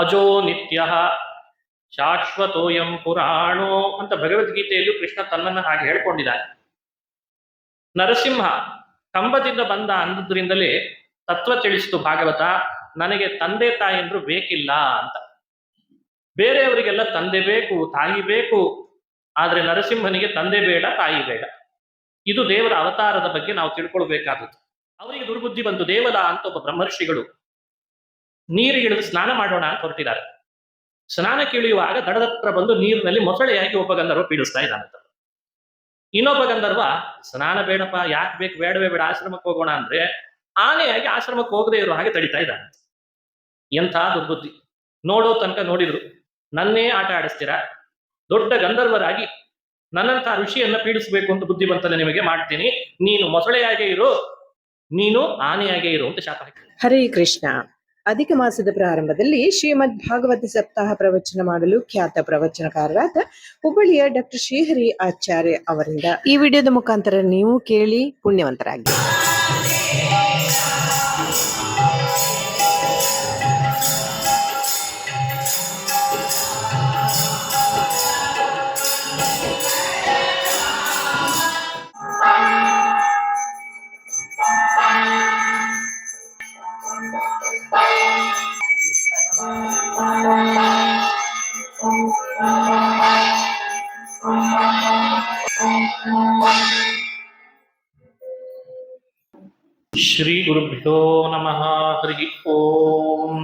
ಅಜೋ ನಿತ್ಯ ಶಾಶ್ವತೋಯಂ ಪುರಾಣೋ ಅಂತ ಭಗವದ್ಗೀತೆಯಲ್ಲೂ ಕೃಷ್ಣ ತನ್ನನ್ನು ಹಾಗೆ ಹೇಳ್ಕೊಂಡಿದ್ದಾನೆ. ನರಸಿಂಹ ಕಂಬದಿಂದ ಬಂದ ಅಂದ್ರಿಂದಲೇ ತತ್ವ ತಿಳಿಸಿತು ಭಾಗವತ, ನನಗೆ ತಂದೆ ತಾಯಂದ್ರು ಬೇಕಿಲ್ಲ ಅಂತ. ಬೇರೆಯವರಿಗೆಲ್ಲ ತಂದೆ ಬೇಕು, ತಾಯಿ ಬೇಕು, ಆದ್ರೆ ನರಸಿಂಹನಿಗೆ ತಂದೆ ಬೇಡ, ತಾಯಿ ಬೇಡ. ಇದು ದೇವರ ಅವತಾರದ ಬಗ್ಗೆ ನಾವು ತಿಳ್ಕೊಳ್ಬೇಕಾದದ್ದು. ಅವರಿಗೆ ದುರ್ಬುದ್ಧಿ ಬಂತು. ದೇವಲ ಅಂತ ಒಬ್ಬ ಬ್ರಹ್ಮರ್ಷಿಗಳು ನೀರಿಗೆ ಇಳಿದು ಸ್ನಾನ ಮಾಡೋಣ ಅಂತ ಹೊರಟಿದ್ದಾರೆ. ಸ್ನಾನಕ್ಕೆ ಇಳಿಯುವಾಗ ದಡದತ್ರ ಬಂದು ನೀರಿನಲ್ಲಿ ಮೊಸಳೆಯಾಗಿ ಒಬ್ಬ ಗಂಧರ್ವ ಪೀಡಿಸ್ತಾ ಇದ್ದಾನಂತ. ಇನ್ನೊಬ್ಬ ಗಂಧರ್ವ ಸ್ನಾನ ಬೇಡಪ್ಪ, ಯಾಕೆ ಬೇಕು, ಬೇಡವೇ ಬೇಡ, ಆಶ್ರಮಕ್ಕೆ ಹೋಗೋಣ ಅಂದ್ರೆ ಆನೆಯಾಗಿ ಆಶ್ರಮಕ್ಕೆ ಹೋಗದೆ ಇರೋ ಹಾಗೆ ತಡಿತಾ ಇದ್ದಾನೆ. ಎಂಥ ದುರ್ಬುದ್ಧಿ! ನೋಡೋ ತನಕ ನೋಡಿದ್ರು, ನನ್ನೇ ಆಟ ಆಡಿಸ್ತೀರಾ, ದೊಡ್ಡ ಗಂಧರ್ವರಾಗಿ ನನ್ನಂಥ ಋಷಿಯನ್ನ ಪೀಡಿಸಬೇಕು ಅಂತ ಬುದ್ಧಿ ಬಂತಲ್ಲ ನಿಮಗೆ, ಮಾಡ್ತೀನಿ, ನೀನು ಮೊಸಳೆಯಾಗೇ ಇರು, ನೀನು ಆನೆಯಾಗೇ ಇರು ಅಂತ ಶಾಪ ಹಾಕಿ. ಹರೇ ಕೃಷ್ಣ. ಅಧಿಕ ಮಾಸದ ಪ್ರಾರಂಭದಲ್ಲಿ ಶ್ರೀಮದ್ ಭಾಗವತ ಸಪ್ತಾಹ ಪ್ರವಚನ ಮಾಡಲು ಖ್ಯಾತ ಪ್ರವಚನಕಾರರಾದ ಹುಬ್ಬಳ್ಳಿಯ ಡಾಕ್ಟರ್ ಶ್ರೀಹರಿ ಆಚಾರ್ಯ ಅವರಿಂದ ಈ ವಿಡಿಯೋದ ಮುಖಾಂತರ ನೀವು ಕೇಳಿ ಪುಣ್ಯವಂತರಾಗಿ. ಶ್ರೀ ಗುರುಭ್ಯೋ ನಮಃ. ಹರಿ ಓಂ.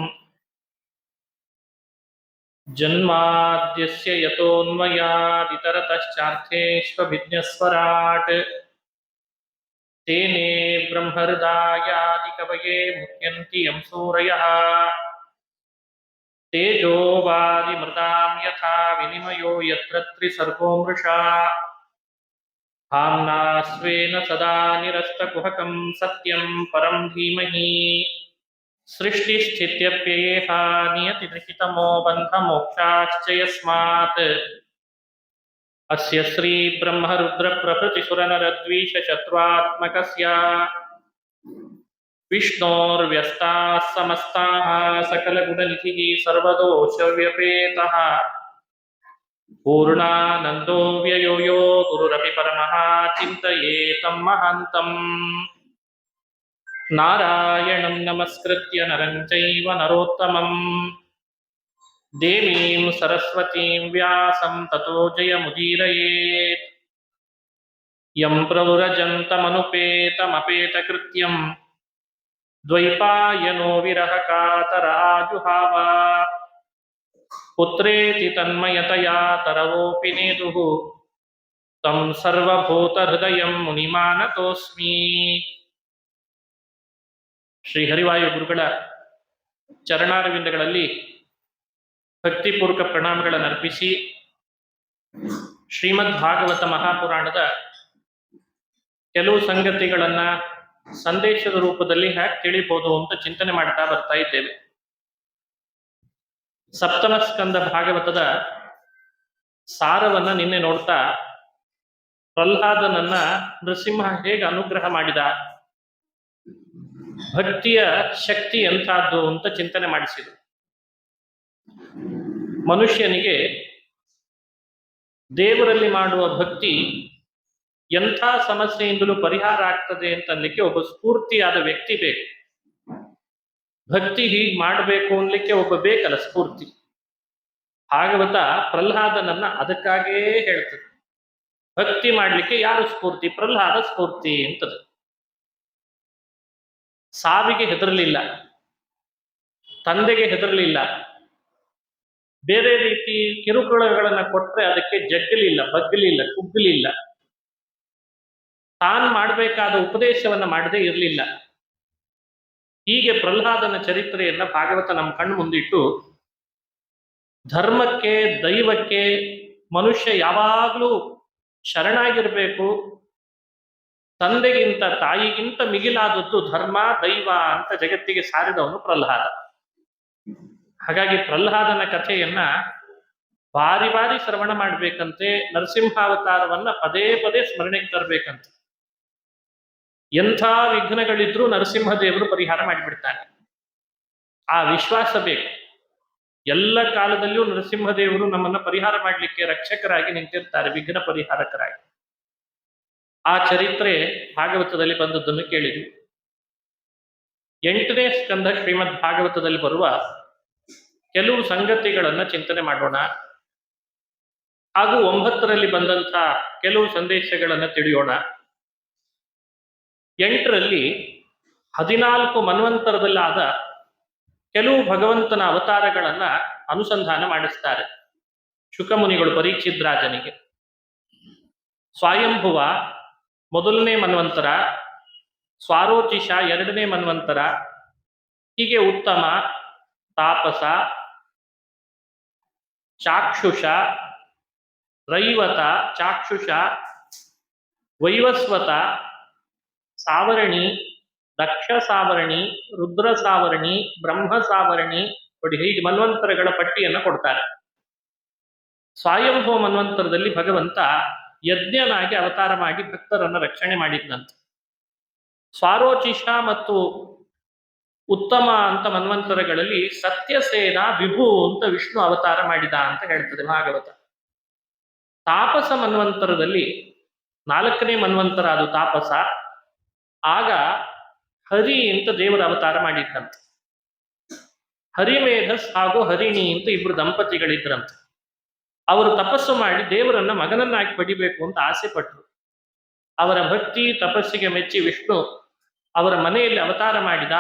ಜನ್ಮಾದ್ಯಸ್ಯ ಯತೋನ್ಮಯಾದಿತರತಶ್ಚಾರ್ಥೇಷ್ವಭಿಜ್ಞಸ್ವರಾಟ್ ತೇನೇ ಬ್ರಹ್ಮಹೃದಾಯಾದಿ ಕವಯೇ ಮುಹ್ಯಂತಿ ಯಂ ಸೂರಯಃ. ತೇಜೋ ವಾರಿಮೃತಾಂ ಯಥಾ ವಿನಿಮಯೋ ಯತ್ರ ತ್ರಿಸರ್ಗೋ ಮೃಷಾ. ಭಾಮ್ನಾ ಸ್ವೇನ ಸದಾ ನಿರಸ್ತಕುಹಕಂ ಸತ್ಯಂ ಪರಂ ಧೀಮಹಿ. ಸೃಷ್ಟಿಸ್ಥಿತ್ಯಪ್ಯಯೇಹ ನಿಯತಿರ್ಹಿತಮೋ ಬಂಧಮೋಕ್ಷಾಶ್ಚ ಯಸ್ಮಾತ್. ಅಸ್ಯ ಶ್ರೀ ಬ್ರಹ್ಮರುದ್ರ ಪ್ರಭೃತಿ ಸುರನರದ್ವೀಷ ಶತ್ರುತ್ಮಕಸ್ಯ ವಿಷ್ಣೋರ್ವ್ಯಸ್ತಾಃ ಸಮಸ್ತಾಃ ಸಕಲಗುಣನಿಧಿಃ ಸರ್ವದೋಷವ್ಯಪೇತಃ. ಪೂರ್ಣಾನಂದೋ ವ್ಯಯೋ ಯೋ ಗುರುರಪಿ ಪರಮಃ ಚಿಂತಯೇತಂ ಮಹಾಂತಂ. ನಾರಾಯಣಂ ನಮಸ್ಕೃತ್ಯ ನರಂ ಚೈವ ನರೋತ್ತಮಂ ದೇವೀಂ ಸರಸ್ವತೀಂ ವ್ಯಾಸಂ ತತೋ ಜಯಮುದೀರಯೇತ್. ಯಂ ಪ್ರವ್ರಜಂತಮನುಪೇತಮಪೇತಕೃತ್ಯಂ ದ್ವೈಪಾಯನೋ ವಿರಹ ಕಾತರ ಆಜುಹಾವ. ಪುತ್ರೇತಿ ತನ್ಮಯತಯಾ ತರವೋಪಿ ನೇದುಃ ತಂ ಸರ್ವಭೂತಹೃದಯಂ ಮುನಿಮಾನತೋಸ್ಮಿ. ಶ್ರೀ ಹರಿವಾಯು ಗುರುಗಳ ಚರಣಾರವಿಂದಗಳಲ್ಲಿ ಭಕ್ತಿಪೂರ್ವಕ ಪ್ರಣಾಮಗಳನ್ನು ಅರ್ಪಿಸಿ ಶ್ರೀಮದ್ ಭಾಗವತ ಮಹಾಪುರಾಣದ ಕೆಲವು ಸಂಗತಿಗಳನ್ನ ಸಂದೇಶದ ರೂಪದಲ್ಲಿ ಹ್ಯಾಕ್ ತಿಳಿಬಹುದು ಅಂತ ಚಿಂತನೆ ಮಾಡ್ತಾ ಬರ್ತಾ ಇದ್ದೇವೆ. ಸಪ್ತಮ ಸ್ಕಂದ ಭಾಗವತದ ಸಾರವನ್ನ ನಿನ್ನೆ ನೋಡ್ತಾ ಪ್ರಹ್ಲಾದನನ್ನ ನರಸಿಂಹ ಹೇಗೆ ಅನುಗ್ರಹ ಮಾಡಿದ, ಭಕ್ತಿಯ ಶಕ್ತಿ ಎಂಥದ್ದು ಅಂತ ಚಿಂತನೆ ಮಾಡಿಸಿದರು. ಮನುಷ್ಯನಿಗೆ ದೇವರಲ್ಲಿ ಮಾಡುವ ಭಕ್ತಿ ಎಂಥ ಸಮಸ್ಯೆಯಿಂದಲೂ ಪರಿಹಾರ ಆಗ್ತದೆ ಅಂತನ್ಲಿಕ್ಕೆ ಒಬ್ಬ ಸ್ಫೂರ್ತಿಯಾದ ವ್ಯಕ್ತಿ ಬೇಕು. ಭಕ್ತಿ ಹೀಗೆ ಮಾಡಬೇಕು ಅನ್ಲಿಕ್ಕೆ ಒಬ್ಬ ಬೇಕಲ್ಲ ಸ್ಫೂರ್ತಿ. ಭಾಗವತ ಪ್ರಹ್ಲಾದನನ್ನ ಅದಕ್ಕಾಗೇ ಹೇಳ್ತದೆ. ಭಕ್ತಿ ಮಾಡ್ಲಿಕ್ಕೆ ಯಾರು ಸ್ಫೂರ್ತಿ? ಪ್ರಹ್ಲಾದ ಸ್ಫೂರ್ತಿ ಅಂತದೆ. ಸಾವಿಗೆ ಹೆದರಲಿಲ್ಲ, ತಂದೆಗೆ ಹೆದರಲಿಲ್ಲ, ಬೇರೆ ರೀತಿ ಕಿರುಕುಳಗಳನ್ನ ಕೊಟ್ರೆ ಅದಕ್ಕೆ ಜಗ್ಗಲಿಲ್ಲ, ಬಗ್ಗಲಿಲ್ಲ, ಕುಗ್ಗಲಿಲ್ಲ. ತಾನು ಮಾಡಬೇಕಾದ ಉಪದೇಶವನ್ನ ಮಾಡದೇ ಇರಲಿಲ್ಲ. ಹೀಗೆ ಪ್ರಹ್ಲಾದನ ಚರಿತ್ರೆಯನ್ನ ಭಾಗವತ ನಮ್ಮ ಕಣ್ಣು ಮುಂದಿಟ್ಟು ಧರ್ಮಕ್ಕೆ, ದೈವಕ್ಕೆ ಮನುಷ್ಯ ಯಾವಾಗಲೂ ಶರಣಾಗಿರ್ಬೇಕು, ತಂದೆಗಿಂತ ತಾಯಿಗಿಂತ ಮಿಗಿಲಾದದ್ದು ಧರ್ಮ ದೈವ ಅಂತ ಜಗತ್ತಿಗೆ ಸಾರಿದವನು ಪ್ರಹ್ಲಾದ. ಹಾಗಾಗಿ ಪ್ರಹ್ಲಾದನ ಕಥೆಯನ್ನ ಬಾರಿ ಬಾರಿ ಶ್ರವಣ ಮಾಡ್ಬೇಕಂತೆ. ನರಸಿಂಹಾವತಾರವನ್ನ ಪದೇ ಪದೇ ಸ್ಮರಣೆಗೆ ತರಬೇಕಂತೆ. ಎಂಥ ವಿಘ್ನಗಳಿದ್ರೂ ನರಸಿಂಹದೇವರು ಪರಿಹಾರ ಮಾಡಿಬಿಡ್ತಾನೆ. ಆ ವಿಶ್ವಾಸ ಬೇಕು. ಎಲ್ಲ ಕಾಲದಲ್ಲಿಯೂ ನರಸಿಂಹದೇವರು ನಮ್ಮನ್ನ ಪರಿಹಾರ ಮಾಡಲಿಕ್ಕೆ ರಕ್ಷಕರಾಗಿ ನಿಂತಿರ್ತಾರೆ, ವಿಘ್ನ ಪರಿಹಾರಕರಾಗಿ. ಆ ಚರಿತ್ರೆ ಭಾಗವತದಲ್ಲಿ ಬಂದದ್ದನ್ನು ಕೇಳಿದ್ವಿ. 8ನೇ ಸ್ಕಂಧ ಶ್ರೀಮದ್ ಭಾಗವತದಲ್ಲಿ ಬರುವ ಕೆಲವು ಸಂಗತಿಗಳನ್ನ ಚಿಂತನೆ ಮಾಡೋಣ. ಹಾಗೂ 9ರಲ್ಲಿ ಬಂದಂತ ಕೆಲವು ಸಂದೇಶಗಳನ್ನ ತಿಳಿಯೋಣ. 8ರಲ್ಲಿ 14 ಮನ್ವಂತರದಲ್ಲಾದ ಕೆಲವು ಭಗವಂತನ ಅವತಾರಗಳನ್ನ ಅನುಸಂಧಾನ ಮಾಡಿಸ್ತಾರೆ ಶುಕಮುನಿಗಳು ಪರೀಕ್ಷಿತ್ ರಾಜನಿಗೆ. ಸ್ವಯಂಭುವ 1ನೇ ಮನ್ವಂತರ, ಸ್ವಾರೋಚಿಷ 2ನೇ ಮನ್ವಂತರ, ಹೀಗೆ ಉತ್ತಮ, ತಾಪಸ, ಚಾಕ್ಷುಷ, ರೈವತ, ಚಾಕ್ಷುಷ, ವೈವಸ್ವತ, ಸಾವರಣಿ, ದಕ್ಷ ಸಾವರಣಿ, ರುದ್ರ ಸಾವರಣಿ, ಬ್ರಹ್ಮ ಸಾವರಣಿ, ನೋಡಿ ಹೀಗೆ ಮನ್ವಂತರಗಳ ಪಟ್ಟಿಯನ್ನು ಕೊಡ್ತಾರೆ. ಸ್ವಯಂಭವ ಮನ್ವಂತರದಲ್ಲಿ ಭಗವಂತ ಯಜ್ಞನಾಗಿ ಅವತಾರ ಮಾಡಿ ಭಕ್ತರನ್ನ ರಕ್ಷಣೆ ಮಾಡಿದ್ನಂತೆ. ಸ್ವಾರೋಚಿಷ ಮತ್ತು ಉತ್ತಮ ಅಂತ ಮನ್ವಂತರಗಳಲ್ಲಿ ಸತ್ಯಸೇನ ವಿಭು ಅಂತ ವಿಷ್ಣು ಅವತಾರ ಮಾಡಿದ ಅಂತ ಹೇಳ್ತದೆ ಭಾಗವತ. ತಾಪಸ ಮನ್ವಂತರದಲ್ಲಿ 4ನೇ ಮನ್ವಂತರ ಅದು ತಾಪಸ, ಆಗ ಹರಿ ಅಂತ ದೇವರ ಅವತಾರ ಮಾಡಿದ್ದಂತೆ. ಹರಿಮೇಧಸ್ ಹಾಗೂ ಹರಿಣಿ ಅಂತ ಇಬ್ರು ದಂಪತಿಗಳಿದ್ರಂತೆ. ಅವರು ತಪಸ್ಸು ಮಾಡಿ ದೇವರನ್ನ ಮಗನನ್ನಾಗಿ ಪಡಿಬೇಕು ಅಂತ ಆಸೆ ಪಟ್ಟರು. ಅವರ ಭಕ್ತಿ ತಪಸ್ಸಿಗೆ ಮೆಚ್ಚಿ ವಿಷ್ಣು ಅವರ ಮನೆಯಲ್ಲಿ ಅವತಾರ ಮಾಡಿದ,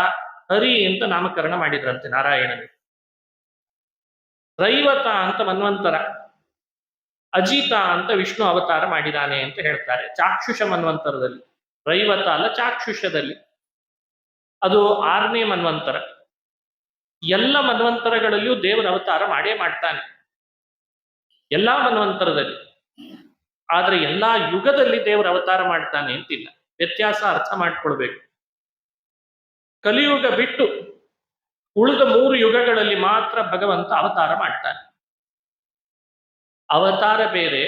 ಹರಿ ಅಂತ ನಾಮಕರಣ ಮಾಡಿದ್ರಂತೆ ನಾರಾಯಣನಿಗೆ. ರೈವತ ಅಂತ ಮನ್ವಂತರ, ಅಜಿತ ಅಂತ ವಿಷ್ಣು ಅವತಾರ ಮಾಡಿದಾನೆ ಅಂತ ಹೇಳ್ತಾರೆ ಚಾಕ್ಷುಷ ಮನ್ವಂತರದಲ್ಲಿ. ರೈವತ ಅಲ್ಲ, ಚಾಕ್ಷುಷದಲ್ಲಿ. ಅದು 6ನೇ ಮನ್ವಂತರ. ಎಲ್ಲ ಮನ್ವಂತರಗಳಲ್ಲಿಯೂ ದೇವರ ಅವತಾರ ಮಾಡೇ ಮಾಡ್ತಾನೆ, ಎಲ್ಲಾ ಮನ್ವಂತರದಲ್ಲಿ. ಆದ್ರೆ ಎಲ್ಲಾ ಯುಗದಲ್ಲಿ ದೇವರ ಅವತಾರ ಮಾಡ್ತಾನೆ ಅಂತಿಲ್ಲ, ವ್ಯತ್ಯಾಸ ಅರ್ಥ ಮಾಡ್ಕೊಳ್ಬೇಕು. ಕಲಿಯುಗ ಬಿಟ್ಟು ಉಳಿದ 3 ಯುಗಗಳಲ್ಲಿ ಮಾತ್ರ ಭಗವಂತ ಅವತಾರ ಮಾಡ್ತಾನೆ. ಅವತಾರ ಬೇರೆ,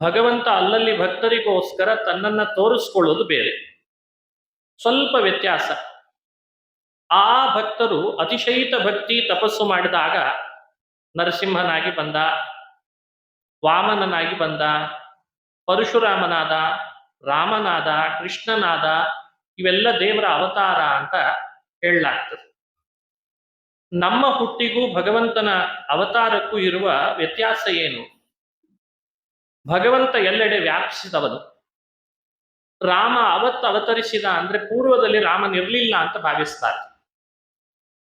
ಭಗವಂತ ಅಲ್ಲಲ್ಲಿ ಭಕ್ತರಿಗೋಸ್ಕರ ತನ್ನನ್ನ ತೋರಿಸ್ಕೊಳ್ಳೋದು ಬೇರೆ, ಸ್ವಲ್ಪ ವ್ಯತ್ಯಾಸ. ಆ ಭಕ್ತರು ಅತಿಶಯಿತ ಭಕ್ತಿ ತಪಸ್ಸು ಮಾಡಿದಾಗ ನರಸಿಂಹನಾಗಿ ಬಂದ, ವಾಮನನಾಗಿ ಬಂದ, ಪರಶುರಾಮನಾದ, ರಾಮನಾದ, ಕೃಷ್ಣನಾದ, ಇವೆಲ್ಲ ದೇವರ ಅವತಾರ ಅಂತ ಹೇಳಲಾಗ್ತದೆ. ನಮ್ಮ ಹುಟ್ಟಿಗೂ ಭಗವಂತನ ಅವತಾರಕ್ಕೂ ಇರುವ ವ್ಯತ್ಯಾಸ ಏನು? ಭಗವಂತ ಎಲ್ಲೆಡೆ ವ್ಯಾಪಿಸಿದವನು. ರಾಮ ಅವತರಿಸಿದ ಅಂದ್ರೆ ಪೂರ್ವದಲ್ಲಿ ರಾಮನಿರ್ಲಿಲ್ಲ ಅಂತ ಭಾವಿಸ್ತಾರೆ.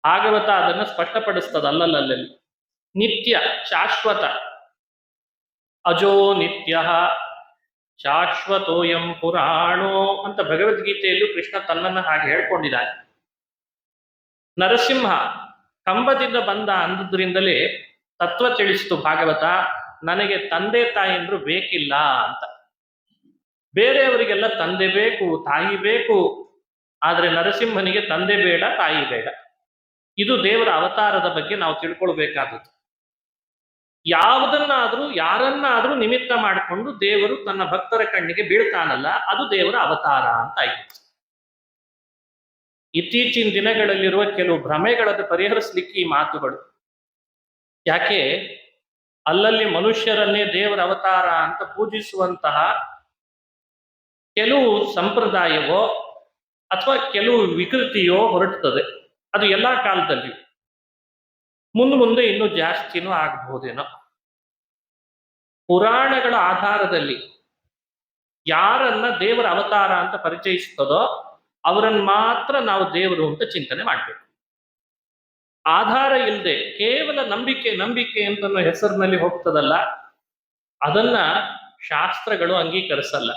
ಭಾಗವತ ಅದನ್ನು ಸ್ಪಷ್ಟಪಡಿಸ್ತದ ಅಲ್ಲಲ್ಲಿ. ನಿತ್ಯ, ಶಾಶ್ವತ, ಅಜೋ ನಿತ್ಯ ಶಾಶ್ವತೋಯಂ ಪುರಾಣೋ ಅಂತ ಭಗವದ್ಗೀತೆಯಲ್ಲೂ ಕೃಷ್ಣ ತನ್ನನ್ನು ಹಾಗೆ ಹೇಳ್ಕೊಂಡಿದ್ದಾನೆ. ನರಸಿಂಹ ಕಂಬದಿಂದ ಬಂದ ಅಂದದ್ರಿಂದಲೇ ತತ್ವ ತಿಳಿಸಿತು ಭಾಗವತ, ನನಗೆ ತಂದೆ ತಾಯಿಯಂದ್ರು ಬೇಕಿಲ್ಲ ಅಂತ. ಬೇರೆಯವರಿಗೆಲ್ಲ ತಂದೆ ಬೇಕು, ತಾಯಿ ಬೇಕು, ಆದ್ರೆ ನರಸಿಂಹನಿಗೆ ತಂದೆ ಬೇಡ, ತಾಯಿ ಬೇಡ. ಇದು ದೇವರ ಅವತಾರದ ಬಗ್ಗೆ ನಾವು ತಿಳ್ಕೊಳ್ಬೇಕಾದದ್ದು. ಯಾವುದನ್ನಾದ್ರೂ ಯಾರನ್ನಾದ್ರೂ ನಿಮಿತ್ತ ಮಾಡಿಕೊಂಡು ದೇವರು ತನ್ನ ಭಕ್ತರ ಕಣ್ಣಿಗೆ ಬೀಳ್ತಾನಲ್ಲ, ಅದು ದೇವರ ಅವತಾರ ಅಂತ ಆಯ್ತು. ಇತ್ತೀಚಿನ ದಿನಗಳಲ್ಲಿರುವ ಕೆಲವು ಭ್ರಮೆಗಳನ್ನು ಪರಿಹರಿಸಲಿಕ್ಕೆ ಈ ಮಾತುಗಳು. ಯಾಕೆ ಅಲ್ಲಲ್ಲಿ ಮನುಷ್ಯರನ್ನೇ ದೇವರ ಅವತಾರ ಅಂತ ಪೂಜಿಸುವಂತಹ ಕೆಲವು ಸಂಪ್ರದಾಯವೋ ಅಥವಾ ಕೆಲವು ವಿಕೃತಿಯೋ ಹೊರಡ್ತದೆ. ಅದು ಎಲ್ಲಾ ಕಾಲದಲ್ಲಿಯೂ, ಮುಂದೆ ಇನ್ನೂ ಜಾಸ್ತಿನೂ ಆಗಬಹುದೇನೋ. ಪುರಾಣಗಳ ಆಧಾರದಲ್ಲಿ ಯಾರನ್ನ ದೇವರ ಅವತಾರ ಅಂತ ಪರಿಚಯಿಸ್ತದೋ ಅವರನ್ನು ಮಾತ್ರ ನಾವು ದೇವರು ಅಂತ ಚಿಂತನೆ ಮಾಡಬೇಕು. ಆಧಾರ ಇಲ್ಲದೆ ಕೇವಲ ನಂಬಿಕೆ ಅಂತನೋ ಹೆಸರಿನಲ್ಲಿ ಹೋಗ್ತದಲ್ಲ, ಅದನ್ನ ಶಾಸ್ತ್ರಗಳು ಅಂಗೀಕರಿಸಲ್ಲ.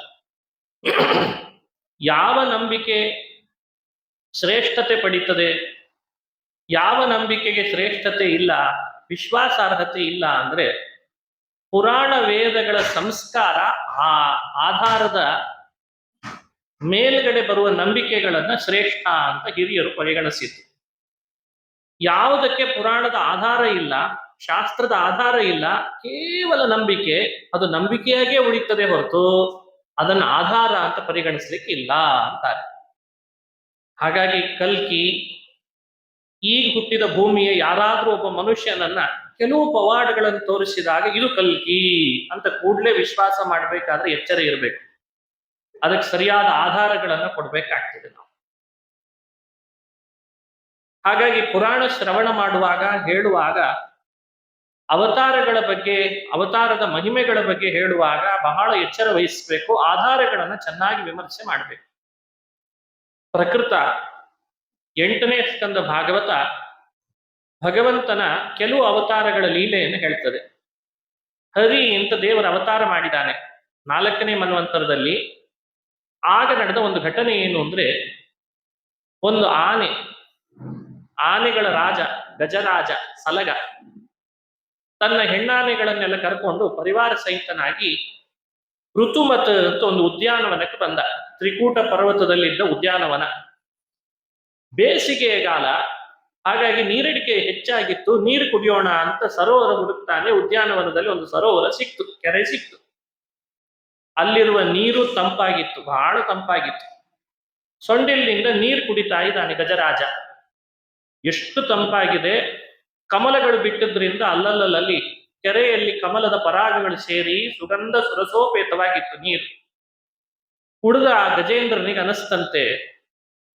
ಯಾವ ನಂಬಿಕೆ ಶ್ರೇಷ್ಠತೆ ಪಡೀತದೆ, ಯಾವ ನಂಬಿಕೆಗೆ ಶ್ರೇಷ್ಠತೆ ಇಲ್ಲ, ವಿಶ್ವಾಸಾರ್ಹತೆ ಇಲ್ಲ ಅಂದ್ರೆ ಪುರಾಣ ವೇದಗಳ ಸಂಸ್ಕಾರ ಆ ಆಧಾರದ ಮೇಲ್ಗಡೆ ಬರುವ ನಂಬಿಕೆಗಳನ್ನ ಶ್ರೇಷ್ಠ ಅಂತ ಹಿರಿಯರು ಪರಿಗಣಿಸಿದ್ರು. ಯಾವುದಕ್ಕೆ ಪುರಾಣದ ಆಧಾರ ಇಲ್ಲ, ಶಾಸ್ತ್ರದ ಆಧಾರ ಇಲ್ಲ, ಕೇವಲ ನಂಬಿಕೆ, ಅದು ನಂಬಿಕೆಯಾಗೇ ಉಳಿತದೆ ಹೊರತು ಅದನ್ನ ಆಧಾರ ಅಂತ ಪರಿಗಣಿಸ್ಲಿಕ್ಕೆ ಇಲ್ಲ ಅಂತಾರೆ. ಹಾಗಾಗಿ ಕಲ್ಕಿ, ಈಗ ಹುಟ್ಟಿದ ಭೂಮಿಯ ಯಾರಾದ್ರೂ ಒಬ್ಬ ಮನುಷ್ಯನನ್ನ ಕೆಲವು ಪವಾಡಗಳನ್ನು ತೋರಿಸಿದಾಗ ಇದು ಕಲ್ಕಿ ಅಂತ ಕೂಡಲೇ ವಿಶ್ವಾಸ ಮಾಡಬೇಕಾದ್ರೆ ಎಚ್ಚರ ಇರಬೇಕು. ಅದಕ್ಕೆ ಸರಿಯಾದ ಆಧಾರಗಳನ್ನ ಕೊಡ್ಬೇಕಾಗ್ತದೆ ನಾವು. ಹಾಗಾಗಿ ಪುರಾಣ ಶ್ರವಣ ಮಾಡುವಾಗ, ಹೇಳುವಾಗ, ಅವತಾರಗಳ ಬಗ್ಗೆ, ಅವತಾರದ ಮಹಿಮೆಗಳ ಬಗ್ಗೆ ಹೇಳುವಾಗ ಬಹಳ ಎಚ್ಚರ ವಹಿಸಬೇಕು. ಆಧಾರಗಳನ್ನ ಚೆನ್ನಾಗಿ ವಿಮರ್ಶೆ ಮಾಡಬೇಕು. ಪ್ರಕೃತ 8ನೇ ಸ್ಕಂದ ಭಾಗವತ ಭಗವಂತನ ಕೆಲವು ಅವತಾರಗಳ ಲೀಲೆಯನ್ನು ಹೇಳ್ತದೆ. ಹರಿ ಅಂತ ದೇವರ ಅವತಾರ ಮಾಡಿದ್ದಾನೆ 4ನೇ ಮನ್ವಂತರದಲ್ಲಿ. ಆಗ ನಡೆದ ಒಂದು ಘಟನೆ ಏನು ಅಂದ್ರೆ, ಒಂದು ಆನೆಗಳ ರಾಜ ಗಜರಾಜ ಸಲಗ ತನ್ನ ಹೆಣ್ಣಾನೆಗಳನ್ನೆಲ್ಲ ಕರ್ಕೊಂಡು ಪರಿವಾರ ಸಹಿತನಾಗಿ ಋತುಮತ್ ಅಂತ ಒಂದು ಉದ್ಯಾನವನಕ್ಕೆ ಬಂದ. ತ್ರಿಕೂಟ ಪರ್ವತದಲ್ಲಿದ್ದ ಉದ್ಯಾನವನ. ಬೇಸಿಗೆಯ ಕಾಲ, ಹಾಗಾಗಿ ನೀರಿಡಿಕೆ ಹೆಚ್ಚಾಗಿತ್ತು. ನೀರು ಕುಡಿಯೋಣ ಅಂತ ಸರೋವರ ಹುಡುಕ್ತಾನೆ. ಉದ್ಯಾನವನದಲ್ಲಿ ಒಂದು ಸರೋವರ ಸಿಕ್ತು, ಕೆರೆ ಸಿಕ್ತು. ಅಲ್ಲಿರುವ ನೀರು ತಂಪಾಗಿತ್ತು, ಬಹಳ ತಂಪಾಗಿತ್ತು. ಸೊಂಡಿಲಿನಿಂದ ನೀರು ಕುಡಿತಾ ಇದ್ದಾನೆ ಗಜರಾಜ. ಎಷ್ಟು ತಂಪಾಗಿದೆ! ಕಮಲಗಳು ಬಿಟ್ಟಿದ್ರಿಂದ ಅಲ್ಲಲ್ಲಿ ಕೆರೆಯಲ್ಲಿ ಕಮಲದ ಪರಾಗಗಳು ಸೇರಿ ಸುಗಂಧ ಸುರಸೋಪೇತವಾಗಿತ್ತು ನೀರು. ಕುಡಿದ ಆ ಗಜೇಂದ್ರನಿಗೆ ಅನಿಸ್ತಂತೆ,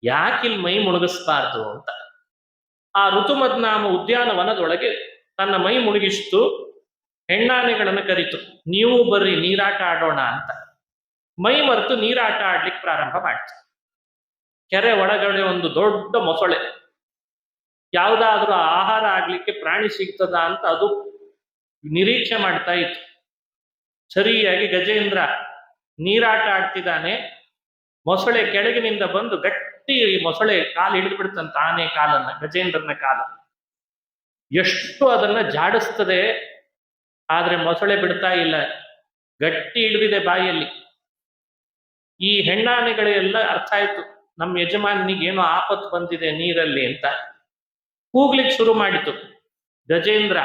ಯಾಕಿಲ್ ಮೈ ಮುಳುಗಿಸ್ಬಾರ್ದು ಅಂತ. ಆ ಋತುಮದ್ನಾಮ ಉದ್ಯಾನವನದೊಳಗೆ ತನ್ನ ಮೈ ಮುಳುಗಿಸ್ತು. ಹೆಣ್ಣಾನೆಗಳನ್ನು ಕರಿತು, ನೀವು ಬರ್ರಿ ನೀರಾಟ ಆಡೋಣ ಅಂತ. ಮೈ ಮರೆತು ನೀರಾಟ ಆಡ್ಲಿಕ್ಕೆ ಪ್ರಾರಂಭ ಮಾಡ್ತು. ಕೆರೆ ಒಳಗಡೆ ಒಂದು ದೊಡ್ಡ ಮೊಸಳೆ. ಯಾವುದಾದ್ರೂ ಆಹಾರ ಆಗ್ಲಿಕ್ಕೆ ಪ್ರಾಣಿ ಸಿಗ್ತದ ಅಂತ ಅದು ನಿರೀಕ್ಷೆ ಮಾಡ್ತಾ ಇತ್ತು. ಸರಿಯಾಗಿ ಗಜೇಂದ್ರ ನೀರಾಟ ಆಡ್ತಿದ್ದಾನೆ. ಮೊಸಳೆ ಕೆಳಗಿನಿಂದ ಬಂದು ಗಟ್ಟಿ ಮೊಸಳೆ ಕಾಲು ಹಿಡಿದು ಬಿಡ್ತಂತ ಆನೆ ಕಾಲನ್ನ, ಗಜೇಂದ್ರನ ಕಾಲ. ಎಷ್ಟು ಅದನ್ನ ಜಾಡಿಸ್ತದೆ, ಆದ್ರೆ ಮೊಸಳೆ ಬಿಡ್ತಾ ಇಲ್ಲ, ಗಟ್ಟಿ ಹಿಡಿದಿದೆ ಬಾಯಲ್ಲಿ. ಈ ಹೆಣ್ಣಾನೆಗಳೆಲ್ಲ ಅರ್ಥ ಆಯ್ತು, ನಮ್ಮ ಯಜಮಾನಿಗೆ ಏನೋ ಆಪತ್ತು ಬಂದಿದೆ ನೀರಲ್ಲಿ ಅಂತ. ಕೂಗ್ಲಿಕ್ಕೆ ಶುರು ಮಾಡಿತು. ಗಜೇಂದ್ರ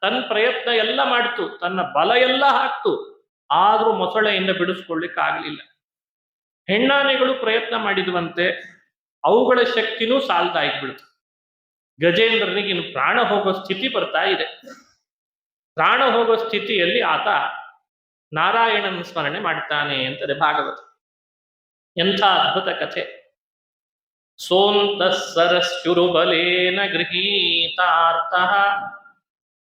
ತನ್ನ ಪ್ರಯತ್ನ ಎಲ್ಲ ಮಾಡಿತು, ತನ್ನ ಬಲ ಎಲ್ಲ ಹಾಕ್ತು, ಆದ್ರೂ ಮೊಸಳೆಯಿಂದ ಬಿಡಿಸ್ಕೊಳ್ಲಿಕ್ಕೆ ಆಗ್ಲಿಲ್ಲ. ಹೆಣ್ಣಾನೆಗಳು ಪ್ರಯತ್ನ ಮಾಡಿದ್ವಂತೆ, ಅವುಗಳ ಶಕ್ತಿನೂ ಸಾಲ್ತಾ ಇದ್ಬಿಡ್ತು. ಗಜೇಂದ್ರನಿಗೆ ಇನ್ನು ಪ್ರಾಣ ಹೋಗೋ ಸ್ಥಿತಿ ಬರ್ತಾ ಇದೆ. ಪ್ರಾಣ ಹೋಗೋ ಸ್ಥಿತಿಯಲ್ಲಿ ಆತ ನಾರಾಯಣನ ಸ್ಮರಣೆ ಮಾಡ್ತಾನೆ ಅಂತಾರೆ ಭಾಗವತ. ಎಂಥ ಅದ್ಭುತ ಕಥೆ! ಸೋಂತಃ ಸರಸ್ಯುರುಬಲೇನ ಗೃಹೀತಾರ್ಥಃ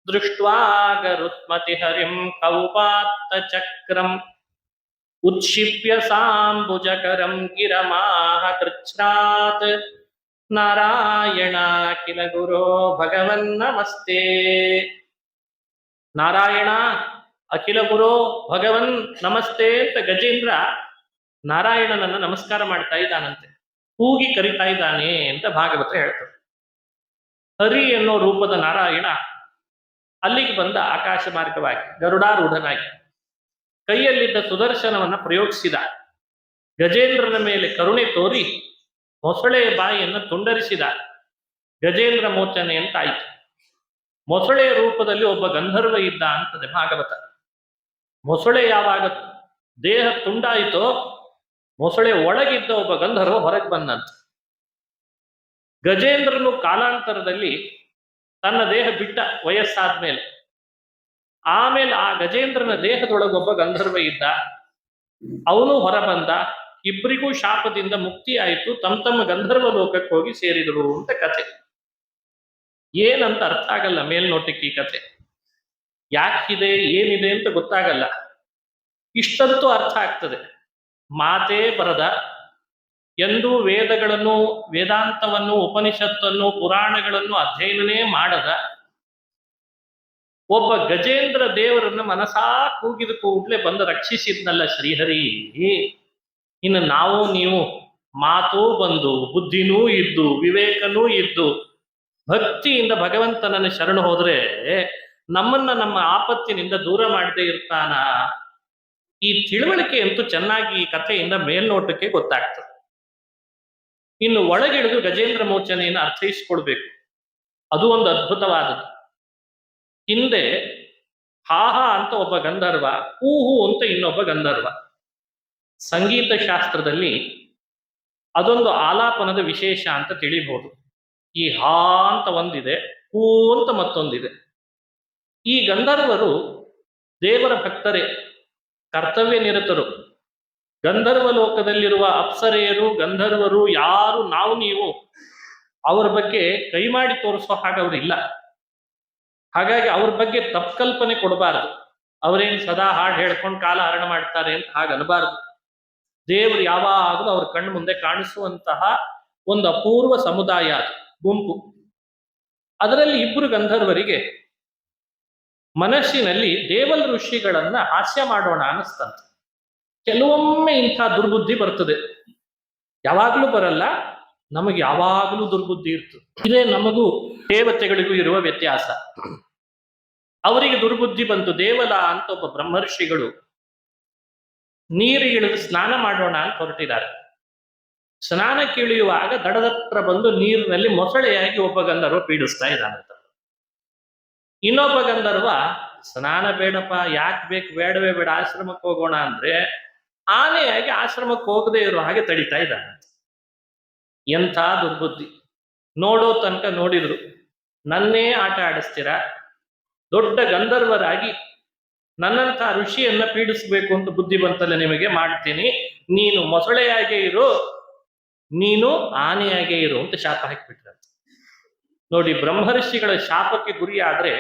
ದೃಷ್ಟ್ವಾ ಗರುತ್ಮತಿ ಹರಿಂ ಕೌಪಾತ್ತ ಚಕ್ರಂ ಉತ್ಕ್ಷಿಪ್ಯ ಸಾಂಬುಜಕರಂ ಗಿರಮಾಹ ಕೃಚ್ಛ್ರಾತ್ ನಾರಾಯಣ ಕಿಲ ಗುರೋ ಭಗವನ್ ನಮಸ್ತೆ. ನಾರಾಯಣ, ಅಖಿಲ ಗುರೋ ಭಗವನ್ ನಮಸ್ತೆ ಅಂತ ಗಜೇಂದ್ರ ನಾರಾಯಣನನ್ನ ನಮಸ್ಕಾರ ಮಾಡ್ತಾ ಇದ್ದಾನಂತೆ. ಕೂಗಿ ಕರಿತಾ ಇದ್ದಾನೆ ಅಂತ ಭಾಗವತ ಹೇಳ್ತಾರೆ. ಹರಿ ಎನ್ನೋ ರೂಪದ ನಾರಾಯಣ ಅಲ್ಲಿಗೆ ಬಂದ ಆಕಾಶ ಮಾರ್ಗವಾಗಿ ಗರುಡಾರೂಢನಾಗಿ. ಕೈಯಲ್ಲಿದ್ದ ಸುದರ್ಶನವನ್ನ ಪ್ರಯೋಗಿಸಿದ. ಗಜೇಂದ್ರನ ಮೇಲೆ ಕರುಣೆ ತೋರಿ ಮೊಸಳೆಯ ಬಾಯಿಯನ್ನು ತುಂಡರಿಸಿದ. ಗಜೇಂದ್ರ ಮೋಚನೆ ಅಂತ ಆಯ್ತು. ಮೊಸಳೆಯ ರೂಪದಲ್ಲಿ ಒಬ್ಬ ಗಂಧರ್ವ ಇದ್ದ ಅಂತದೆ ಭಾಗವತ. ಮೊಸಳೆ ಯಾವಾಗ ದೇಹ ತುಂಡಾಯಿತೋ, ಮೊಸಳೆ ಒಳಗಿದ್ದ ಒಬ್ಬ ಗಂಧರ್ವ ಹೊರಗೆ ಬಂದಂತ. ಗಜೇಂದ್ರನು ಕಾಲಾಂತರದಲ್ಲಿ ತನ್ನ ದೇಹ ಬಿಟ್ಟ ವಯಸ್ಸಾದ್ಮೇಲೆ. ಆಮೇಲೆ ಆ ಗಜೇಂದ್ರನ ದೇಹದೊಳಗೊಬ್ಬ ಗಂಧರ್ವ ಇದ್ದ, ಅವನು ಹೊರ ಬಂದ. ಇಬ್ಬರಿಗೂ ಶಾಪದಿಂದ ಮುಕ್ತಿ ಆಯಿತು. ತಮ್ಮ ಗಂಧರ್ವ ಲೋಕಕ್ಕೆ ಹೋಗಿ ಸೇರಿದರು ಅಂತ ಕಥೆ. ಏನಂತ ಅರ್ಥ ಆಗಲ್ಲ ಮೇಲ್ನೋಟಕ್ಕೆ ಈ ಕಥೆ. ಯಾಕಿದೆ ಏನಿದೆ ಅಂತ ಗೊತ್ತಾಗಲ್ಲ. ಇಷ್ಟಂತೂ ಅರ್ಥ ಆಗ್ತದೆ, ಮಾತೇ ಬರದ, ಎಂದೂ ವೇದಗಳನ್ನು, ವೇದಾಂತವನ್ನು, ಉಪನಿಷತ್ತನ್ನು, ಪುರಾಣಗಳನ್ನು ಅಧ್ಯಯನನೇ ಮಾಡದ ಒಬ್ಬ ಗಜೇಂದ್ರ ದೇವರನ್ನು ಮನಸಾ ಕೂಗಿದ ಕೂಡಲೇ ಬಂದು ರಕ್ಷಿಸಿದ್ನಲ್ಲ ಶ್ರೀಹರಿ. ಇನ್ನು ನಾವು ನೀವು ಮಾತೂ ಬಂದು, ಬುದ್ಧಿನೂ ಇದ್ದು, ವಿವೇಕನೂ ಇದ್ದು, ಭಕ್ತಿಯಿಂದ ಭಗವಂತನನ್ನು ಶರಣು ಹೋದ್ರೆ ನಮ್ಮನ್ನ ನಮ್ಮ ಆಪತ್ತಿನಿಂದ ದೂರ ಮಾಡದೇ ಇರ್ತಾನ. ಈ ತಿಳುವಳಿಕೆ ಅಂತೂ ಚೆನ್ನಾಗಿ ಈ ಕಥೆಯಿಂದ ಮೇಲ್ನೋಟಕ್ಕೆ ಗೊತ್ತಾಗ್ತದೆ. ಇನ್ನು ಒಳಗಿಳಿದು ಗಜೇಂದ್ರ ಮೋಚನೆಯನ್ನು ಅರ್ಥೈಸಿಕೊಳ್ಬೇಕು. ಅದು ಒಂದು ಅದ್ಭುತವಾದದ್ದು. ಹಿಂದೆ ಹಾಹಾ ಅಂತ ಒಬ್ಬ ಗಂಧರ್ವ, ಹೂಹು ಅಂತ ಇನ್ನೊಬ್ಬ ಗಂಧರ್ವ. ಸಂಗೀತ ಶಾಸ್ತ್ರದಲ್ಲಿ ಅದೊಂದು ಆಲಾಪನದ ವಿಶೇಷ ಅಂತ ತಿಳಿಬಹುದು. ಈ ಹಾ ಅಂತ ಒಂದಿದೆ, ಹೂ ಅಂತ ಮತ್ತೊಂದಿದೆ. ಈ ಗಂಧರ್ವರು ದೇವರ ಭಕ್ತರೇ, ಕರ್ತವ್ಯ ನಿರತರು. ಗಂಧರ್ವ ಲೋಕದಲ್ಲಿರುವ ಅಪ್ಸರೆಯರು, ಗಂಧರ್ವರು ಯಾರು ನಾವು ನೀವು ಅವರ ಬಗ್ಗೆ ಕೈ ಮಾಡಿ ತೋರಿಸೋ ಹಾಗೆ ಅವರಿಲ್ಲ. ಹಾಗಾಗಿ ಅವ್ರ ಬಗ್ಗೆ ತಪ್ಪು ಕೊಡಬಾರದು. ಅವರೇನು ಸದಾ ಹಾಡು ಹೇಳ್ಕೊಂಡು ಕಾಲ ಹರಣ ಮಾಡ್ತಾರೆ ಅಂತ ಹಾಗೆ ಅನಬಾರದು. ದೇವರು ಯಾವಾಗಲೂ ಅವ್ರ ಕಣ್ಣು ಮುಂದೆ ಕಾಣಿಸುವಂತಹ ಒಂದು ಅಪೂರ್ವ ಸಮುದಾಯ, ಗುಂಪು. ಅದರಲ್ಲಿ ಇಬ್ಬರು ಗಂಧರ್ವರಿಗೆ ಮನಸ್ಸಿನಲ್ಲಿ ದೇವಲ್ ಋಷಿಗಳನ್ನ ಹಾಸ್ಯ ಮಾಡೋಣ ಅನಿಸ್ತಂತೆ. ಕೆಲವೊಮ್ಮೆ ಇಂಥ ದುರ್ಬುದ್ಧಿ ಬರ್ತದೆ, ಯಾವಾಗಲೂ ಬರಲ್ಲ, ನಮಗೆ ಯಾವಾಗಲೂ ದುರ್ಬುದ್ಧಿ ಇರ್ತದೆ. ಇದೇ ನಮಗೂ ದೇವತೆಗಳಿಗೂ ಇರುವ ವ್ಯತ್ಯಾಸ. ಅವರಿಗೆ ದುರ್ಬುದ್ಧಿ ಬಂತು. ದೇವಲ ಅಂತ ಒಬ್ಬ ಬ್ರಹ್ಮರ್ಷಿಗಳು ನೀರಿಗಿಳಿದು ಸ್ನಾನ ಮಾಡೋಣ ಅಂತ ಹೊರಟಿದ್ದಾರೆ. ಸ್ನಾನಕ್ಕಿಳಿಯುವಾಗ ದಡದತ್ರ ಬಂದು ನೀರಿನಲ್ಲಿ ಮೊಸಳೆಯಾಗಿ ಒಬ್ಬ ಗಂಧರ್ವ ಪೀಡಿಸ್ತಾ ಇದ್ದಾನಂತ. ಇನ್ನೊಬ್ಬ ಗಂಧರ್ವ ಸ್ನಾನ ಬೇಡಪ್ಪ, ಯಾಕೆ ಬೇಕು, ಬೇಡವೇ ಬೇಡ, ಆಶ್ರಮಕ್ಕೆ ಹೋಗೋಣ ಅಂದ್ರೆ ಆನೆಯಾಗಿ ಆಶ್ರಮಕ್ಕೆ ಹೋಗದೆ ಇರೋ ಹಾಗೆ ತಡಿತಾ ಇದ್ದಾನೆ. ಎಂಥ ದುರ್ಬುದ್ಧಿ! ನೋಡೋ ತನಕ ನೋಡಿದ್ರು, ನನ್ನೇ ಆಟ ಆಡಿಸ್ತೀರಾ, ದೊಡ್ಡ ಗಂಧರ್ವರಾಗಿ ನನ್ನಂಥ ಋಷಿಯನ್ನ ಪೀಡಿಸ್ಬೇಕು ಅಂತ ಬುದ್ಧಿ ಬಂತಲ್ಲ ನಿಮಗೆ, ಮಾಡ್ತೀನಿ, ನೀನು ಮೊಸಳೆಯಾಗೇ ಇರು, ನೀನು ಆನೆಯಾಗೇ ಇರು ಅಂತ ಶಾಪ ಹಾಕಿಬಿಟ್ರಂತೆ. ನೋಡಿ, ಬ್ರಹ್ಮರ್ಷಿಗಳ ಶಾಪಕ್ಕೆ ಗುರಿಯಾದ್ರೆ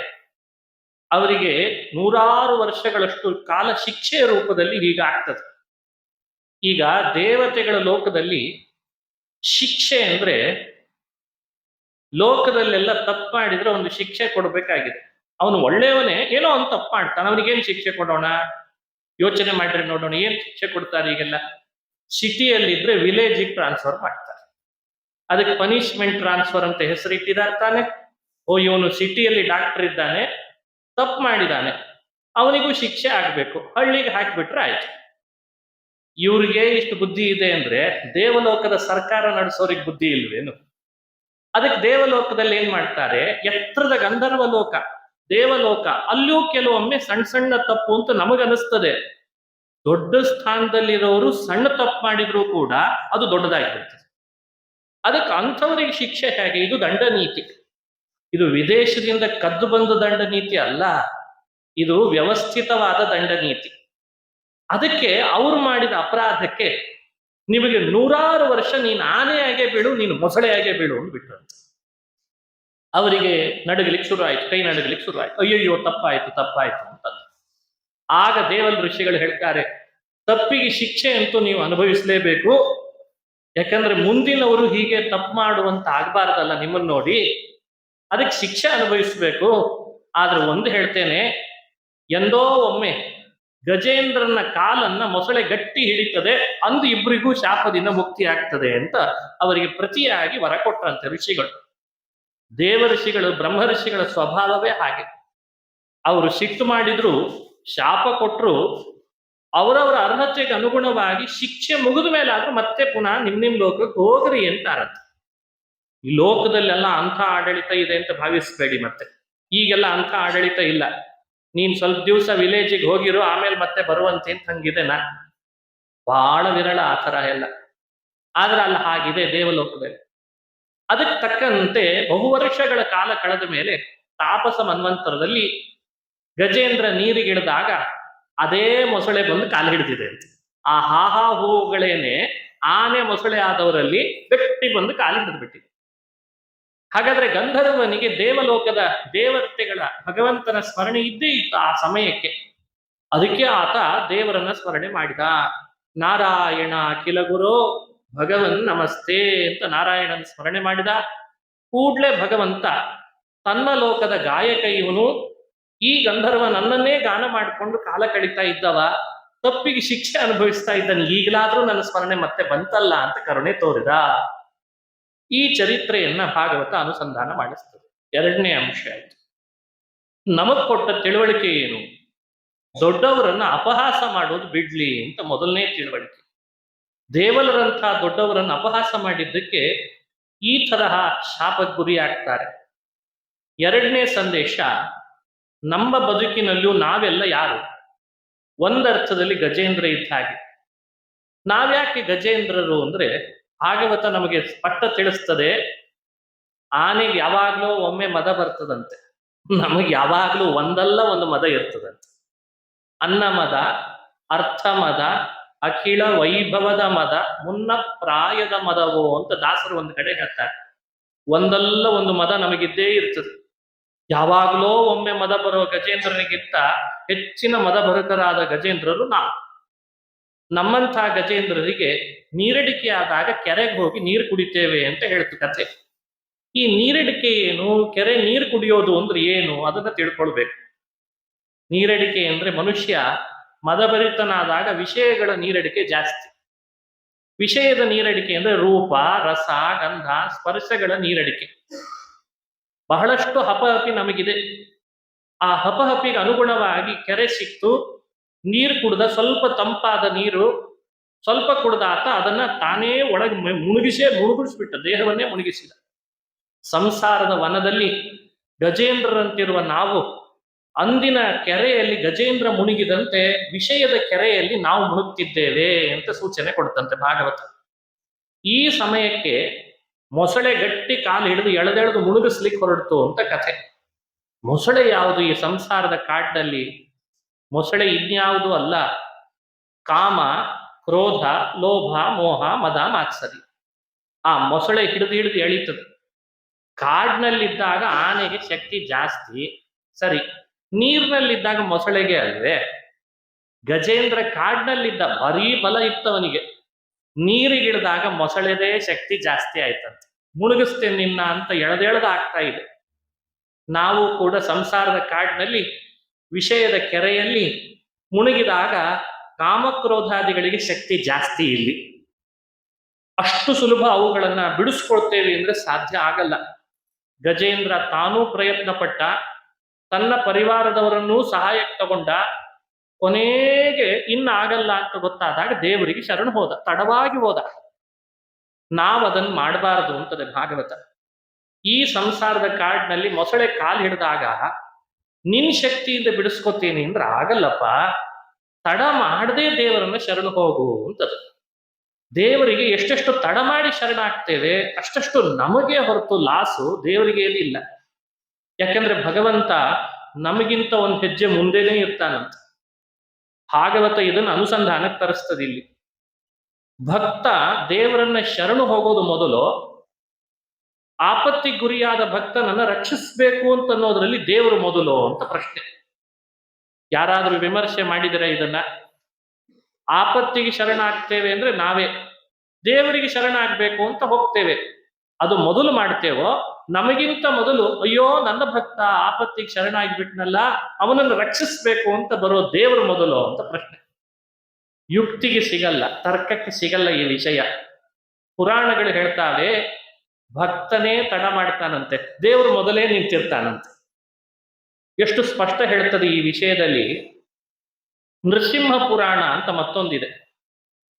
ಅವರಿಗೆ 100 ವರ್ಷಗಳಷ್ಟು ಕಾಲ ಶಿಕ್ಷೆಯ ರೂಪದಲ್ಲಿ ಹೀಗಾಗ್ತದೆ. ಈಗ ದೇವತೆಗಳ ಲೋಕದಲ್ಲಿ ಶಿಕ್ಷೆ ಅಂದ್ರೆ, ಲೋಕದಲ್ಲೆಲ್ಲ ತಪ್ಪು ಮಾಡಿದ್ರೆ ಒಂದು ಶಿಕ್ಷೆ ಕೊಡಬೇಕಾಗಿದೆ. ಅವನು ಒಳ್ಳೆಯವನೇ, ಏನೋ ಅವ್ನು ತಪ್ಪು ಮಾಡ್ತಾನೆ, ಅವನಿಗೇನು ಶಿಕ್ಷೆ ಕೊಡೋಣ, ಯೋಚನೆ ಮಾಡ್ರಿ ನೋಡೋಣ, ಏನ್ ಶಿಕ್ಷೆ ಕೊಡ್ತಾರೆ ಈಗೆಲ್ಲ. ಸಿಟಿಯಲ್ಲಿದ್ರೆ ವಿಲೇಜಿಗೆ ಟ್ರಾನ್ಸ್ಫರ್ ಮಾಡ್ತಾರೆ, ಅದಕ್ಕೆ ಪನಿಷ್ಮೆಂಟ್ ಟ್ರಾನ್ಸ್ಫರ್ ಅಂತ ಹೆಸರಿಟ್ಟಿದ್ದಾರೆ ತಾನೆ. ಓ, ಇವನು ಸಿಟಿಯಲ್ಲಿ ಡಾಕ್ಟರ್ ಇದ್ದಾನೆ, ತಪ್ಪು ಮಾಡಿದ್ದಾನೆ, ಅವನಿಗೂ ಶಿಕ್ಷೆ ಆಗ್ಬೇಕು, ಹಳ್ಳಿಗೆ ಹಾಕಿಬಿಟ್ರೆ ಆಯ್ತು. ಇವ್ರಿಗೆ ಇಷ್ಟು ಬುದ್ಧಿ ಇದೆ ಅಂದ್ರೆ ದೇವಲೋಕದ ಸರ್ಕಾರ ನಡೆಸೋರಿಗೆ ಬುದ್ಧಿ ಇಲ್ವೇನು? ಅದಕ್ಕೆ ದೇವಲೋಕದಲ್ಲಿ ಏನ್ ಮಾಡ್ತಾರೆ, ಎತ್ತರದ ಗಂಧರ್ವ ಲೋಕ, ದೇವಲೋಕ, ಅಲ್ಲೂ ಕೆಲವೊಮ್ಮೆ ಸಣ್ಣ ಸಣ್ಣ ತಪ್ಪು ಅಂತ ನಮಗನಿಸ್ತದೆ. ದೊಡ್ಡ ಸ್ಥಾನದಲ್ಲಿರೋರು ಸಣ್ಣ ತಪ್ಪು ಮಾಡಿದ್ರು ಕೂಡ ಅದು ದೊಡ್ಡದಾಗಿರ್ತದೆ. ಅದಕ್ಕೆ ಅಂಥವರಿಗೆ ಶಿಕ್ಷೆ ಹೇಗೆ? ಇದು ದಂಡ ನೀತಿ. ಇದು ವಿದೇಶದಿಂದ ಕದ್ದು ಬಂದ ದಂಡ ನೀತಿ ಅಲ್ಲ, ಇದು ವ್ಯವಸ್ಥಿತವಾದ ದಂಡ ನೀತಿ. ಅದಕ್ಕೆ ಅವ್ರು ಮಾಡಿದ ಅಪರಾಧಕ್ಕೆ ನಿಮಗೆ 100 ವರ್ಷ ನೀನು ಆನೆಯಾಗೆ ಬೀಳು, ನೀನು ಮೊಸಳೆಯಾಗೆ ಬೀಳು ಅಂದ್ಬಿಟ್ರು. ಅವರಿಗೆ ನಡುಗಲಿಕ್ಕೆ ಶುರು ಆಯ್ತು, ಕೈ ನಡುಗಲಿಕ್ಕೆ ಶುರು ಆಯ್ತು. ಅಯ್ಯಯ್ಯೋ, ತಪ್ಪಾಯ್ತು ಅಂತ. ಆಗ ದೇವಲ್ ಋಷಿಗಳು ಹೇಳ್ತಾರೆ, ತಪ್ಪಿಗೆ ಶಿಕ್ಷೆ ಅಂತೂ ನೀವು ಅನುಭವಿಸಲೇಬೇಕು, ಯಾಕಂದ್ರೆ ಮುಂದಿನವರು ಹೀಗೆ ತಪ್ಪು ಮಾಡುವಂತ ಆಗ್ಬಾರ್ದಲ್ಲ ನಿಮ್ಮನ್ನು ನೋಡಿ, ಅದಕ್ಕೆ ಶಿಕ್ಷೆ ಅನುಭವಿಸ್ಬೇಕು. ಆದ್ರೆ ಒಂದು ಹೇಳ್ತೇನೆ, ಎಂದೋ ಒಮ್ಮೆ ಗಜೇಂದ್ರನ ಕಾಲನ್ನ ಮೊಸಳೆ ಗಟ್ಟಿ ಹಿಡಿತದೆ, ಅಂದು ಇಬ್ಬರಿಗೂ ಶಾಪದಿಂದ ಮುಕ್ತಿ ಆಗ್ತದೆ ಅಂತ ಅವರಿಗೆ ಪ್ರತಿಯಾಗಿ ವರ ಕೊಟ್ಟರಂತೆ ಋಷಿಗಳು. ದೇವಋಷಿಗಳು, ಬ್ರಹ್ಮಋಷಿಗಳ ಸ್ವಭಾವವೇ ಹಾಗೆ. ಅವರು ಸಿಟ್ಟು ಮಾಡಿದ್ರು, ಶಾಪ ಕೊಟ್ಟರು, ಅವರವರ ಅರ್ಹತೆಗೆ ಅನುಗುಣವಾಗಿ ಶಿಕ್ಷೆ ಮುಗಿದ ಮೇಲೆ ಆದ್ರೂ ಮತ್ತೆ ಪುನಃ ನಿಮ್ ಲೋಕಕ್ಕೆ ಹೋಗ್ರಿ ಅಂತಾರಂತೆ. ಈ ಲೋಕದಲ್ಲೆಲ್ಲ ಅಂಥ ಆಡಳಿತ ಇದೆ ಅಂತ ಭಾವಿಸ್ಬೇಡಿ. ಮತ್ತೆ ಈಗೆಲ್ಲ ಅಂಥ ಆಡಳಿತ ಇಲ್ಲ. ನೀನ್ ಸ್ವಲ್ಪ ದಿವಸ ವಿಲೇಜಿಗೆ ಹೋಗಿರೋ, ಆಮೇಲೆ ಮತ್ತೆ ಬರುವಂತೆ ಅಂತ ಹಂಗಿದೆನಾ? ಬಹಳ ವಿರಳ ಆ ಥರ ಎಲ್ಲ. ಆದ್ರೆ ಅಲ್ಲ ಹಾಗಿದೆ ದೇವಲೋಕದಲ್ಲಿ. ಅದಕ್ಕೆ ತಕ್ಕಂತೆ ಬಹು ವರ್ಷಗಳ ಕಾಲ ಕಳೆದ ಮೇಲೆ ತಾಪಸ ಮನ್ವಂತರದಲ್ಲಿ ಗಜೇಂದ್ರ ನೀರಿಗಿಳಿದಾಗ ಅದೇ ಮೊಸಳೆ ಬಂದು ಕಾಲು ಹಿಡಿದಿದೆ ಅಂತ. ಆ ಹಾಹಾ ಹೂಗಳೇನೆ ಆನೆ ಮೊಸಳೆ ಆದವರಲ್ಲಿ ಗಟ್ಟಿ ಬಂದು ಕಾಲು ಹಿಡಿದ್ಬಿಟ್ಟಿದೆ. ಹಾಗಾದ್ರೆ ಗಂಧರ್ವನಿಗೆ ದೇವಲೋಕದ ದೇವತೆಗಳ ಭಗವಂತನ ಸ್ಮರಣೆ ಇದ್ದೇ ಇತ್ತು ಆ ಸಮಯಕ್ಕೆ. ಅದಕ್ಕೆ ಆತ ದೇವರನ್ನ ಸ್ಮರಣೆ ಮಾಡಿದ. ನಾರಾಯಣ ಅಖಿಲ ಗುರು ಭಗವನ್ ನಮಸ್ತೆ ಅಂತ ನಾರಾಯಣನ ಸ್ಮರಣೆ ಮಾಡಿದ ಕೂಡ್ಲೆ ಭಗವಂತ ತನ್ನ ಲೋಕದ ಗಾಯಕ ಇವನು, ಈ ಗಂಧರ್ವ ನನ್ನನ್ನೇ ಗಾನ ಮಾಡಿಕೊಂಡು ಕಾಲ ಕಳೀತಾ ಇದ್ದವ, ತಪ್ಪಿಗೆ ಶಿಕ್ಷೆ ಅನುಭವಿಸ್ತಾ ಇದ್ದಾನೆ, ಈಗಲಾದ್ರೂ ನನ್ನ ಸ್ಮರಣೆ ಮತ್ತೆ ಬಂತಲ್ಲ ಅಂತ ಕರುಣೆ ತೋರಿದ. ಈ ಚರಿತ್ರೆಯನ್ನ ಭಾಗವತ ಅನುಸಂಧಾನ ಮಾಡಿಸ್ತದೆ. ಎರಡನೇ ಅಂಶ ಆಯ್ತು. ನಮಗ್ ಕೊಟ್ಟ ತಿಳುವಳಿಕೆ ಏನು? ದೊಡ್ಡವರನ್ನ ಅಪಹಾಸ ಮಾಡೋದು ಬಿಡ್ಲಿ ಅಂತ ಮೊದಲನೇ ತಿಳುವಳಿಕೆ. ದೇವಲರಂಥ ದೊಡ್ಡವರನ್ನು ಅಪಹಾಸ ಮಾಡಿದ್ದಕ್ಕೆ ಈ ತರಹ ಶಾಪಕ್ಕೆ ಗುರಿ ಆಗ್ತಾರೆ. ಎರಡನೇ ಸಂದೇಶ, ನಮ್ಮ ಬದುಕಿನಲ್ಲೂ ನಾವೆಲ್ಲ ಯಾರು? ಒಂದರ್ಥದಲ್ಲಿ ಗಜೇಂದ್ರ ಇದ್ದ ಹಾಗೆ. ನಾವ್ಯಾಕೆ ಗಜೇಂದ್ರರು ಅಂದ್ರೆ ಭಾಗವತ ನಮಗೆ ಸ್ಪಷ್ಟ ತಿಳಿಸ್ತದೆ. ಆನೆಗೆ ಯಾವಾಗ್ಲೂ ಒಮ್ಮೆ ಮದ ಬರ್ತದಂತೆ, ನಮಗೆ ಯಾವಾಗ್ಲೂ ಒಂದಲ್ಲ ಒಂದು ಮದ ಇರ್ತದಂತೆ. ಅನ್ನ ಮದ, ಅರ್ಥ ಮದ, ಅಖಿಲ ವೈಭವದ ಮದ, ಮುನ್ನ ಪ್ರಾಯದ ಮದವೋ ಅಂತ ದಾಸರು ಒಂದು ಕಡೆ ಹೇಳ್ತಾರೆ. ಒಂದಲ್ಲ ಒಂದು ಮದ ನಮಗಿದ್ದೇ ಇರ್ತದೆ. ಯಾವಾಗಲೋ ಒಮ್ಮೆ ಮದ ಬರುವ ಗಜೇಂದ್ರನಿಗಿಂತ ಹೆಚ್ಚಿನ ಮದ ಭರಿತರಾದ ಗಜೇಂದ್ರರು ನಾವು. ನಮ್ಮಂಥ ಗಜೇಂದ್ರರಿಗೆ ನೀರಡಿಕೆ ಆದಾಗ ಕೆರೆಗೆ ಹೋಗಿ ನೀರು ಕುಡಿತೇವೆ ಅಂತ ಹೇಳ್ತು ಕಥೆ. ಈ ನೀರಡಿಕೆ ಏನು, ಕೆರೆ ನೀರು ಕುಡಿಯೋದು ಅಂದ್ರೆ ಏನು, ಅದನ್ನ ತಿಳ್ಕೊಳ್ಬೇಕು. ನೀರಡಿಕೆ ಅಂದ್ರೆ ಮನುಷ್ಯ ಮದಭರಿತನಾದಾಗ ವಿಷಯಗಳ ನೀರಡಿಕೆ ಜಾಸ್ತಿ. ವಿಷಯದ ನೀರಡಿಕೆ ಅಂದ್ರೆ ರೂಪ, ರಸ, ಗಂಧ, ಸ್ಪರ್ಶಗಳ ನೀರಡಿಕೆ. ಬಹಳಷ್ಟು ಹಪಹಪಿ ನಮಗಿದೆ. ಆ ಹಪಹಪಿಗೆ ಅನುಗುಣವಾಗಿ ಕೆರೆ ಸಿಕ್ತು, ನೀರು ಕುಡ್ದ, ಸ್ವಲ್ಪ ತಂಪಾದ ನೀರು ಸ್ವಲ್ಪ ಕುಡ್ದಾತ ಅದನ್ನ ತಾನೇ ಒಳಗೆ ಮುಳುಗಿಸ್ಬಿಟ್ಟ, ದೇಹವನ್ನೇ ಮುಳುಗಿಸಿದ. ಸಂಸಾರದ ವನದಲ್ಲಿ ಗಜೇಂದ್ರರಂತಿರುವ ನಾವು ಅಂದಿನ ಕೆರೆಯಲ್ಲಿ ಗಜೇಂದ್ರ ಮುಳುಗಿದಂತೆ ವಿಷಯದ ಕೆರೆಯಲ್ಲಿ ನಾವು ಮುಳುಗ್ತಿದ್ದೇವೆ ಅಂತ ಸೂಚನೆ ಕೊಡ್ತಂತೆ ಭಾಗವತ. ಈ ಸಮಯಕ್ಕೆ ಮೊಸಳೆ ಗಟ್ಟಿ ಕಾಲು ಹಿಡಿದು ಎಳೆದೆಳೆದು ಮುಳುಗಿಸ್ಲಿಕ್ಕೆ ಹೊರಡ್ತು ಅಂತ ಕಥೆ. ಮೊಸಳೆ ಯಾವುದು ಈ ಸಂಸಾರದ ಕಾಡಿನಲ್ಲಿ? ಮೊಸಳೆ ಇನ್ಯಾವುದು ಅಲ್ಲ, ಕಾಮ, ಕ್ರೋಧ, ಲೋಭ, ಮೋಹ, ಮದ, ಮಾತ್ಸರಿ. ಆ ಮೊಸಳೆ ಹಿಡಿದು ಎಳೀತದೆ. ಕಾಡಿನಲ್ಲಿದ್ದಾಗ ಆನೆಗೆ ಶಕ್ತಿ ಜಾಸ್ತಿ, ಸರಿ. ನೀರಿನಲ್ಲಿದ್ದಾಗ ಮೊಸಳೆಗೆ ಅಲ್ವೇ? ಗಜೇಂದ್ರ ಕಾಡಿನಲ್ಲಿದ್ದ ಭಾರೀ ಬಲ ಇತ್ತವನಿಗೆ, ನೀರಿಗಿಳಿದಾಗ ಮೊಸಳೆದೇ ಶಕ್ತಿ ಜಾಸ್ತಿ ಆಯ್ತಂತೆ. ಮುಳುಗಿಸ್ತೇನೆ ನಿನ್ನ ಅಂತ ಎಳೆದೆಳೆದ ಆಗ್ತಾ ಇದೆ. ನಾವು ಕೂಡ ಸಂಸಾರದ ಕಾಡಿನಲ್ಲಿ ವಿಷಯದ ಕೆರೆಯಲ್ಲಿ ಮುಳುಗಿದಾಗ ಕಾಮಕ್ರೋಧಾದಿಗಳಿಗೆ ಶಕ್ತಿ ಜಾಸ್ತಿ ಇಲ್ಲಿ. ಅಷ್ಟು ಸುಲಭ ಅವುಗಳನ್ನ ಬಿಡಿಸ್ಕೊಳ್ತೇವೆ ಅಂದ್ರೆ ಸಾಧ್ಯ ಆಗಲ್ಲ. ಗಜೇಂದ್ರ ತಾನೂ ಪ್ರಯತ್ನ ಪಟ್ಟ, ತನ್ನ ಪರಿವಾರದವರನ್ನೂ ಸಹಾಯಕ್ಕೆ ತಗೊಂಡ. ಕೊನೆಗೆ ಇನ್ನಾಗಲ್ಲ ಅಂತ ಗೊತ್ತಾದಾಗ ದೇವರಿಗೆ ಶರಣು ಹೋದ, ತಡವಾಗಿ ಹೋದ. ನಾವದನ್ನು ಮಾಡಬಾರದು ಅಂತದೆ ಭಾಗವತ. ಈ ಸಂಸಾರದ ಕಾಡಿನಲ್ಲಿ ಮೊಸಳೆ ಕಾಲು ಹಿಡಿದಾಗ ನಿನ್ ಶಕ್ತಿಯಿಂದ ಬಿಡಿಸ್ಕೊತೀನಿ ಅಂದ್ರೆ ಆಗಲ್ಲಪ್ಪ, ತಡ ಮಾಡದೆ ದೇವರನ್ನ ಶರಣು ಹೋಗು ಅಂತದ. ದೇವರಿಗೆ ಎಷ್ಟೆಷ್ಟು ತಡ ಮಾಡಿ ಶರಣಾಗ್ತೇವೆ ಅಷ್ಟಷ್ಟು ನಮಗೆ ಹೊರತು ಲಾಸು ದೇವರಿಗೆ ಇಲ್ಲ. ಯಾಕಂದ್ರೆ ಭಗವಂತ ನಮಗಿಂತ ಒಂದು ಹೆಜ್ಜೆ ಮುಂದೆನೇ ಇರ್ತಾನಂತ. ಭಾಗವತ ಇದನ್ನು ಅನುಸಂಧಾನಕ್ಕೆ ತರಿಸ್ತದೆ. ಇಲ್ಲಿ ಭಕ್ತ ದೇವರನ್ನ ಶರಣು ಹೋಗೋದು ಮೊದಲು, ಆಪತ್ತಿಗೆ ಗುರಿಯಾದ ಭಕ್ತನನ್ನ ರಕ್ಷಿಸ್ಬೇಕು ಅಂತ ಅನ್ನೋದ್ರಲ್ಲಿ ದೇವರು ಮೊದಲು ಅಂತ ಪ್ರಶ್ನೆ. ಯಾರಾದ್ರೂ ವಿಮರ್ಶೆ ಮಾಡಿದರೆ ಇದನ್ನ? ಆಪತ್ತಿಗೆ ಶರಣಾಗ್ತೇವೆ ಅಂದ್ರೆ ನಾವೇ, ದೇವರಿಗೆ ಶರಣಾಗ್ಬೇಕು ಅಂತ ಹೋಗ್ತೇವೆ. ಅದು ಮೊದಲು ಮಾಡ್ತೇವೋ, ನಮಗಿಂತ ಮೊದಲು ಅಯ್ಯೋ ನನ್ನ ಭಕ್ತ ಆಪತ್ತಿಗೆ ಶರಣಾಗಿಬಿಟ್ನಲ್ಲ, ಅವನನ್ನು ರಕ್ಷಿಸ್ಬೇಕು ಅಂತ ಬರೋ ದೇವರು ಮೊದಲು ಅಂತ ಪ್ರಶ್ನೆ. ಯುಕ್ತಿಗೆ ಸಿಗಲ್ಲ, ತರ್ಕಕ್ಕೆ ಸಿಗಲ್ಲ ಈ ವಿಷಯ. ಪುರಾಣಗಳು ಹೇಳ್ತಾವೆ ಭಕ್ತನೇ ತಡ ಮಾಡ್ತಾನಂತೆ, ದೇವರು ಮೊದಲೇ ನಿಂತಿರ್ತಾನಂತೆ. ಎಷ್ಟು ಸ್ಪಷ್ಟ ಹೇಳ್ತದೆ ಈ ವಿಷಯದಲ್ಲಿ. ನೃಸಿಂಹ ಪುರಾಣ ಅಂತ ಮತ್ತೊಂದಿದೆ.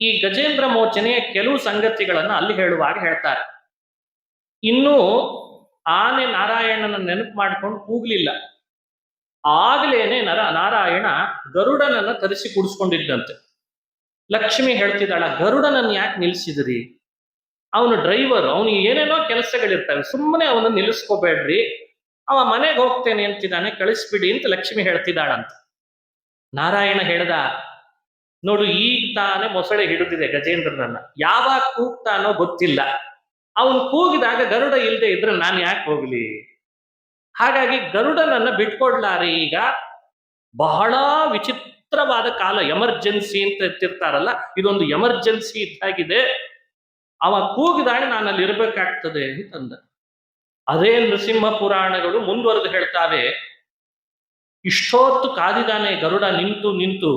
ಈ ಗಜೇಂದ್ರ ಮೋಚನೆಯ ಕೆಲವು ಸಂಗತಿಗಳನ್ನು ಅಲ್ಲಿ ಹೇಳುವಾಗ ಹೇಳ್ತಾರೆ. ಇನ್ನೂ ಆನೆ ನಾರಾಯಣನ ನೆನಪು ಮಾಡ್ಕೊಂಡು ಕೂಗ್ಲಿಲ್ಲ, ಆಗ್ಲೇನೆ ನಾರಾಯಣ ಗರುಡನನ್ನ ತರಿಸಿ ಕುಡಿಸ್ಕೊಂಡಿದ್ದಂತೆ. ಲಕ್ಷ್ಮಿ ಹೇಳ್ತಿದ್ದಾಳ, ಗರುಡನನ್ನು ಯಾಕೆ ನಿಲ್ಸಿದ್ರಿ? ಅವನು ಡ್ರೈವರ್, ಅವನಿಗೆ ಏನೇನೋ ಕೆಲಸಗಳಿರ್ತವೆ, ಸುಮ್ಮನೆ ಅವನನ್ನು ನಿಲ್ಲಿಸ್ಕೋಬೇಡ್ರಿ, ಅವ ಮನೆಗೆ ಹೋಗ್ತೇನೆ ಅಂತಿದ್ದಾನೆ, ಕಳಿಸ್ಬಿಡಿ ಅಂತ ಲಕ್ಷ್ಮಿ ಹೇಳ್ತಿದ್ದಾಳಂತ. ನಾರಾಯಣ ಹೇಳ್ದ, ನೋಡು ಈಗ ತಾನೇ ಮೊಸಳೆ ಹಿಡಿದಿದೆ ಗಜೇಂದ್ರನನ್ನ, ಯಾವಾಗ ಕೂಗ್ತಾನೋ ಗೊತ್ತಿಲ್ಲ, ಅವನು ಕೂಗಿದಾಗ ಗರುಡ ಇಲ್ಲದೆ ಇದ್ರೆ ನಾನು ಯಾಕೆ ಹೋಗ್ಲಿ? ಹಾಗಾಗಿ ಗರುಡನನ್ನ ಬಿಟ್ಕೊಡ್ಲಾರೆ. ಈಗ ಬಹಳ ವಿಚಿತ್ರವಾದ ಕಾಲ, ಎಮರ್ಜೆನ್ಸಿ ಅಂತ ಎತ್ತಿರ್ತಾರಲ್ಲ, ಇದೊಂದು ಎಮರ್ಜೆನ್ಸಿ ಇದ್ದಾಗಿದೆ, ಅವ ಕೂಗಿದಾಗ ನಾನು ಅಲ್ಲಿ ಇರ್ಬೇಕಾಗ್ತದೆ ಅಂತಂದ. ಅದೇ ನೃಸಿಂಹ ಪುರಾಣಗಳು ಮುಂದುವರೆದು ಹೇಳ್ತಾವೆ, ಇಷ್ಟೊತ್ತು ಕಾದಿದ್ದಾನೆ ಗರುಡ ನಿಂತು ನಿಂತು,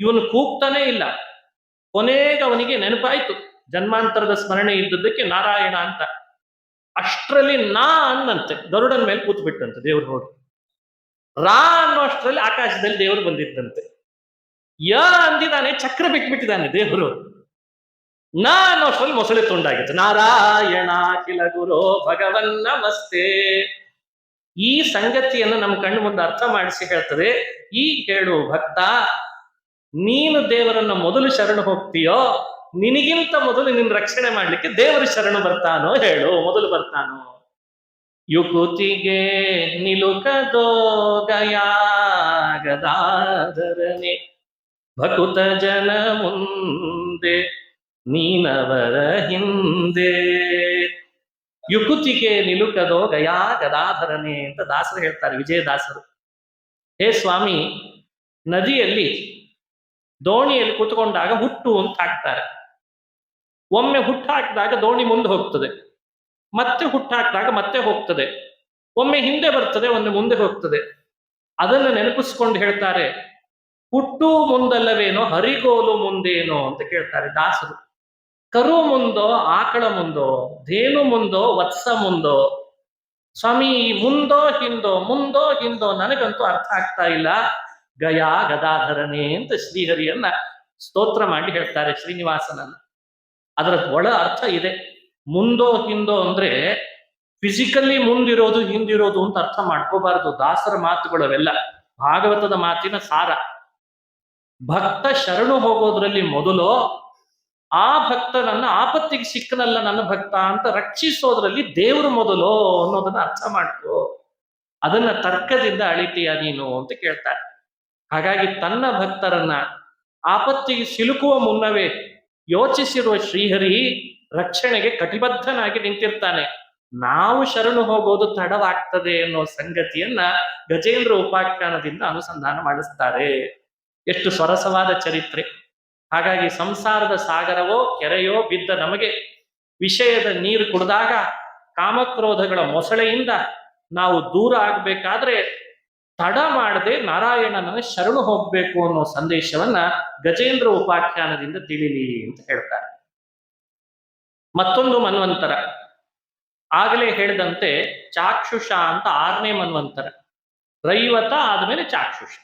ಇವನು ಕೂಗ್ತಾನೇ ಇಲ್ಲ. ಕೊನೆಗೆ ಅವನಿಗೆ ನೆನಪಾಯ್ತು ಜನ್ಮಾಂತರದ ಸ್ಮರಣೆ ಇದ್ದದ್ದಕ್ಕೆ ನಾರಾಯಣ ಅಂತ. ಅಷ್ಟರಲ್ಲಿ ನಾ ಅನ್ನಂತೆ ಗರುಡನ ಮೇಲೆ ಕೂತ್ ಬಿಟ್ಟಂತೆ ದೇವ್ರು. ಹೋಗಿ ರಾ ಅನ್ನೋ ಅಷ್ಟರಲ್ಲಿ ಆಕಾಶದಲ್ಲಿ ದೇವರು ಬಂದಿದ್ದಂತೆ. ಯ ಅಂದಿದ್ದಾನೆ, ಚಕ್ರ ಬಿಟ್ಬಿಟ್ಟಿದ್ದಾನೆ ದೇವರು. ನಾ ಅನ್ನೋ ಅಷ್ಟರಲ್ಲಿ ಮೊಸಳೆ ತುಂಡಾಗಿತ್ತು. ನಾರಾಯಣ ಕಿಲ ಗುರೋ ಭಗವನ್ ನಮಸ್ತೆ. ಈ ಸಂಗತಿಯನ್ನು ನಮ್ಮ ಕಣ್ಣು ಮುಂದೆ ಅರ್ಥ ಮಾಡಿಸಿ ಹೇಳ್ತದೆ. ಈಗ ಹೇಳು ಭಕ್ತ, ನೀನು ದೇವರನ್ನ ಮೊದಲು ಶರಣು ಹೋಗ್ತೀಯೋ, ನಿನಗಿಂತ ಮೊದಲು ನಿನ್ನ ರಕ್ಷಣೆ ಮಾಡ್ಲಿಕ್ಕೆ ದೇವರು ಶರಣು ಬರ್ತಾನೋ ಹೇಳು, ಮೊದಲು ಬರ್ತಾನೋ? ಯುಕುತಿಗೆ ನಿಲುಕದೋ ಗಯಾ ಗದಾಧರನೆ ಭಕುತ ಜನ ಮುಂದೆ ನೀನವರ ಹಿಂದೆ. ಯುಕುತಿಗೆ ನಿಲುಕದೋ ಗಯಾ ಗದಾಧರನೆ ಅಂತ ದಾಸರು ಹೇಳ್ತಾರೆ, ವಿಜಯದಾಸರು. ಹೇ ಸ್ವಾಮಿ, ನದಿಯಲ್ಲಿ ದೋಣಿಯಲ್ಲಿ ಕೂತ್ಕೊಂಡಾಗ ಹುಟ್ಟು ಅಂತ ಹಾಕ್ತಾರೆ. ಒಮ್ಮೆ ಹುಟ್ಟು ಹಾಕಿದಾಗ ದೋಣಿ ಮುಂದೆ ಹೋಗ್ತದೆ, ಮತ್ತೆ ಹುಟ್ಟು ಹಾಕಿದಾಗ ಮತ್ತೆ ಹೋಗ್ತದೆ, ಒಮ್ಮೆ ಹಿಂದೆ ಬರ್ತದೆ, ಒಮ್ಮೆ ಮುಂದೆ ಹೋಗ್ತದೆ. ಅದನ್ನು ನೆನಪಿಸ್ಕೊಂಡು ಹೇಳ್ತಾರೆ, ಹುಟ್ಟು ಮುಂದಲ್ಲವೇನೋ ಹರಿಗೋಲು ಮುಂದೇನೋ ಅಂತ ಕೇಳ್ತಾರೆ ದಾಸರು. ಕರು ಮುಂದೋ ಆಕಳ ಮುಂದೋ, ಧೇನು ಮುಂದೋ ವತ್ಸ ಮುಂದೋ, ಸ್ವಾಮಿ ಮುಂದೋ ಹಿಂದೋ ನನಗಂತೂ ಅರ್ಥ ಆಗ್ತಾ ಇಲ್ಲ. ಗಯಾ ಗದಾಧರನೇ ಅಂತ ಶ್ರೀಹರಿಯನ್ನ ಸ್ತೋತ್ರ ಮಾಡಿ ಹೇಳ್ತಾರೆ ಶ್ರೀನಿವಾಸನನ್ನ. ಅದರ ಒಳ ಅರ್ಥ ಇದೆ. ಮುಂದೋ ಹಿಂದೋ ಅಂದ್ರೆ ಫಿಸಿಕಲಿ ಮುಂದಿರೋದು ಹಿಂದಿರೋದು ಅಂತ ಅರ್ಥ ಮಾಡ್ಕೋಬಾರದು. ದಾಸರ ಮಾತುಗಳವೆಲ್ಲ ಭಾಗವತದ ಮಾತಿನ ಸಾರ. ಭಕ್ತ ಶರಣು ಹೋಗೋದ್ರಲ್ಲಿ ಮೊದಲು ಆ ಭಕ್ತನನ್ನ ಆಪತ್ತಿಗೆ ಸಿಕ್ಕನಲ್ಲ ನನ್ನ ಭಕ್ತ ಅಂತ ರಕ್ಷಿಸೋದ್ರಲ್ಲಿ ದೇವರು ಮೊದಲು ಅನ್ನೋದನ್ನ ಅರ್ಥ ಮಾಡ್ಕೋ. ಅದನ್ನ ತರ್ಕದಿಂದ ಅಳಿತೀಯ ನೀನು ಅಂತ ಕೇಳ್ತಾರೆ. ಹಾಗಾಗಿ ತನ್ನ ಭಕ್ತರನ್ನ ಆಪತ್ತಿಗೆ ಸಿಲುಕುವ ಮುನ್ನವೇ ಯೋಚಿಸಿರುವ ಶ್ರೀಹರಿ ರಕ್ಷಣೆಗೆ ಕಟಿಬದ್ಧನಾಗಿ ನಿಂತಿರ್ತಾನೆ. ನಾವು ಶರಣು ಹೋಗೋದು ತಡವಾಗ್ತದೆ ಅನ್ನೋ ಸಂಗತಿಯನ್ನ ಗಜೇಂದ್ರ ಉಪಾಖ್ಯಾನದಿಂದ ಅನುಸಂಧಾನ ಮಾಡಿಸ್ತಾರೆ. ಎಷ್ಟು ಸೊರಸವಾದ ಚರಿತ್ರೆ. ಹಾಗಾಗಿ ಸಂಸಾರದ ಸಾಗರವೋ ಕೆರೆಯೋ ಬಿದ್ದ ನಮಗೆ ವಿಷಯದ ನೀರು ಕುಡಿದಾಗ ಕಾಮಕ್ರೋಧಗಳ ಮೊಸಳೆಯಿಂದ ನಾವು ದೂರ ಆಗ್ಬೇಕಾದ್ರೆ ತಡ ಮಾಡದೆ ನಾರಾಯಣನ ಶರಣು ಹೋಗ್ಬೇಕು ಅನ್ನೋ ಸಂದೇಶವನ್ನ ಗಜೇಂದ್ರ ಉಪಾಖ್ಯಾನದಿಂದ ತಿಳಿಲಿ ಅಂತ ಹೇಳ್ತಾರೆ. ಮತ್ತೊಂದು ಮನ್ವಂತರ, ಆಗಲೇ ಹೇಳಿದಂತೆ ಚಾಕ್ಷುಷ ಅಂತ 6ನೇ ಮನ್ವಂತರ. ರೈವತ ಆದ್ಮೇಲೆ ಚಾಕ್ಷುಷ.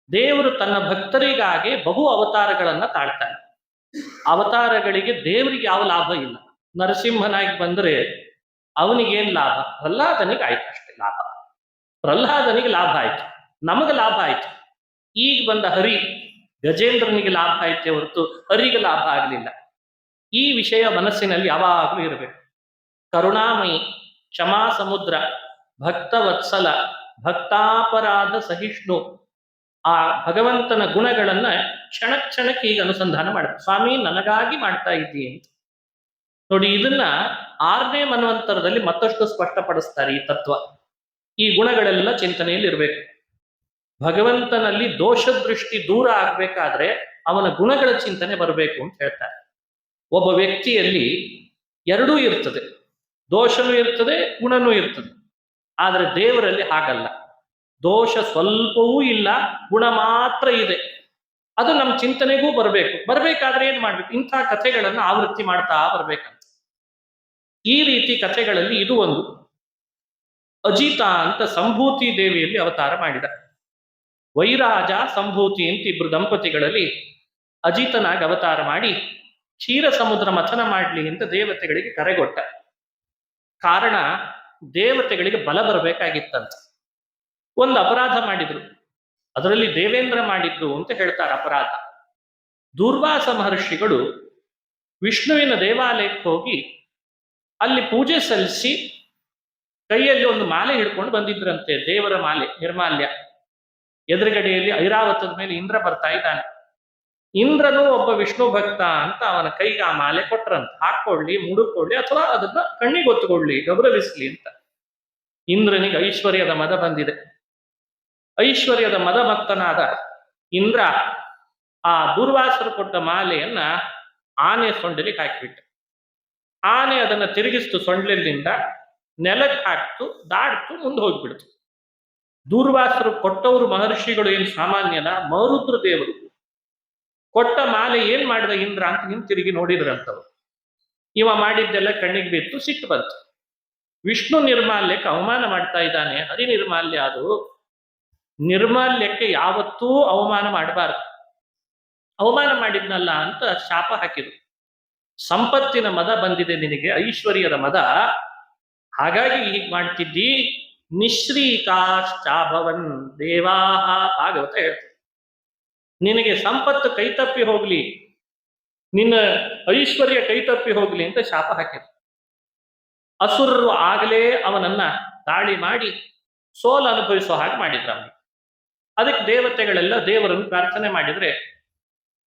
ದೇವರು ತನ್ನ ಭಕ್ತರಿಗಾಗಿ ಬಹು ಅವತಾರಗಳನ್ನ ತಾಳ್ತಾನೆ. ಅವತಾರಗಳಿಗೆ ದೇವರಿಗೆ ಯಾವ ಲಾಭ ಇಲ್ಲ. ನರಸಿಂಹನಾಗಿ ಬಂದ್ರೆ ಅವನಿಗೇನ್ ಲಾಭ? ಪ್ರಹ್ಲಾದನಿಗೆ ಆಯ್ತು ಅಷ್ಟೇ ಲಾಭ. ಪ್ರಹ್ಲಾದನಿಗೆ ಲಾಭ ಆಯ್ತು, ನಮಗೆ ಲಾಭ ಆಯ್ತು. ಈಗ ಬಂದ ಹರಿ ಗಜೇಂದ್ರನಿಗೆ ಲಾಭ ಆಯ್ತೆ ಹೊರತು ಹರಿಗೆ ಲಾಭ ಆಗಲಿಲ್ಲ. ಈ ವಿಷಯ ಮನಸ್ಸಿನಲ್ಲಿ ಯಾವಾಗಲೂ ಇರಬೇಕು. ಕರುಣಾಮಯಿ, ಕ್ಷಮಾ ಸಮುದ್ರ, ಭಕ್ತವತ್ಸಲ, ಭಕ್ತಾಪರಾಧ ಸಹಿಷ್ಣು, ಆ ಭಗವಂತನ ಗುಣಗಳನ್ನ ಕ್ಷಣ ಕ್ಷಣಕ್ಕೆ ಈಗ ಅನುಸಂಧಾನ ಮಾಡ್ತಾರೆ. ಸ್ವಾಮಿ ನನಗಾಗಿ ಮಾಡ್ತಾ ಇದ್ದೀವಿ ಅಂತ ನೋಡಿ. ಇದನ್ನ 6ನೇ ಮನ್ವಂತರದಲ್ಲಿ ಮತ್ತಷ್ಟು ಸ್ಪಷ್ಟಪಡಿಸ್ತಾರೆ ಈ ತತ್ವ. ಈ ಗುಣಗಳೆಲ್ಲ ಚಿಂತನೆಯಲ್ಲಿ ಇರಬೇಕು. ಭಗವಂತನಲ್ಲಿ ದೋಷ ದೃಷ್ಟಿ ದೂರ ಆಗ್ಬೇಕಾದ್ರೆ ಅವನ ಗುಣಗಳ ಚಿಂತನೆ ಬರಬೇಕು ಅಂತ ಹೇಳ್ತಾರೆ. ಒಬ್ಬ ವ್ಯಕ್ತಿಯಲ್ಲಿ ಎರಡೂ ಇರ್ತದೆ, ದೋಷನೂ ಇರ್ತದೆ, ಗುಣನೂ ಇರ್ತದೆ. ಆದ್ರೆ ದೇವರಲ್ಲಿ ಹಾಗಲ್ಲ. ದೋಷ ಸ್ವಲ್ಪವೂ ಇಲ್ಲ, ಗುಣ ಮಾತ್ರ ಇದೆ. ಅದು ನಮ್ಮ ಚಿಂತನೆಗೂ ಬರಬೇಕು. ಬರಬೇಕಾದ್ರೆ ಏನ್ ಮಾಡ್ಬೇಕು? ಇಂಥ ಕಥೆಗಳನ್ನು ಆವೃತ್ತಿ ಮಾಡ್ತಾ ಬರ್ಬೇಕಂತ. ಈ ರೀತಿ ಕಥೆಗಳಲ್ಲಿ ಇದು ಒಂದು. ಅಜಿತ ಅಂತ ಸಂಭೂತಿ ದೇವಿಯಲ್ಲಿ ಅವತಾರ ಮಾಡಿದ. ವೈರಾಜ ಸಂಭೂತಿ ಅಂತ ಇಬ್ರು ದಂಪತಿಗಳಲ್ಲಿ ಅಜಿತನಾಗಿ ಅವತಾರ ಮಾಡಿ ಕ್ಷೀರ ಸಮುದ್ರ ಮಥನ ಮಾಡ್ಲಿ ಅಂತ ದೇವತೆಗಳಿಗೆ ಕರೆಗೊಟ್ಟ. ಕಾರಣ, ದೇವತೆಗಳಿಗೆ ಬಲ ಬರಬೇಕಾಗಿತ್ತಂತ. ಒಂದು ಅಪರಾಧ ಮಾಡಿದ್ರು, ಅದರಲ್ಲಿ ದೇವೇಂದ್ರ ಮಾಡಿದ್ದು ಅಂತ ಹೇಳ್ತಾರೆ ಅಪರಾಧ. ದೂರ್ವಾಸ ಮಹರ್ಷಿಗಳು ವಿಷ್ಣುವಿನ ದೇವಾಲಯಕ್ಕೆ ಹೋಗಿ ಅಲ್ಲಿ ಪೂಜೆ ಸಲ್ಲಿಸಿ ಕೈಯಲ್ಲಿ ಒಂದು ಮಾಲೆ ಹಿಡ್ಕೊಂಡು ಬಂದಿದ್ರಂತೆ, ದೇವರ ಮಾಲೆ, ನಿರ್ಮಾಲ್ಯ. ಎದುರುಗಡೆಯಲ್ಲಿ ಐರಾವತದ ಮೇಲೆ ಇಂದ್ರ ಬರ್ತಾ ಇದ್ದಾನೆ. ಇಂದ್ರನು ಒಬ್ಬ ವಿಷ್ಣು ಭಕ್ತ ಅಂತ ಅವನ ಕೈಗೆ ಆ ಮಾಲೆ ಕೊಟ್ರಂತ. ಹಾಕೊಳ್ಳಿ, ಮುಡುಕೊಳ್ಳಿ, ಅಥವಾ ಅದನ್ನ ಕಣ್ಣಿಗೆ ಒತ್ತುಕೊಳ್ಳಿ, ಗೌರವಿಸ್ಲಿ ಅಂತ. ಇಂದ್ರನಿಗೆ ಐಶ್ವರ್ಯದ ಮದ ಬಂದಿದೆ. ಐಶ್ವರ್ಯದ ಮದಮತ್ತನಾದ ಇಂದ್ರ ಆ ದುರ್ವಾಸರು ಕೊಟ್ಟ ಮಾಲೆಯನ್ನ ಆನೆ ಸೊಂಡಿಲಿಗೆ ಹಾಕಿಬಿಟ್ಟ. ಆನೆ ಅದನ್ನ ತಿರುಗಿಸ್ತು, ಸೊಂಡ್ಲಿಂದ ನೆಲಕ್ಕೆ ಹಾಕ್ತು, ದಾಡ್ತು, ಮುಂದೆ ಹೋಗ್ಬಿಡ್ತು. ದೂರ್ವಾಸರು ಕೊಟ್ಟವರು ಮಹರ್ಷಿಗಳು ಏನು ಸಾಮಾನ್ಯನ? ಮರುದ್ರ ದೇವರು ಕೊಟ್ಟ ಮಾಲೆ ಏನ್ ಮಾಡಿದ ಇಂದ್ರ ಅಂತ ಹಿಂತಿರುಗಿ ನೋಡಿದ್ರಂತವ್ರು. ಇವ ಮಾಡಿದ್ದೆಲ್ಲ ಕಣ್ಣಿಗೆ ಬಿತ್ತು, ಸಿಟ್ಟು ಬಂತು. ವಿಷ್ಣು ನಿರ್ಮಾಲ್ಯಕ್ಕೆ ಅವಮಾನ ಮಾಡ್ತಾ ಇದ್ದಾನೆ. ಹರಿ ನಿರ್ಮಾಲ್ಯ ಅದು. ನಿರ್ಮಾಲ್ಯಕ್ಕೆ ಯಾವತ್ತೂ ಅವಮಾನ ಮಾಡಬಾರದು. ಅವಮಾನ ಮಾಡಿದ್ನಲ್ಲ ಅಂತ ಶಾಪ ಹಾಕಿದ್ರು. ಸಂಪತ್ತಿನ ಮದ ಬಂದಿದೆ ನಿನಗೆ, ಐಶ್ವರ್ಯದ ಮದ, ಹಾಗಾಗಿ ಹೀಗೆ ಮಾಡ್ತಿದ್ದಿ. ನಿಶ್ರೀಕಾಶ್ಚಾಭವನ್ ದೇವಾಹ ಭಾಗವತ ಹೇಳ್ತದೆ. ನಿನಗೆ ಸಂಪತ್ತು ಕೈತಪ್ಪಿ ಹೋಗ್ಲಿ, ನಿನ್ನ ಐಶ್ವರ್ಯ ಕೈತಪ್ಪಿ ಹೋಗ್ಲಿ ಅಂತ ಶಾಪ ಹಾಕಿದ್ರು. ಅಸುರರು ಆಗಲೇ ಅವನನ್ನ ದಾಳಿ ಮಾಡಿ ಸೋಲು ಅನುಭವಿಸೋ ಹಾಗೆ ಮಾಡಿದ್ರ ಅವನಿಗೆ. ಅದಕ್ಕೆ ದೇವತೆಗಳೆಲ್ಲ ದೇವರನ್ನು ಪ್ರಾರ್ಥನೆ ಮಾಡಿದ್ರೆ,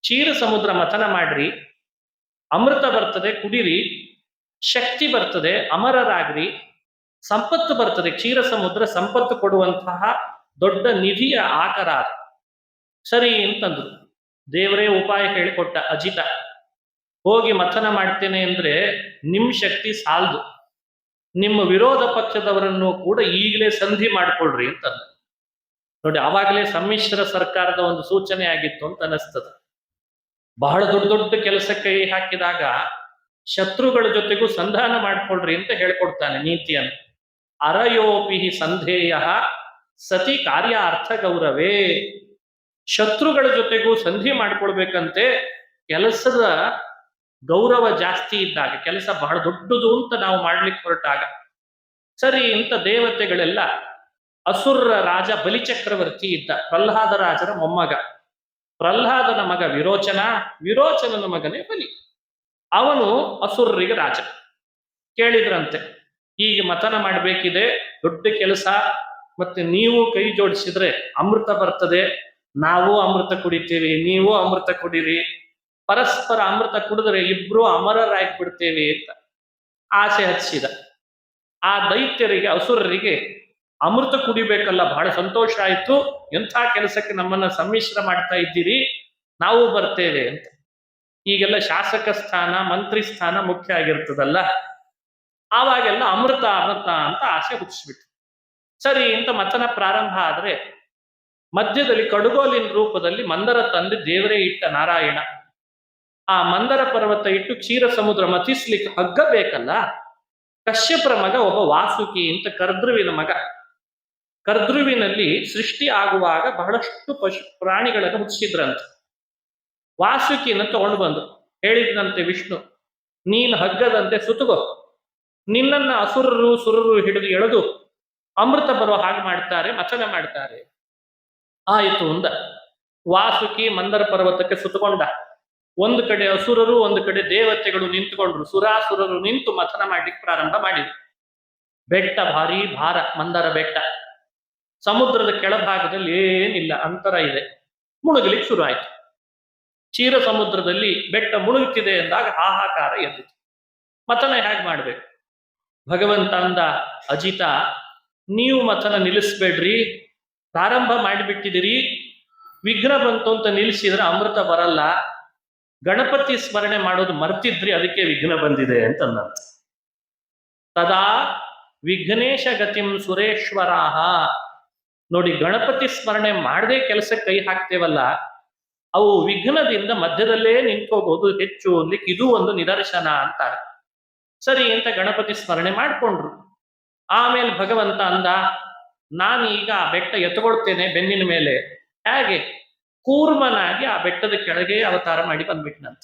ಕ್ಷೀರ ಸಮುದ್ರ ಮಥನ ಮಾಡ್ರಿ, ಅಮೃತ ಬರ್ತದೆ ಕುಡಿರಿ, ಶಕ್ತಿ ಬರ್ತದೆ ಅಮರರಾಗ್ರಿ, ಸಂಪತ್ತು ಬರ್ತದೆ. ಕ್ಷೀರ ಸಮುದ್ರ ಸಂಪತ್ತು ಕೊಡುವಂತಹ ದೊಡ್ಡ ನಿಧಿಯ ಆಕಾರ ಅದು. ಸರಿ ಅಂತಂದ್ರು. ದೇವರೇ ಉಪಾಯ ಹೇಳಿಕೊಟ್ಟ. ಅಜಿತ, ಹೋಗಿ ಮಥನ ಮಾಡ್ತೇನೆ ಅಂದ್ರೆ ನಿಮ್ ಶಕ್ತಿ ಸಾಲದು, ನಿಮ್ಮ ವಿರೋಧ ಪಕ್ಷದವರನ್ನು ಕೂಡ ಈಗಲೇ ಸಂಧಿ ಮಾಡ್ಕೊಳ್ರಿ ಅಂತಂದ. ನೋಡಿ, ಆವಾಗಲೇ ಸಮ್ಮಿಶ್ರ ಸರ್ಕಾರದ ಒಂದು ಸೂಚನೆ ಆಗಿತ್ತು ಅಂತ ಅನಿಸ್ತದ. ಬಹಳ ದೊಡ್ಡ ದೊಡ್ಡ ಕೆಲಸಕ್ಕೆ ಕೈ ಹಾಕಿದಾಗ ಶತ್ರುಗಳ ಜೊತೆಗೂ ಸಂಧಾನ ಮಾಡ್ಕೊಳ್ರಿ ಅಂತ ಹೇಳ್ಕೊಡ್ತಾನೆ ನೀತಿಯನ್ನು. ಅರಯೋಪಿ ಸಂಧೇಯ ಸತಿ ಕಾರ್ಯಾರ್ಥ ಗೌರವೇ. ಶತ್ರುಗಳ ಜೊತೆಗೂ ಸಂಧಿ ಮಾಡ್ಕೊಳ್ಬೇಕಂತೆ ಕೆಲಸದ ಗೌರವ ಜಾಸ್ತಿ ಇದ್ದಾಗ, ಕೆಲಸ ಬಹಳ ದೊಡ್ಡದು ಅಂತ ನಾವು ಮಾಡ್ಲಿಕ್ಕೆ ಹೊರಟಾಗ. ಸರಿ ಅಂತ ದೇವತೆಗಳೆಲ್ಲ, ಅಸುರರ ರಾಜ ಬಲಿಚಕ್ರವರ್ತಿ ಇದ್ದ, ಪ್ರಹ್ಲಾದ ರಾಜರ ಮೊಮ್ಮಗ. ಪ್ರಹ್ಲಾದನ ಮಗ ವಿರೋಚನ, ವಿರೋಚನನ ಮಗನೇ ಬಲಿ. ಅವನು ಅಸುರರಿಗೆ ರಾಜ. ಕೇಳಿದ್ರಂತೆ, ಹೀಗೆ ಮಥನ ಮಾಡಬೇಕಿದೆ, ದೊಡ್ಡ ಕೆಲಸ, ಮತ್ತೆ ನೀವು ಕೈ ಜೋಡಿಸಿದ್ರೆ ಅಮೃತ ಬರ್ತದೆ, ನಾವು ಅಮೃತ ಕುಡಿತೀವಿ, ನೀವು ಅಮೃತ ಕುಡೀರಿ, ಪರಸ್ಪರ ಅಮೃತ ಕುಡಿದ್ರೆ ಇಬ್ರು ಅಮರರಾಗಿ ಬಿಡ್ತೇವೆ ಅಂತ ಆಸೆ ಹಚ್ಚಿದ. ಆ ದೈತ್ಯರಿಗೆ, ಅಸುರರಿಗೆ ಅಮೃತ ಕುಡಿಬೇಕಲ್ಲ, ಬಹಳ ಸಂತೋಷ ಆಯ್ತು, ಎಂಥ ಕೆಲಸಕ್ಕೆ ನಮ್ಮನ್ನ ಸಮ್ಮಿಶ್ರ ಮಾಡ್ತಾ ಇದ್ದೀರಿ, ನಾವು ಬರ್ತೇವೆ ಅಂತ. ಈಗೆಲ್ಲ ಶಾಸಕ ಸ್ಥಾನ, ಮಂತ್ರಿ ಸ್ಥಾನ ಮುಖ್ಯ ಆಗಿರ್ತದಲ್ಲ, ಆವಾಗೆಲ್ಲ ಅಮೃತ ಅಮೃತ ಅಂತ ಆಸೆ ಹುಟ್ಟಿಸ್ಬಿಟ್ಟು. ಸರಿ ಅಂತ ಮಥನ ಪ್ರಾರಂಭ ಆದ್ರೆ ಮಧ್ಯದಲ್ಲಿ ಕಡುಗೋಲಿನ ರೂಪದಲ್ಲಿ ಮಂದರ ತಂದೆ ದೇವರೇ ಇಟ್ಟ ನಾರಾಯಣ. ಆ ಮಂದರ ಪರ್ವತ ಇಟ್ಟು ಕ್ಷೀರ ಸಮುದ್ರ ಮಥಿಸ್ಲಿಕ್ಕೆ ಹಗ್ಗ ಬೇಕಲ್ಲ. ಕಶ್ಯಪರ ಮಗ ಒಬ್ಬ ವಾಸುಕಿ ಅಂತ ಕರ್ದ್ರುವಿನ ಮಗ. ಕರ್ದ್ರುವಿನಲ್ಲಿ ಸೃಷ್ಟಿ ಆಗುವಾಗ ಬಹಳಷ್ಟು ಪಶು ಪ್ರಾಣಿಗಳನ್ನು ಹುಟ್ಟಿಸಿದ್ರಂತೆ. ವಾಸುಕಿನ ತಗೊಂಡು ಬಂದು ಹೇಳಿದ್ರಂತೆ ವಿಷ್ಣು, ನೀನು ಹಗ್ಗದಂತೆ ಸುತ್ತುಗೋ, ನಿನ್ನನ್ನ ಅಸುರರು ಸುರರು ಹಿಡಿದು ಎಳೆದು ಅಮೃತ ಬರೋ ಹಾಗೆ ಮಾಡ್ತಾರೆ, ಮಥನ ಮಾಡ್ತಾರೆ. ಆಯಿತು ಅಂದ. ವಾಸುಕಿ ಮಂದರ ಪರ್ವತಕ್ಕೆ ಸುತ್ತಕೊಂಡ. ಒಂದು ಕಡೆ ಅಸುರರು, ಒಂದು ಕಡೆ ದೇವತೆಗಳು ನಿಂತುಕೊಂಡ್ರು. ಸುರಾಸುರರು ನಿಂತು ಮಥನ ಮಾಡ್ಲಿಕ್ಕೆ ಪ್ರಾರಂಭ ಮಾಡಿದ್ರು. ಬೆಟ್ಟ ಭಾರಿ ಭಾರ, ಮಂದರ ಬೆಟ್ಟ. ಸಮುದ್ರದ ಕೆಳಭಾಗದಲ್ಲಿ ಏನಿಲ್ಲ, ಅಂತರ ಇದೆ. ಮುಳುಗಲಿಕ್ಕೆ ಶುರು ಆಯ್ತು. ಕ್ಷೀರ ಸಮುದ್ರದಲ್ಲಿ ಬೆಟ್ಟ ಮುಳುಗುತ್ತಿದೆ ಎಂದಾಗ ಹಾಹಾಕಾರ ಎದ್ದಿತು. ಮಥನ ಹೇಗೆ ಮಾಡ್ಬೇಕು? ಭಗವಂತ ಅಂದ, ಅಜಿತ, ನೀವು ಮಥನ ನಿಲ್ಲಿಸ್ಬೇಡ್ರಿ, ಪ್ರಾರಂಭ ಮಾಡಿಬಿಟ್ಟಿದಿರಿ, ವಿಘ್ನ ಬಂತು ಅಂತ ನಿಲ್ಲಿಸಿದ್ರೆ ಅಮೃತ ಬರಲ್ಲ. ಗಣಪತಿ ಸ್ಮರಣೆ ಮಾಡೋದು ಮರ್ತಿದ್ರಿ, ಅದಕ್ಕೆ ವಿಘ್ನ ಬಂದಿದೆ ಅಂತಂದ. ತದಾ ವಿಘ್ನೇಶ ಗತಿಂ ಸುರೇಶ್ವರಾಹ. ನೋಡಿ, ಗಣಪತಿ ಸ್ಮರಣೆ ಮಾಡದೆ ಕೆಲಸಕ್ಕೆ ಕೈ ಹಾಕ್ತೇವಲ್ಲ, ಅವು ವಿಘ್ನದಿಂದ ಮಧ್ಯದಲ್ಲೇ ನಿಂತ್ಕೋಬಹುದು ಹೆಚ್ಚು ಅನ್ಲಿಕ್ಕೆ ಇದು ಒಂದು ನಿದರ್ಶನ ಅಂತಾರೆ. ಸರಿ ಅಂತ ಗಣಪತಿ ಸ್ಮರಣೆ ಮಾಡ್ಕೊಂಡ್ರು. ಆಮೇಲೆ ಭಗವಂತ ಅಂದ, ನಾನು ಈಗ ಆ ಬೆಟ್ಟ ಎತ್ಕೊಳ್ತೇನೆ ಬೆನ್ನಿನ ಮೇಲೆ. ಹೇಗೆ? ಕೂರ್ಮನಾಗಿ ಆ ಬೆಟ್ಟದ ಕೆಳಗೆ ಅವತಾರ ಮಾಡಿ ಬಂದ್ಬಿಟ್ನಂತ.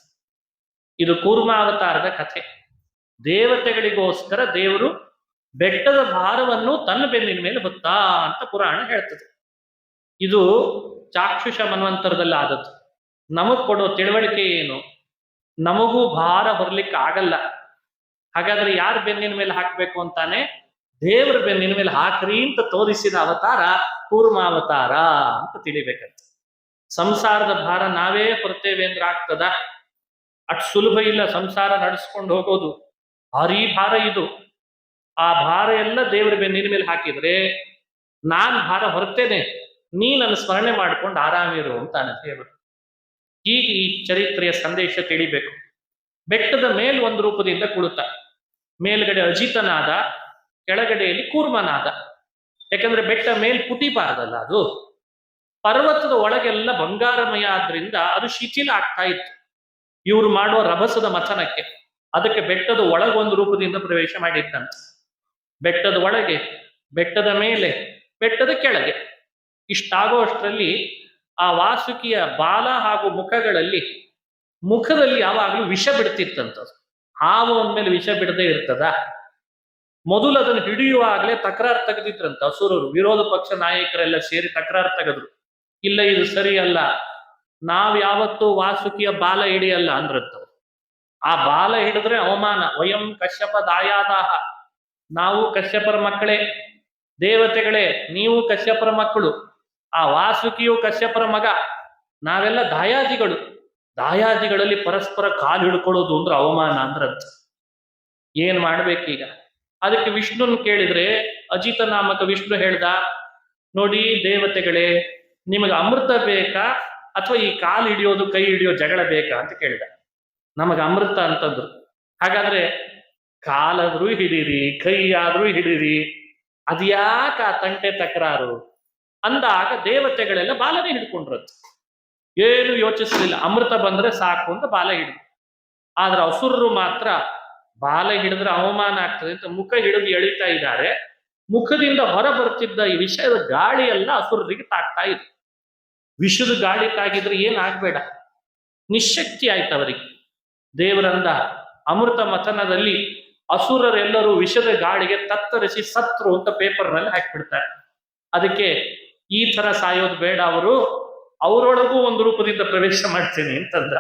ಇದು ಕೂರ್ಮ ಅವತಾರದ ಕಥೆ. ದೇವತೆಗಳಿಗೋಸ್ಕರ ದೇವರು ಬೆಟ್ಟದ ಭಾರವನ್ನು ತನ್ನ ಬೆನ್ನಿನ ಮೇಲೆ ಹೊತ್ತಾ ಅಂತ ಪುರಾಣ ಹೇಳ್ತದೆ. ಇದು ಚಾಕ್ಷುಷ ಮನ್ವಂತರದಲ್ಲಿ ಆದದ್ದು. ನಮಗ್ ಕೊಡೋ ತಿಳುವಳಿಕೆ ಏನು? ನಮಗೂ ಭಾರ ಹೊರಲಿಕ್ಕೆ ಆಗಲ್ಲ. ಹಾಗಾದ್ರೆ ಯಾರ ಬೆನ್ನಿನ ಮೇಲೆ ಹಾಕ್ಬೇಕು ಅಂತಾನೆ? ದೇವರ ಬೆನ್ನಿನ ಮೇಲೆ ಹಾಕ್ರಿ ಅಂತ ತೋರಿಸಿದ ಅವತಾರ ಕೂರ್ಮಾವತಾರ ಅಂತ ತಿಳಿಬೇಕಂತ. ಸಂಸಾರದ ಭಾರ ನಾವೇ ಹೊರ್ತೇವೆ ಅಂದ್ರೆ ಆಗ್ತದ? ಅಷ್ಟು ಸುಲಭ ಇಲ್ಲ ಸಂಸಾರ ನಡೆಸ್ಕೊಂಡು ಹೋಗೋದು. ಭಾರೀ ಭಾರ ಇದು. ಆ ಭಾರ ಎಲ್ಲ ದೇವರ ಬೆನ್ನಿನ ಮೇಲೆ ಹಾಕಿದ್ರೆ ನಾನ್ ಭಾರ ಹೊರ್ತೇನೆ, ನೀ ನನ್ನ ಸ್ಮರಣೆ ಮಾಡ್ಕೊಂಡು ಆರಾಮಿರು ಅಂತಾನೆ ದೇವರು. ಹೀಗೆ ಈ ಚರಿತ್ರೆಯ ಸಂದೇಶ ತಿಳಿಬೇಕು. ಬೆಟ್ಟದ ಮೇಲ್ ಒಂದು ರೂಪದಿಂದ ಕುಳಿತ, ಮೇಲ್ಗಡೆ ಅಜಿತನಾದ, ಕೆಳಗಡೆಯಲ್ಲಿ ಕೂರ್ಮನಾದ. ಯಾಕಂದ್ರೆ ಬೆಟ್ಟ ಮೇಲ್ ಪುಟಿಬಾರದಲ್ಲ, ಅದು ಪರ್ವತದ ಒಳಗೆಲ್ಲ ಬಂಗಾರಮಯ ಆದ್ರಿಂದ ಅದು ಶಿಥಿಲ ಆಗ್ತಾ ಇತ್ತು ಇವ್ರು ಮಾಡುವ ರಭಸದ ಮಥನಕ್ಕೆ. ಅದಕ್ಕೆ ಬೆಟ್ಟದ ಒಳಗೊಂದು ರೂಪದಿಂದ ಪ್ರವೇಶ ಮಾಡಿದ್ದಂತೆ. ಬೆಟ್ಟದ ಒಳಗೆ, ಬೆಟ್ಟದ ಮೇಲೆ, ಬೆಟ್ಟದ ಕೆಳಗೆ. ಇಷ್ಟಾಗೋ ಅಷ್ಟರಲ್ಲಿ ಆ ವಾಸುಕಿಯ ಬಾಲ ಹಾಗೂ ಮುಖದಲ್ಲಿ ಯಾವಾಗಲೂ ವಿಷ ಬಿಡ್ತಿತ್ತಂತದು. ಹಾವು ಅಂದ್ಮೇಲೆ ವಿಷ ಬಿಡದೇ ಇರ್ತದ? ಮೊದಲು ಅದನ್ನು ಹಿಡಿಯುವಾಗಲೇ ತಕರಾರು ತೆಗೆದಿದ್ರಂತ ಅಸುರರು. ವಿರೋಧ ಪಕ್ಷ ನಾಯಕರೆಲ್ಲ ಸೇರಿ ತಕರಾರು ತೆಗೆದ್ರು. ಇಲ್ಲ, ಇದು ಸರಿಯಲ್ಲ, ನಾವ್ ಯಾವತ್ತೂ ವಾಸುಕಿಯ ಬಾಲ ಹಿಡಿಯಲ್ಲ ಅಂದ್ರಂತ. ಆ ಬಾಲ ಹಿಡಿದ್ರೆ ಅವಮಾನ. ವಯಂ ಕಶ್ಯಪ ದಾಯಾದಾಹ, ನಾವು ಕಶ್ಯಪರ ಮಕ್ಕಳೇ, ದೇವತೆಗಳೇ ನೀವು ಕಶ್ಯಪರ ಮಕ್ಕಳು, ಆ ವಾಸುಕಿಯು ಕಶ್ಯಪರ ಮಗ, ನಾವೆಲ್ಲ ದಾಯಾದಿಗಳು. ದಾಯಾದಿಗಳಲ್ಲಿ ಪರಸ್ಪರ ಕಾಲು ಹಿಡ್ಕೊಳ್ಳೋದು ಅಂದ್ರೆ ಅವಮಾನ ಅಂದ್ರಂತ. ಏನ್ ಮಾಡ್ಬೇಕೀಗ? ಅದಕ್ಕೆ ವಿಷ್ಣುನ್ ಕೇಳಿದ್ರೆ ಅಜಿತ ನಾಮಕ ವಿಷ್ಣು ಹೇಳ್ದ, ನೋಡಿ ದೇವತೆಗಳೇ, ನಿಮಗೆ ಅಮೃತ ಬೇಕಾ ಅಥವಾ ಈ ಕಾಲು ಹಿಡಿಯೋದು ಕೈ ಹಿಡಿಯೋ ಜಗಳ ಬೇಕಾ ಅಂತ ಕೇಳಿದ. ನಮಗ ಅಮೃತ ಅಂತಂದ್ರು. ಹಾಗಾದ್ರೆ ಕಾಲಾದ್ರೂ ಹಿಡೀರಿ, ಕೈ ಆದ್ರೂ ಹಿಡೀರಿ, ಅದ್ಯಾಕ ಆ ತಂಟೆ ತಕರಾರು ಅಂದಾಗ ದೇವತೆಗಳೆಲ್ಲ ಬಾಲನೇ ಹಿಡ್ಕೊಂಡ್ರತ್. ಏನು ಯೋಚಿಸ್ಲಿಲ್ಲ, ಅಮೃತ ಬಂದ್ರೆ ಸಾಕು ಅಂತ ಬಾಲ ಹಿಡಿದು. ಆದ್ರೆ ಅಸುರರು ಮಾತ್ರ ಬಾಲ ಹಿಡಿದ್ರೆ ಅವಮಾನ ಆಗ್ತದೆ ಅಂತ ಮುಖ ಹಿಡಿದು ಎಳಿತಾ ಇದ್ದಾರೆ. ಮುಖದಿಂದ ಹೊರ ಬರ್ತಿದ್ದ ಈ ವಿಷಯದ ಗಾಳಿ ಎಲ್ಲ ಅಸುರರಿಗೆ ತಾಗ್ತಾ ಇದೆ. ವಿಷದ ಗಾಳಿ ತಾಗಿದ್ರೆ ಏನಾಗ್ಬೇಡ, ನಿಶಕ್ತಿ ಆಯ್ತು ಅವರಿಗೆ. ದೇವರಂದ ಅಮೃತ ಮಥನದಲ್ಲಿ ಅಸುರರೆಲ್ಲರೂ ವಿಷದ ಗಾಳಿಗೆ ತತ್ತರಿಸಿ ಸತ್ರು ಅಂತ ಪೇಪರ್ನಲ್ಲಿ ಹಾಕಿಬಿಡ್ತಾರೆ. ಅದಕ್ಕೆ ಈ ತರ ಸಾಯೋದು ಬೇಡ, ಅವರೊಳಗೂ ಒಂದು ರೂಪದಿಂದ ಪ್ರವೇಶ ಮಾಡ್ತೇನೆ ಅಂತಂದ.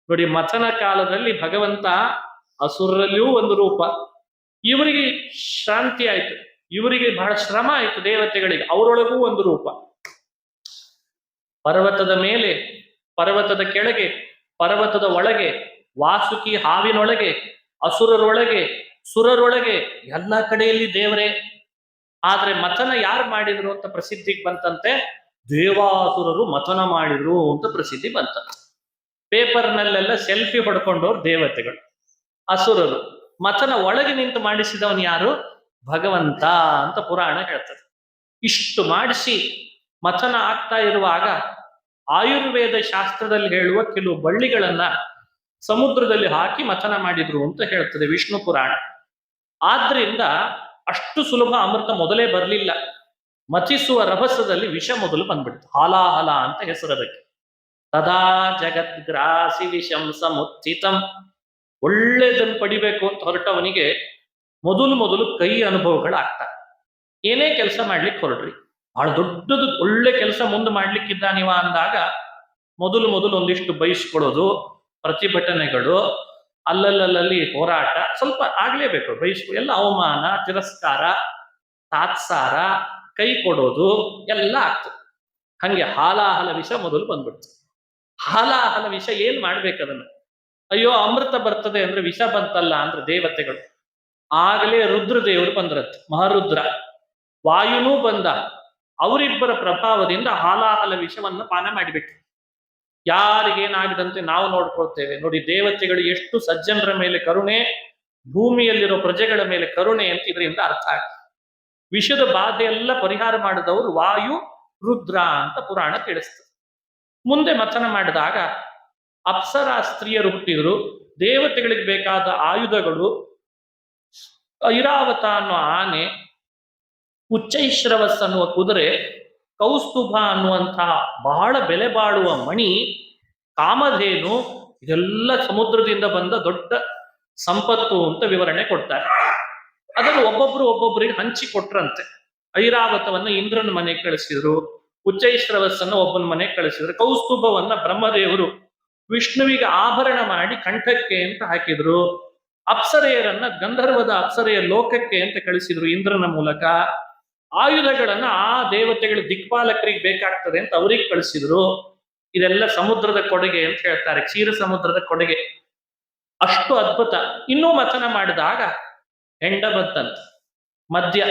ನೋಡಿ, ಮಥನ ಕಾಲದಲ್ಲಿ ಭಗವಂತ ಅಸುರರಲ್ಲಿಯೂ ಒಂದು ರೂಪ, ಇವರಿಗೆ ಶಾಂತಿ ಆಯ್ತು, ಇವರಿಗೆ ಬಹಳ ಶ್ರಮ ಆಯ್ತು ದೇವತೆಗಳಿಗೆ, ಅವರೊಳಗೂ ಒಂದು ರೂಪ. ಪರ್ವತದ ಮೇಲೆ, ಪರ್ವತದ ಕೆಳಗೆ, ಪರ್ವತದ ಒಳಗೆ, ವಾಸುಕಿ ಹಾವಿನೊಳಗೆ, ಅಸುರರೊಳಗೆ, ಸುರರೊಳಗೆ, ಎಲ್ಲ ಕಡೆಯಲ್ಲಿ ದೇವರೇ. ಆದ್ರೆ ಮಥನ ಯಾರು ಮಾಡಿದ್ರು ಅಂತ ಪ್ರಸಿದ್ಧಿಗೆ ಬಂತಂತೆ, ದೇವಾಸುರರು ಮಥನ ಮಾಡಿದ್ರು ಅಂತ ಪ್ರಸಿದ್ಧಿ ಬಂತಂತೆ. ಪೇಪರ್ನಲ್ಲೆಲ್ಲ ಸೆಲ್ಫಿ ಹೊಡ್ಕೊಂಡವ್ರು ದೇವತೆಗಳು, ಅಸುರರು. ಮಥನ ಒಳಗೆ ನಿಂತು ಮಾಡಿಸಿದವನು ಯಾರು? ಭಗವಂತ ಅಂತ ಪುರಾಣ ಹೇಳ್ತದೆ. ಇಷ್ಟು ಮಾಡಿಸಿ ಮಥನ ಆಗ್ತಾ ಇರುವಾಗ ಆಯುರ್ವೇದ ಶಾಸ್ತ್ರದಲ್ಲಿ ಹೇಳುವ ಕೆಲವು ಬಳ್ಳಿಗಳನ್ನ ಸಮುದ್ರದಲ್ಲಿ ಹಾಕಿ ಮಥನ ಮಾಡಿದ್ರು ಅಂತ ಹೇಳ್ತದೆ ವಿಷ್ಣು ಪುರಾಣ. ಆದ್ರಿಂದ ಅಷ್ಟು ಸುಲಭ ಅಮೃತ ಮೊದಲೇ ಬರಲಿಲ್ಲ. ಮಥಿಸುವ ರಭಸದಲ್ಲಿ ವಿಷ ಮೊದಲು ಬಂದ್ಬಿಡ್ತು. ಹಾಲಾಹಲ ಅಂತ ಹೆಸರು ಅದಕ್ಕೆ. ತದಾ ಜಗದ್ಗ್ರಾಸಿ ವಿಷಂ ಸಮುತ್ಥಿತಂ. ಒಳ್ಳೇದನ್ನು ಪಡಿಬೇಕು ಅಂತ ಹೊರಟವನಿಗೆ ಮೊದಲು ಕೈ ಅನುಭವಗಳಾಗ್ತವೆ. ಏನೇ ಕೆಲಸ ಮಾಡ್ಲಿಕ್ಕೆ ಹೊರಡ್ರಿ, ಬಹಳ ದೊಡ್ಡದು ಒಳ್ಳೆ ಕೆಲಸ ಮುಂದೆ ಮಾಡ್ಲಿಕ್ಕಿದ್ದಾನಿವ ಅಂದಾಗ ಮೊದಲು ಒಂದಿಷ್ಟು ಬಯಸ್ಕೊಳ್ಳೋದು, ಪ್ರತಿಭಟನೆಗಳು, ಅಲ್ಲಲ್ಲಿ ಹೋರಾಟ ಸ್ವಲ್ಪ ಆಗ್ಲೇಬೇಕು. ಎಲ್ಲ ಅವಮಾನ, ತಿರಸ್ಕಾರ, ತಾತ್ಸಾರ, ಕೈ ಕೊಡೋದು ಎಲ್ಲ ಆಗ್ತದೆ. ಹಂಗೆ ಹಾಲಾಹಲ ವಿಷ ಮೊದಲು ಬಂದ್ಬಿಡ್ತು. ಹಾಲಾಹಲ ವಿಷ ಏನ್ ಮಾಡ್ಬೇಕದನ್ನ? ಅಯ್ಯೋ ಅಮೃತ ಬರ್ತದೆ ಅಂದ್ರೆ ವಿಷ ಬಂತಲ್ಲ ಅಂದ್ರೆ ದೇವತೆಗಳು. ಆಗಲೇ ರುದ್ರದೇವರು ಬಂದ್ರತ್, ಮಹಾರುದ್ರ. ವಾಯುನೂ ಬಂದ. ಅವರಿಬ್ಬರ ಪ್ರಭಾವದಿಂದ ಹಾಲಾಹಲ ವಿಷವನ್ನ ಪಾನ ಮಾಡಿಬಿಟ್ಟು ಯಾರಿಗೇನಾಗದಂತೆ ನಾವು ನೋಡ್ಕೊಳ್ತೇವೆ. ನೋಡಿ, ದೇವತೆಗಳು ಎಷ್ಟು ಸಜ್ಜನರ ಮೇಲೆ ಕರುಣೆ, ಭೂಮಿಯಲ್ಲಿರೋ ಪ್ರಜೆಗಳ ಮೇಲೆ ಕರುಣೆ ಅಂತ ಇದರಿಂದ ಅರ್ಥ ಆಗುತ್ತೆ. ವಿಷದ ಬಾಧೆಯೆಲ್ಲ ಪರಿಹಾರ ಮಾಡಿದವರು ವಾಯು, ರುದ್ರ ಅಂತ ಪುರಾಣ ತಿಳಿಸ್ತದೆ. ಮುಂದೆ ಮಥನ ಮಾಡಿದಾಗ ಅಪ್ಸರಾ ಸ್ತ್ರೀಯರು ಹುಟ್ಟಿದ್ರು. ದೇವತೆಗಳಿಗೆ ಬೇಕಾದ ಆಯುಧಗಳು ಐರಾವತ ಅನ್ನೋ ಆನೆ, ಉಚ್ಚೈಶ್ರವಸ್ ಅನ್ನುವ ಕುದುರೆ, ಕೌಸ್ತುಭ ಅನ್ನುವಂತಹ ಬಹಳ ಬೆಲೆ ಬಾಳುವ ಮಣಿ, ಕಾಮಧೇನು, ಇದೆಲ್ಲ ಸಮುದ್ರದಿಂದ ಬಂದ ದೊಡ್ಡ ಸಂಪತ್ತು ಅಂತ ವಿವರಣೆ ಕೊಡ್ತಾರೆ. ಅದನ್ನು ಒಬ್ಬೊಬ್ಬರಿಗೆ ಹಂಚಿ ಕೊಟ್ರಂತೆ. ಐರಾವತವನ್ನ ಇಂದ್ರನ ಮನೆಗೆ ಕಳಿಸಿದ್ರು, ಉಚ್ಚೈಶ್ರವಸ್ಸನ್ನು ಒಬ್ಬನ ಮನೆಗೆ ಕಳಿಸಿದ್ರು, ಕೌಸ್ತುಭವನ್ನ ಬ್ರಹ್ಮದೇವರು ವಿಷ್ಣುವಿಗೆ ಆಭರಣ ಮಾಡಿ ಕಂಠಕ್ಕೆ ಅಂತ ಹಾಕಿದ್ರು, ಅಪ್ಸರೆಯರನ್ನ ಗಂಧರ್ವದ ಅಪ್ಸರೆಯ ಲೋಕಕ್ಕೆ ಅಂತ ಕಳಿಸಿದ್ರು ಇಂದ್ರನ ಮೂಲಕ. ಆಯುಧಗಳನ್ನ ಆ ದೇವತೆಗಳ ದಿಕ್ಪಾಲಕರಿಗೆ ಬೇಕಾಗ್ತದೆ ಅಂತ ಅವ್ರಿಗೆ ಕಳಿಸಿದ್ರು. ಇದೆಲ್ಲ ಸಮುದ್ರದ ಕೊಡುಗೆ ಅಂತ ಹೇಳ್ತಾರೆ, ಕ್ಷೀರ ಸಮುದ್ರದ ಕೊಡುಗೆ. ಅಷ್ಟು ಅದ್ಭುತ. ಇನ್ನೂ ಮಥನ ಮಾಡಿದಾಗ ಹೆಂಡ ಬಂತಂತ ಮದ್ಯ.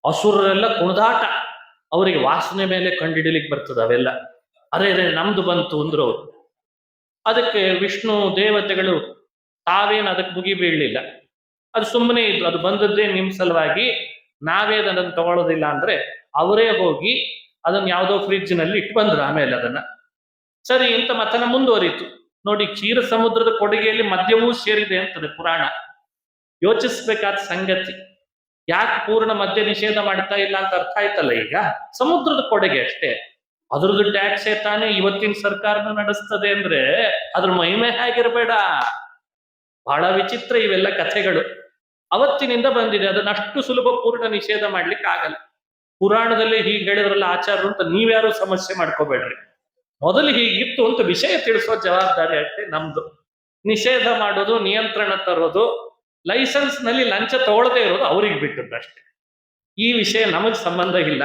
ಅಸುರರೆಲ್ಲ ಕುಣಿದಾಟ, ಅವರಿಗೆ ವಾಸನೆ ಮೇಲೆ ಕಂಡಿಡಿಲಿಕ್ಕೆ ಬರ್ತದೆ ಅವೆಲ್ಲ. ಅರೆ ನಮ್ದು ಬಂತು ಅಂದ್ರು ಅವರು. ಅದಕ್ಕೆ ವಿಷ್ಣು ದೇವತೆಗಳು ತಾವೇನು ಅದಕ್ಕೆ ಮುಗಿ ಬೀಳಲಿಲ್ಲ, ಅದು ಸುಮ್ಮನೆ ಇದ್ರು. ಅದು ಬಂದದ್ದೇ ನಿಮ್ ಸಲುವಾಗಿ, ನಾವೇ ಅದನ್ನು ತಗೊಳ್ಳೋದಿಲ್ಲ ಅಂದ್ರೆ ಅವರೇ ಹೋಗಿ ಅದನ್ನ ಯಾವುದೋ ಫ್ರಿಡ್ಜ್ನಲ್ಲಿ ಇಟ್ಟು ಬಂದ್ರು. ಆಮೇಲೆ ಅದನ್ನ ಸರಿ ಅಂತ ಮಥನ ಮುಂದುವರಿತು. ನೋಡಿ, ಕ್ಷೀರ ಸಮುದ್ರದ ಕೊಡುಗೆಯಲ್ಲಿ ಮದ್ಯವೂ ಸೇರಿದೆ ಅಂತದೆ ಪುರಾಣ. ಯೋಚಿಸ್ಬೇಕಾದ ಸಂಗತಿ. ಯಾಕೆ ಪೂರ್ಣ ಮದ್ಯ ನಿಷೇಧ ಮಾಡ್ತಾ ಇಲ್ಲ ಅಂತ ಅರ್ಥ ಆಯ್ತಲ್ಲ ಈಗ. ಸಮುದ್ರದ ಕೊಡುಗೆ ಅಷ್ಟೇ, ಅದ್ರದ್ದು ಟ್ಯಾಕ್ಸ್ ತಾನೇ ಇವತ್ತಿನ ಸರ್ಕಾರನ ನಡೆಸ್ತದೆ ಅಂದ್ರೆ ಅದ್ರ ಮಹಿಮೆ ಹೇಗಿರ್ಬೇಡ. ಬಹಳ ವಿಚಿತ್ರ ಇವೆಲ್ಲ ಕಥೆಗಳು. ಅವತ್ತಿನಿಂದ ಬಂದಿದೆ. ಅದನ್ನ ಅಷ್ಟು ಸುಲಭ ಪೂರ್ಣ ನಿಷೇಧ ಮಾಡ್ಲಿಕ್ಕೆ ಆಗಲ್ಲ. ಪುರಾಣದಲ್ಲಿ ಹೀಗೆ ಹೇಳಿದ್ರಲ್ಲ ಆಚಾರ್ಯರು ಅಂತ ನೀವ್ಯಾರು ಸಮಸ್ಯೆ ಮಾಡ್ಕೋಬೇಡ್ರಿ. ಮೊದಲು ಹೀಗಿತ್ತು ಅಂತ ವಿಷಯ ತಿಳಿಸೋ ಜವಾಬ್ದಾರಿ ಅಷ್ಟೇ ನಮ್ದು. ನಿಷೇಧ ಮಾಡೋದು, ನಿಯಂತ್ರಣ ತರೋದು ಲೈಸೆನ್ಸ್ ನಲ್ಲಿ ಲಂಚ ತಗೊಳ್ಳದೇ ಇರೋದು ಅವ್ರಿಗೆ ಬಿಟ್ಟದ್ದಷ್ಟೇ. ಈ ವಿಷಯ ನಮಗ್ ಸಂಬಂಧ ಇಲ್ಲ.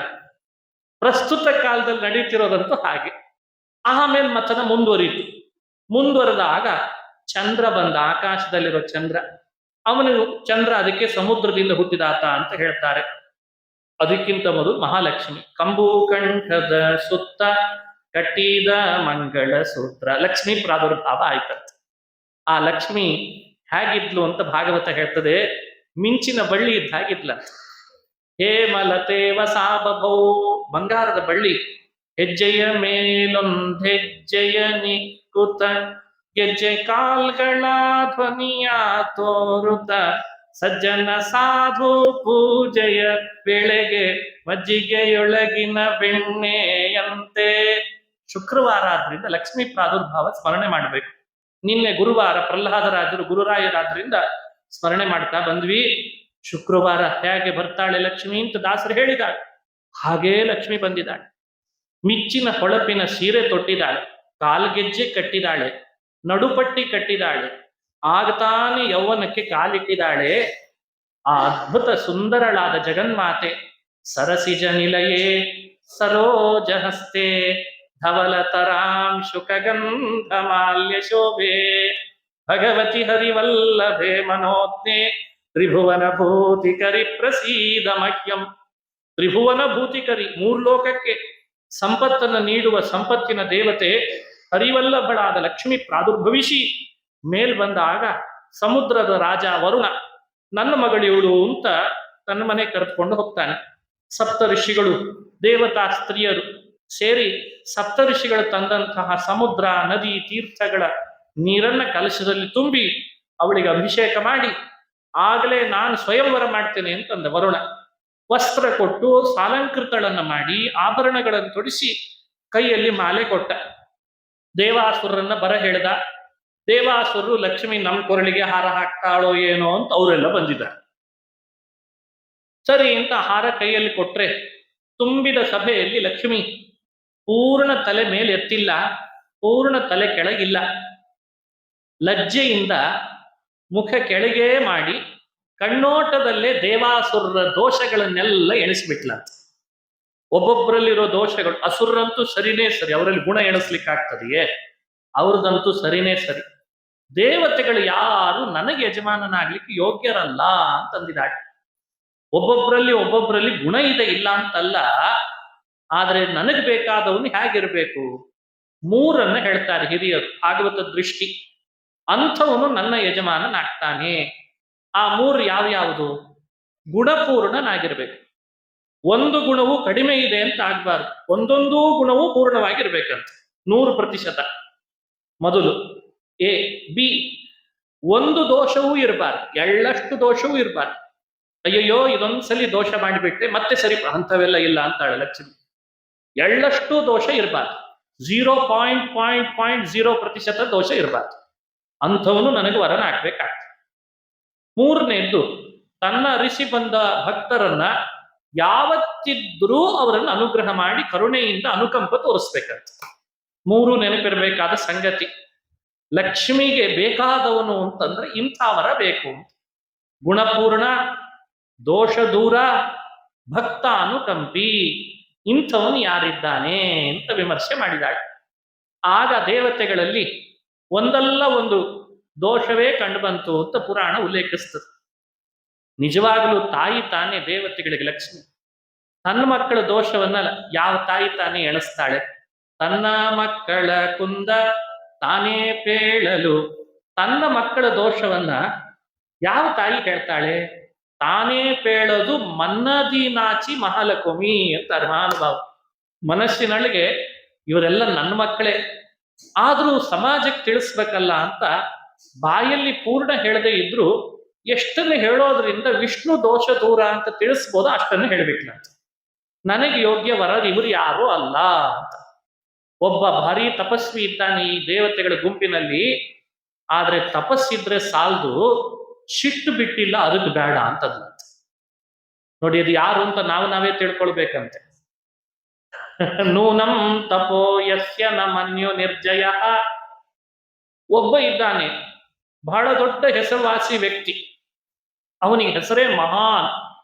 ಪ್ರಸ್ತುತ ಕಾಲದಲ್ಲಿ ನಡೀತಿರೋದಂತೂ ಹಾಗೆ. ಆಮೇಲೆ ಮತನ ಮುಂದುವರೆದಾಗ ಚಂದ್ರ ಬಂದ, ಆಕಾಶದಲ್ಲಿರೋ ಚಂದ್ರ. ಅವನು ಚಂದ್ರ ಅದಕ್ಕೆ ಸಮುದ್ರದಿಂದ ಹುಟ್ಟಿದಾತ ಅಂತ ಹೇಳ್ತಾರೆ. ಅದಕ್ಕಿಂತ ಮೊದಲು ಮಹಾಲಕ್ಷ್ಮಿ ಕಂಬು ಕಂಠದ ಸುತ್ತ ಕಟ್ಟಿದ ಮಂಗಳ ಸೂತ್ರ, ಲಕ್ಷ್ಮಿ ಪ್ರಾದುರ್ಭಾವ ಆಯ್ತಂತೆ. ಆ ಲಕ್ಷ್ಮಿ ಹೇಗಿದ್ಲು ಅಂತ ಭಾಗವತ ಹೇಳ್ತದೆ. ಮಿಂಚಿನ ಬಳ್ಳಿ ಇದ್ದ ಹಾಗಿದ್ಲ. ಹೇಮಲತೆ ವಸಾಬಭೌ, ಬಂಗಾರದ ಬಳ್ಳಿ. ಹೆಜ್ಜೆಯ ಮೇಲೊಂದೆಜ್ಜೆಯ ನಿಕ್ಕುತ ಗೆಜ್ಜೆ ಕಾಲ್ಗಳ ಧ್ವನಿಯ ತೋರುತ ಸಜ್ಜನ ಸಾಧು ಪೂಜೆಯ ವೇಳೆಗೆ ಮಜ್ಜಿಗೆಯೊಳಗಿನ ಬೆಣ್ಣೆಯಂತೆ. ಶುಕ್ರವಾರ ಆದ್ರಿಂದ ಲಕ್ಷ್ಮೀ ಪ್ರಾದುರ್ಭಾವ ಸ್ಮರಣೆ ಮಾಡಬೇಕು. ನಿನ್ನೆ ಗುರುವಾರ ಪ್ರಹ್ಲಾದರಾಜರು ಗುರುರಾಯರಾದ್ರಿಂದ ಸ್ಮರಣೆ ಮಾಡ್ತಾ ಬಂದ್ವಿ. ಶುಕ್ರವಾರ ಹೇಗೆ ಬರ್ತಾಳೆ ಲಕ್ಷ್ಮಿ ಅಂತ ದಾಸರು ಹೇಳಿದಾಳೆ, ಹಾಗೇ ಲಕ್ಷ್ಮಿ ಬಂದಿದ್ದಾಳೆ. ಮಿಚ್ಚಿನ ಹೊಳಪಿನ ಸೀರೆ ತೊಟ್ಟಿದ್ದಾಳೆ, ಕಾಲ್ಗೆಜ್ಜೆ ಕಟ್ಟಿದಾಳೆ, ನಡುಪಟ್ಟಿ ಕಟ್ಟಿದಾಳೆ, ಆಗತಾನೆ ಯೌವನಕ್ಕೆ ಕಾಲಿಟ್ಟಿದ್ದಾಳೆ. ಆ ಅದ್ಭುತ ಸುಂದರಳಾದ ಜಗನ್ಮಾತೆ ಸರಸಿಜ ನಿಲಯೇ ಸರೋಜ ಹಸ್ತೆ ಧವಲತರಾಂ ಶುಕಗಂಧ ಮಾಲ್ಯ ಶೋಭೆ ಭಗವತಿ ಹರಿವಲ್ಲಭೆ ಮನೋಜ್ಞೆ ತ್ರಿಭುವನ ಭೂತಿಕರಿ ಪ್ರಸೀದ ಮಹ್ಯಂ. ತ್ರಿಭುವನ ಭೂತಿಕರಿ, ಮೂರ್ಲೋಕಕ್ಕೆ ಸಂಪತ್ತನ್ನು ನೀಡುವ ಸಂಪತ್ತಿನ ದೇವತೆ ಹರಿವಲ್ಲಭಳಾದ ಲಕ್ಷ್ಮಿ ಪ್ರಾದುರ್ಭವಿಸಿ ಮೇಲ್ ಬಂದಾಗ ಸಮುದ್ರದ ರಾಜ ವರುಣ ನನ್ನ ಮಗಳಿವಳು ಅಂತ ತನ್ನ ಮನೆ ಕರೆದುಕೊಂಡು ಹೋಗ್ತಾನೆ. ಸಪ್ತ ಋಷಿಗಳು ದೇವತಾ ಸ್ತ್ರೀಯರು ಸೇರಿ ಸಪ್ತ ಋಷಿಗಳು ತಂದಂತಹ ಸಮುದ್ರ ನದಿ ತೀರ್ಥಗಳ ನೀರನ್ನ ಕಲಶದಲ್ಲಿ ತುಂಬಿ ಅವಳಿಗೆ ಅಭಿಷೇಕ ಮಾಡಿ, ಆಗಲೇ ನಾನು ಸ್ವಯಂವರ ಮಾಡ್ತೇನೆ ಅಂತಂದ ವರುಣ. ವಸ್ತ್ರ ಕೊಟ್ಟು ಸಾಲಂಕೃತಳನ್ನ ಮಾಡಿ ಆಭರಣಗಳನ್ನು ತೊಡಿಸಿ ಕೈಯಲ್ಲಿ ಮಾಲೆ ಕೊಟ್ಟ. ದೇವಾಸುರರನ್ನ ಬರ ಹೇಳ್ದ. ದೇವಾಸುರರು ಲಕ್ಷ್ಮಿ ನಮ್ಮ ಕೊರಳಿಗೆ ಹಾರ ಹಾಕ್ತಾಳೋ ಏನೋ ಅಂತ ಅವರೆಲ್ಲ ಬಂದಿದ್ದಾರೆ. ಸರಿ ಅಂತ ಹಾರ ಕೈಯಲ್ಲಿ ಕೊಟ್ರೆ ತುಂಬಿದ ಸಭೆಯಲ್ಲಿ ಲಕ್ಷ್ಮಿ ಪೂರ್ಣ ತಲೆ ಮೇಲೆ ಎತ್ತಿಲ್ಲ, ಪೂರ್ಣ ತಲೆ ಕೆಳಗಿಲ್ಲ. ಲಜ್ಜೆಯಿಂದ ಮುಖ ಕೆಳಗೆ ಮಾಡಿ ಕಣ್ಣೋಟದಲ್ಲೇ ದೇವಾಸುರರ ದೋಷಗಳನ್ನೆಲ್ಲ ಎಣಿಸ್ಬಿಟ್ಲಂತ. ಒಬ್ಬೊಬ್ಬರಲ್ಲಿರೋ ದೋಷಗಳು, ಅಸುರರಂತೂ ಸರಿನೇ ಸರಿ, ಅವರಲ್ಲಿ ಗುಣ ಎಣಿಸ್ಲಿಕ್ಕೆ ಆಗ್ತದೆಯೇ? ಅವ್ರದಂತೂ ಸರಿನೇ ಸರಿ. ದೇವತೆಗಳು ಯಾರು ನನಗೆ ಯಜಮಾನನಾಗ್ಲಿಕ್ಕೆ ಯೋಗ್ಯರಲ್ಲ ಅಂತಂದಿದ್ದಾಳೆ. ಒಬ್ಬೊಬ್ಬರಲ್ಲಿ ಗುಣ ಇದೆ, ಇಲ್ಲ ಅಂತಲ್ಲ. ಆದ್ರೆ ನನಗೆ ಬೇಕಾದವನು ಹೇಗಿರ್ಬೇಕು? ಮೂರನ್ನ ಹೇಳ್ತಾರೆ ಹಿರಿಯರು, ಭಾಗವತ ದೃಷ್ಟಿ. ಅಂಥವನು ನನ್ನ ಯಜಮಾನನಾಗ್ತಾನೆ. ಆ ಮೂರು ಯಾವ್ಯಾವುದು? ಗುಣಪೂರ್ಣನಾಗಿರ್ಬೇಕು. ಒಂದು ಗುಣವು ಕಡಿಮೆ ಇದೆ ಅಂತ ಆಗ್ಬಾರ್ದು, ಒಂದೊಂದೂ ಗುಣವೂ ಪೂರ್ಣವಾಗಿರ್ಬೇಕಂತ 100%. ಮೊದಲು ಎ. ಬಿ, ಒಂದು ದೋಷವೂ ಇರಬಾರ್ದು, ಎಳ್ಳಷ್ಟು ದೋಷವೂ ಇರಬಾರ್ದು. ಅಯ್ಯಯ್ಯೋ ಇದೊಂದ್ಸಲಿ ದೋಷ ಮಾಡಿಬಿಟ್ಟೆ ಮತ್ತೆ ಸರಿ, ಅಂಥವೆಲ್ಲ ಇಲ್ಲ ಅಂತಾಳೆ ಲಕ್ಷ್ಮಿ. ಎಳ್ಳಷ್ಟು ದೋಷ ಇರಬಾರ್ದು, 0.0% ದೋಷ ಇರಬಾರ್ದು. ಅಂಥವನು ನನಗೆ ವರನ ಆಗ್ಬೇಕಾಗ್ತದೆ. ಮೂರನೇದ್ದು, ತನ್ನ ಅರಿಸಿ ಬಂದ ಭಕ್ತರನ್ನ ಯಾವತ್ತಿದ್ರೂ ಅವರನ್ನು ಅನುಗ್ರಹ ಮಾಡಿ ಕರುಣೆಯಿಂದ ಅನುಕಂಪ ತೋರಿಸ್ಬೇಕಂತ. ಮೂರು ನೆನಪಿರಬೇಕಾದ ಸಂಗತಿ. ಲಕ್ಷ್ಮಿಗೆ ಬೇಕಾದವನು ಅಂತಂದ್ರೆ ಇಂಥವರ ಬೇಕು. ಗುಣಪೂರ್ಣ, ದೋಷ ದೂರ, ಭಕ್ತ ಅನುಕಂಪಿ, ಇಂಥವನು ಯಾರಿದ್ದಾನೆ ಅಂತ ವಿಮರ್ಶೆ ಮಾಡಿದಾಳೆ. ಆಗ ದೇವತೆಗಳಲ್ಲಿ ಒಂದಲ್ಲ ಒಂದು ದೋಷವೇ ಕಂಡು ಬಂತು ಅಂತ ಪುರಾಣ ಉಲ್ಲೇಖಿಸ್ತದೆ. ನಿಜವಾಗಲೂ ತಾಯಿ ತಾನೇ ದೇವತೆಗಳಿಗೆ ಲಕ್ಷ್ಮಿ. ತನ್ನ ಮಕ್ಕಳ ದೋಷವನ್ನ ಯಾವ ತಾಯಿ ತಾನೇ ಎಣಿಸ್ತಾಳೆ? ತನ್ನ ಮಕ್ಕಳ ಕುಂದ ತಾನೇ ಪೇಳಲು. ತನ್ನ ಮಕ್ಕಳ ದೋಷವನ್ನ ಯಾವ ತಾಯಿ ಹೇಳ್ತಾಳೆ? ತಾನೇ ಪೇಳೋದು ಮನ್ನದಿನಾಚಿ ಮಹಾಲಕ್ಷ್ಮಿ ಅಂತ ಮಹಾನುಭಾವ. ಮನಸ್ಸಿನೊಳಗೆ ಇವರೆಲ್ಲ ನನ್ನ ಮಕ್ಕಳೇ, ಆದ್ರೂ ಸಮಾಜಕ್ಕೆ ತಿಳಿಸ್ಬೇಕಲ್ಲ ಅಂತ ಬಾಯಲ್ಲಿ ಪೂರ್ಣ ಹೇಳದೇ ಇದ್ರು ಎಷ್ಟನ್ನು ಹೇಳೋದ್ರಿಂದ ವಿಷ್ಣು ದೋಷ ದೂರ ಅಂತ ತಿಳಿಸ್ಬೋದು, ಅಷ್ಟನ್ನು ಹೇಳ್ಬೇಕಂತ. ನನಗೆ ಯೋಗ್ಯ ವರರು ಇವರು ಯಾರು ಅಲ್ಲ ಅಂತ. ಒಬ್ಬ ಭಾರಿ ತಪಸ್ವಿ ಇದ್ದಾನೆ ಈ ದೇವತೆಗಳ ಗುಂಪಿನಲ್ಲಿ, ಆದ್ರೆ ತಪಸ್ಸಿದ್ರೆ ಸಾಲದು, ಶಿಟ್ಟು ಬಿಟ್ಟಿಲ್ಲ ಅದಕ್ಕೆ ಬೇಡ ಅಂತದ್ನ. ನೋಡಿ, ಅದು ಯಾರು ಅಂತ ನಾವೇ ತಿಳ್ಕೊಳ್ಬೇಕಂತೆ. ನೂನಂ ತಪೋ ಯಸ್ಯ ನ ಮನ್ಯು ನಿರ್ಜಯ. ಒಬ್ಬ ಇದ್ದಾನೆ, ಬಹಳ ದೊಡ್ಡ ಹೆಸರುವಾಸಿ ವ್ಯಕ್ತಿ, ಅವನಿಗೆ ಹೆಸರೇ ಮಹಾನ್.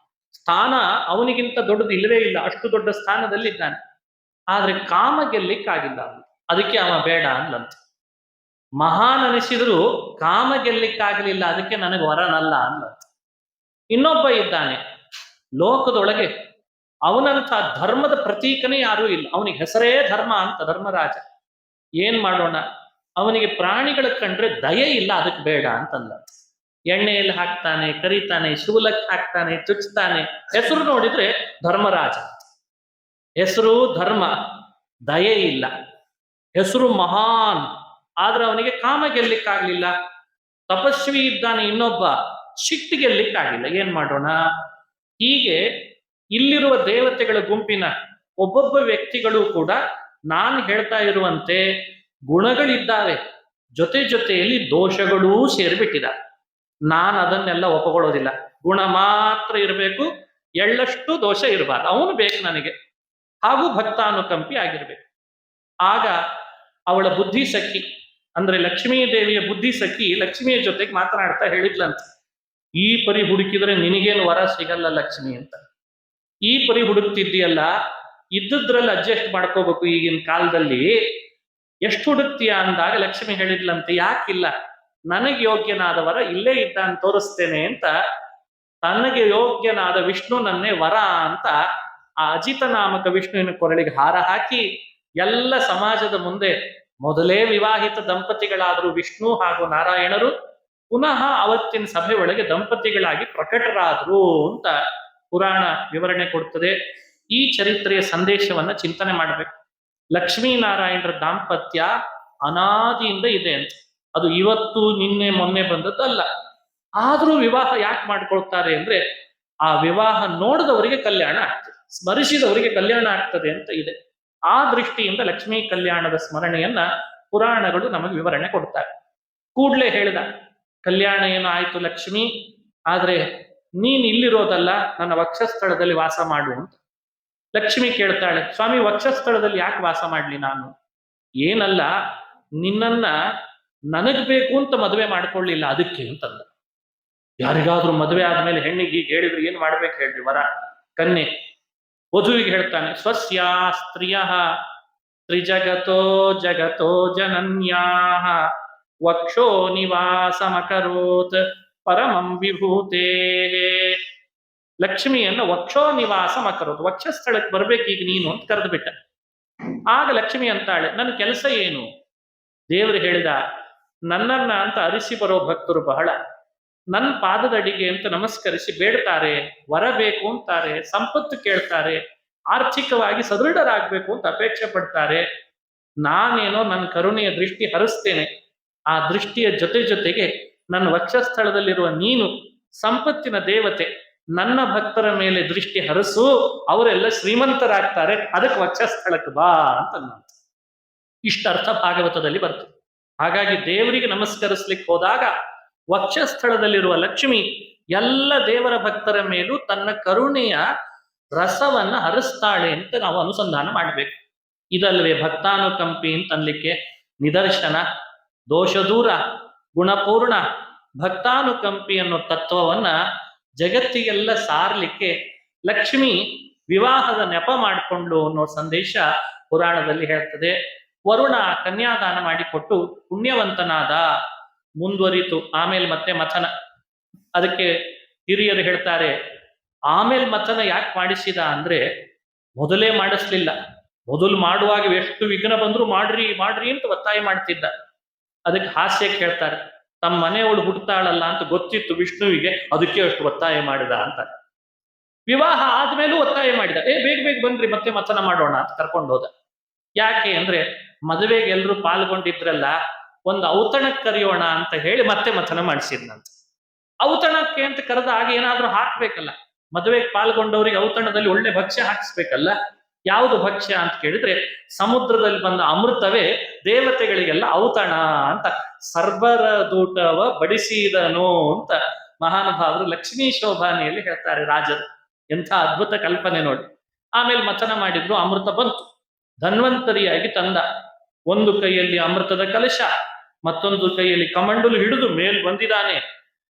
ಸ್ಥಾನ ಅವನಿಗಿಂತ ದೊಡ್ಡದು ಇಲ್ಲವೇ ಇಲ್ಲ, ಅಷ್ಟು ದೊಡ್ಡ ಸ್ಥಾನದಲ್ಲಿದ್ದಾನೆ. ಆದ್ರೆ ಕಾಮ ಗೆಲ್ಲಿಕ್ಕಾಗಿಲ್ಲ ಅವನು. ಅದಕ್ಕೆ ಅವ ಬೇಡ ಅಂದ್ಲಂತ. ಮಹಾನ್ ಅನಿಸಿದ್ರು ಕಾಮ ಗೆಲ್ಲಿಕ್ಕಾಗಲಿಲ್ಲ, ಅದಕ್ಕೆ ನನಗೆ ವರನಲ್ಲ ಅಂದ್ಲಂತ. ಇನ್ನೊಬ್ಬ ಇದ್ದಾನೆ ಲೋಕದೊಳಗೆ, ಅವನಂಥ ಧರ್ಮದ ಪ್ರತೀಕನೇ ಯಾರೂ ಇಲ್ಲ. ಅವನಿಗೆ ಹೆಸರೇ ಧರ್ಮ ಅಂತ, ಧರ್ಮರಾಜ. ಏನ್ ಮಾಡೋಣ, ಅವನಿಗೆ ಪ್ರಾಣಿಗಳ ಕಂಡ್ರೆ ದಯೆ ಇಲ್ಲ, ಅದಕ್ಕೆ ಬೇಡ ಅಂತಂದ. ಎಣ್ಣೆಯಲ್ಲಿ ಹಾಕ್ತಾನೆ, ಕರೀತಾನೆ, ಶೂಲಕ್ಕೆ ಹಾಕ್ತಾನೆ, ಚುಚ್ತಾನೆ. ಹೆಸರು ನೋಡಿದ್ರೆ ಧರ್ಮರಾಜ, ಹೆಸರು ಧರ್ಮ, ದಯೆ ಇಲ್ಲ. ಹೆಸರು ಮಹಾನ್, ಆದ್ರೆ ಅವನಿಗೆ ಕಾಮ ಗೆಲ್ಲಿಕ್ಕಾಗ್ಲಿಲ್ಲ. ತಪಸ್ವಿ ಇದ್ದಾನೆ ಇನ್ನೊಬ್ಬ, ಶಿಟ್ಟು ಗೆಲ್ಲಿಕ್ಕಾಗಿಲ್ಲ. ಏನ್ ಮಾಡೋಣ? ಹೀಗೆ ಇಲ್ಲಿರುವ ದೇವತೆಗಳ ಗುಂಪಿನ ಒಬ್ಬೊಬ್ಬ ವ್ಯಕ್ತಿಗಳು ಕೂಡ ನಾನು ಹೇಳ್ತಾ ಇರುವಂತೆ ಗುಣಗಳಿದ್ದಾವೆ, ಜೊತೆ ಜೊತೆಯಲ್ಲಿ ದೋಷಗಳೂ ಸೇರಿಬಿಟ್ಟಿದ್ದಾರೆ. ನಾನು ಅದನ್ನೆಲ್ಲ ಒಪ್ಕೊಳ್ಳೋದಿಲ್ಲ. ಗುಣ ಮಾತ್ರ ಇರಬೇಕು, ಎಳ್ಳಷ್ಟು ದೋಷ ಇರಬಾರ್ದು. ಅವನು ಬೇಕು ನನಗೆ, ಹಾಗೂ ಭಕ್ತಾನುಕಂಪಿ ಆಗಿರ್ಬೇಕು. ಆಗ ಅವಳ ಬುದ್ಧಿ ಸಖಿ ಅಂದ್ರೆ ಲಕ್ಷ್ಮೀ ದೇವಿಯ ಬುದ್ಧಿ ಸಖಿ ಲಕ್ಷ್ಮಿಯ ಜೊತೆಗೆ ಮಾತನಾಡ್ತಾ ಹೇಳಿದ್ಲಂತ, ಈ ಪರಿ ಹುಡುಕಿದ್ರೆ ನಿನಗೇನು ವರ ಸಿಗಲ್ಲ ಲಕ್ಷ್ಮಿ ಅಂತ. ಈ ಪರಿ ಹುಡುಕ್ತಿದ್ದೀಯಲ್ಲ, ಇದ್ದದ್ರಲ್ಲಿ ಅಡ್ಜಸ್ಟ್ ಮಾಡ್ಕೋಬೇಕು. ಈಗಿನ ಕಾಲದಲ್ಲಿ ಎಷ್ಟು ಹುಡುಕ್ತೀಯ ಅಂದಾಗ ಲಕ್ಷ್ಮಿ ಹೇಳಿದ್ಲಂತೆ, ಯಾಕಿಲ್ಲ, ನನಗೆ ಯೋಗ್ಯನಾದ ವರ ಇಲ್ಲೇ ಇದ್ದಾನೆ, ತೋರಿಸ್ತೇನೆ ಅಂತ. ತನಗೆ ಯೋಗ್ಯನಾದ ವಿಷ್ಣು ನನ್ನೇ ವರ ಅಂತ ಆ ಅಜಿತ ನಾಮಕ ವಿಷ್ಣುವಿನ ಕೊರಳಿಗೆ ಹಾರ ಹಾಕಿ ಎಲ್ಲ ಸಮಾಜದ ಮುಂದೆ, ಮೊದಲೇ ವಿವಾಹಿತ ದಂಪತಿಗಳಾದರೂ ವಿಷ್ಣು ಹಾಗೂ ನಾರಾಯಣರು ಪುನಃ ಅವತ್ತಿನ ಸಭೆ ಒಳಗೆ ದಂಪತಿಗಳಾಗಿ ಪ್ರಕಟರಾದ್ರು ಅಂತ ಪುರಾಣ ವಿವರಣೆ ಕೊಡ್ತದೆ. ಈ ಚರಿತ್ರೆಯ ಸಂದೇಶವನ್ನ ಚಿಂತನೆ ಮಾಡಬೇಕು. ಲಕ್ಷ್ಮೀನಾರಾಯಣರ ದಾಂಪತ್ಯ ಅನಾದಿಯಿಂದ ಇದೆ ಅಂತ. ಅದು ಇವತ್ತು ನಿನ್ನೆ ಮೊನ್ನೆ ಬಂದದ್ದಲ್ಲ. ಆದ್ರೂ ವಿವಾಹ ಯಾಕೆ ಮಾಡ್ಕೊಳ್ತಾರೆ ಅಂದ್ರೆ, ಆ ವಿವಾಹ ನೋಡಿದವರಿಗೆ ಕಲ್ಯಾಣ ಆಗ್ತದೆ, ಸ್ಮರಿಸಿದವರಿಗೆ ಕಲ್ಯಾಣ ಆಗ್ತದೆ ಅಂತ ಇದೆ. ಆ ದೃಷ್ಟಿಯಿಂದ ಲಕ್ಷ್ಮೀ ಕಲ್ಯಾಣದ ಸ್ಮರಣೆಯನ್ನ ಪುರಾಣಗಳು ನಮಗೆ ವಿವರಣೆ ಕೊಡ್ತಾರೆ. ಕೂಡ್ಲೇ ಹೇಳಿದ, ಕಲ್ಯಾಣ ಏನು ಆಯ್ತು ಲಕ್ಷ್ಮಿ, ಆದ್ರೆ ನೀನ್ ಇಲ್ಲಿರೋದಲ್ಲ, ನನ್ನ ವಕ್ಷಸ್ಥಳದಲ್ಲಿ ವಾಸ ಮಾಡು ಅಂತ. ಲಕ್ಷ್ಮಿ ಕೇಳ್ತಾಳೆ, ಸ್ವಾಮಿ ವಕ್ಷಸ್ಥಳದಲ್ಲಿ ಯಾಕೆ ವಾಸ ಮಾಡ್ಲಿ ನಾನು? ಏನಲ್ಲ, ನಿನ್ನನ್ನ ನನಗ್ ಬೇಕು ಅಂತ ಮದುವೆ ಮಾಡ್ಕೊಳ್ಳಿಲ್ಲ ಅದಕ್ಕೆ ಅಂತಂದ. ಯಾರಿಗಾದ್ರೂ ಮದುವೆ ಆದ್ಮೇಲೆ ಹೆಣ್ಣಿಗೆ ಹೀಗೆ ಹೇಳಿದ್ರೆ ಏನ್ ಮಾಡ್ಬೇಕು ಹೇಳ್ರಿ? ವರ ಕನ್ಯೆ ವಧುವಿಗೆ ಹೇಳ್ತಾನೆ, ಸ್ವಸ್ಯ ಸ್ತ್ರೀಯ ತ್ರಿಜಗತೋ ಜಗತೋ ಜನನ್ಯಾ ವಕ್ಷೋ ನಿವಾಸಮಕರೋತ್ ಪರಮಂ ವಿಭೂತೇ. ಲಕ್ಷ್ಮಿಯನ್ನ ವಕ್ಷೋ ನಿವಾಸಮಕರೋತ್, ವಕ್ಷಸ್ಥಳಕ್ಕೆ ಬರ್ಬೇಕೀಗ ನೀನು ಅಂತ ಕರೆದು ಬಿಟ್ಟ. ಆಗ ಲಕ್ಷ್ಮಿ ಅಂತಾಳೆ, ನನ್ನ ಕೆಲಸ ಏನು? ದೇವರು ಹೇಳಿದ, ನನ್ನನ್ನ ಅಂತ ಅರಿಸಿ ಬರೋ ಭಕ್ತರು ಬಹಳ, ನನ್ನ ಪಾದದಡಿಗೆ ಅಂತ ನಮಸ್ಕರಿಸಿ ಬೇಡ್ತಾರೆ, ವರ ಬೇಕು ಅಂತಾರೆ, ಸಂಪತ್ತು ಕೇಳ್ತಾರೆ, ಆರ್ಥಿಕವಾಗಿ ಸದೃಢರಾಗಬೇಕು ಅಂತ ಅಪೇಕ್ಷೆ ಪಡ್ತಾರೆ. ನಾನೇನೋ ನನ್ನ ಕರುಣೆಯ ದೃಷ್ಟಿ ಹರಿಸ್ತೇನೆ. ಆ ದೃಷ್ಟಿಯ ಜೊತೆ ಜೊತೆಗೆ ನನ್ನ ವಕ್ಷಸ್ಥಳದಲ್ಲಿರುವ ನೀನು ಸಂಪತ್ತಿನ ದೇವತೆ, ನನ್ನ ಭಕ್ತರ ಮೇಲೆ ದೃಷ್ಟಿ ಹರಸು, ಅವರೆಲ್ಲ ಶ್ರೀಮಂತರಾಗ್ತಾರೆ, ಅದಕ್ಕೆ ವಕ್ಷಸ್ಥಳಕ್ಕೆ ಬಾ ಅಂತ. ಇಷ್ಟರ್ಥ ಭಾಗವತದಲ್ಲಿ ಬರ್ತದೆ. ಹಾಗಾಗಿ ದೇವರಿಗೆ ನಮಸ್ಕರಿಸ್ಲಿಕ್ಕೆ ಹೋದಾಗ ವಕ್ಷಸ್ಥಳದಲ್ಲಿರುವ ಲಕ್ಷ್ಮಿ ಎಲ್ಲ ದೇವರ ಭಕ್ತರ ಮೇಲೂ ತನ್ನ ಕರುಣೆಯ ರಸವನ್ನ ಹರಿಸ್ತಾಳೆ ಅಂತ ನಾವು ಅನುಸಂಧಾನ ಮಾಡಬೇಕು. ಇದಲ್ವೇ ಭಕ್ತಾನುಕಂಪಿ ಅಂತನ್ಲಿಕ್ಕೆ ನಿದರ್ಶನ. ದೋಷ ದೂರ, ಗುಣಪೂರ್ಣ ಭಕ್ತಾನುಕಂಪಿ ಅನ್ನೋ ತತ್ವವನ್ನ ಜಗತ್ತಿಗೆಲ್ಲ ಸಾರಲಿಕ್ಕೆ ಲಕ್ಷ್ಮಿ ವಿವಾಹದ ನೆಪ ಮಾಡಿಕೊಂಡು ಅನ್ನೋ ಸಂದೇಶ ಪುರಾಣದಲ್ಲಿ ಹೇಳ್ತದೆ. ವರುಣ ಕನ್ಯಾದಾನ ಮಾಡಿಕೊಟ್ಟು ಪುಣ್ಯವಂತನಾದ, ಮುಂದುವರಿತು. ಆಮೇಲೆ ಮತ್ತೆ ಮಥನ. ಅದಕ್ಕೆ ಹಿರಿಯರು ಹೇಳ್ತಾರೆ, ಆಮೇಲೆ ಮಥನ ಯಾಕೆ ಮಾಡಿಸಿದ ಅಂದ್ರೆ, ಮೊದಲೇ ಮಾಡಿಸ್ಲಿಲ್ಲ. ಮೊದಲು ಮಾಡುವಾಗ ಎಷ್ಟು ವಿಘ್ನ ಬಂದ್ರು ಮಾಡ್ರಿ ಮಾಡ್ರಿ ಅಂತ ಒತ್ತಾಯ ಮಾಡ್ತಿದ್ದ. ಅದಕ್ಕೆ ಹಾಸ್ಯ ಕೇಳ್ತಾರೆ, ತಮ್ಮ ಮನೆಯವಳು ಹುಡ್ತಾಳಲ್ಲ ಅಂತ ಗೊತ್ತಿತ್ತು ವಿಷ್ಣುವಿಗೆ, ಅದಕ್ಕೆ ಅಷ್ಟು ಒತ್ತಾಯ ಮಾಡಿದ ಅಂತ. ವಿವಾಹ ಆದ್ಮೇಲೂ ಒತ್ತಾಯ ಮಾಡಿದ, ಬೇಗ ಬೇಗ ಬನ್ರಿ ಮತ್ತೆ ಮಥನ ಮಾಡೋಣ ಅಂತ ಕರ್ಕೊಂಡು ಹೋದ. ಯಾಕೆ ಅಂದ್ರೆ, ಮದುವೆಗೆ ಎಲ್ರು ಪಾಲ್ಗೊಂಡಿದ್ರಲ್ಲ, ಒಂದು ಔತಣಕ್ಕೆ ಕರೆಯೋಣ ಅಂತ ಹೇಳಿ ಮತ್ತೆ ಮಥನ ಮಾಡಿಸಿದ್ನಂತ. ಔತಣಕ್ಕೆ ಅಂತ ಕರೆದಾಗ ಏನಾದ್ರೂ ಹಾಕ್ಬೇಕಲ್ಲ, ಮದುವೆಗೆ ಪಾಲ್ಗೊಂಡವರಿಗೆ ಔತಣದಲ್ಲಿ ಒಳ್ಳೆ ಭಕ್ಷ್ಯ ಹಾಕಿಸ್ಬೇಕಲ್ಲ. ಯಾವುದು ಭಕ್ಷ್ಯ ಅಂತ ಕೇಳಿದ್ರೆ, ಸಮುದ್ರದಲ್ಲಿ ಬಂದ ಅಮೃತವೇ ದೇವತೆಗಳಿಗೆಲ್ಲ ಔತಣ ಅಂತ. ಸರ್ಬರ ದೂಟವ ಬಡಿಸಿದನು ಅಂತ ಮಹಾನುಭಾವರು ಲಕ್ಷ್ಮೀ ಶೋಭಾನಿಯಲ್ಲಿ ಹೇಳ್ತಾರೆ ರಾಜರು. ಎಂಥ ಅದ್ಭುತ ಕಲ್ಪನೆ ನೋಡಿ. ಆಮೇಲೆ ಮಥನ ಮಾಡಿದ್ರು, ಅಮೃತ ಬಂತು. ಧನ್ವಂತರಿಯಾಗಿ ತಂದ. ಒಂದು ಕೈಯಲ್ಲಿ ಅಮೃತದ ಕಲಶ, ಮತ್ತೊಂದು ಕೈಯಲ್ಲಿ ಕಮಂಡಲು ಹಿಡಿದು ಮೇಲ್ ಬಂದಿದ್ದಾನೆ.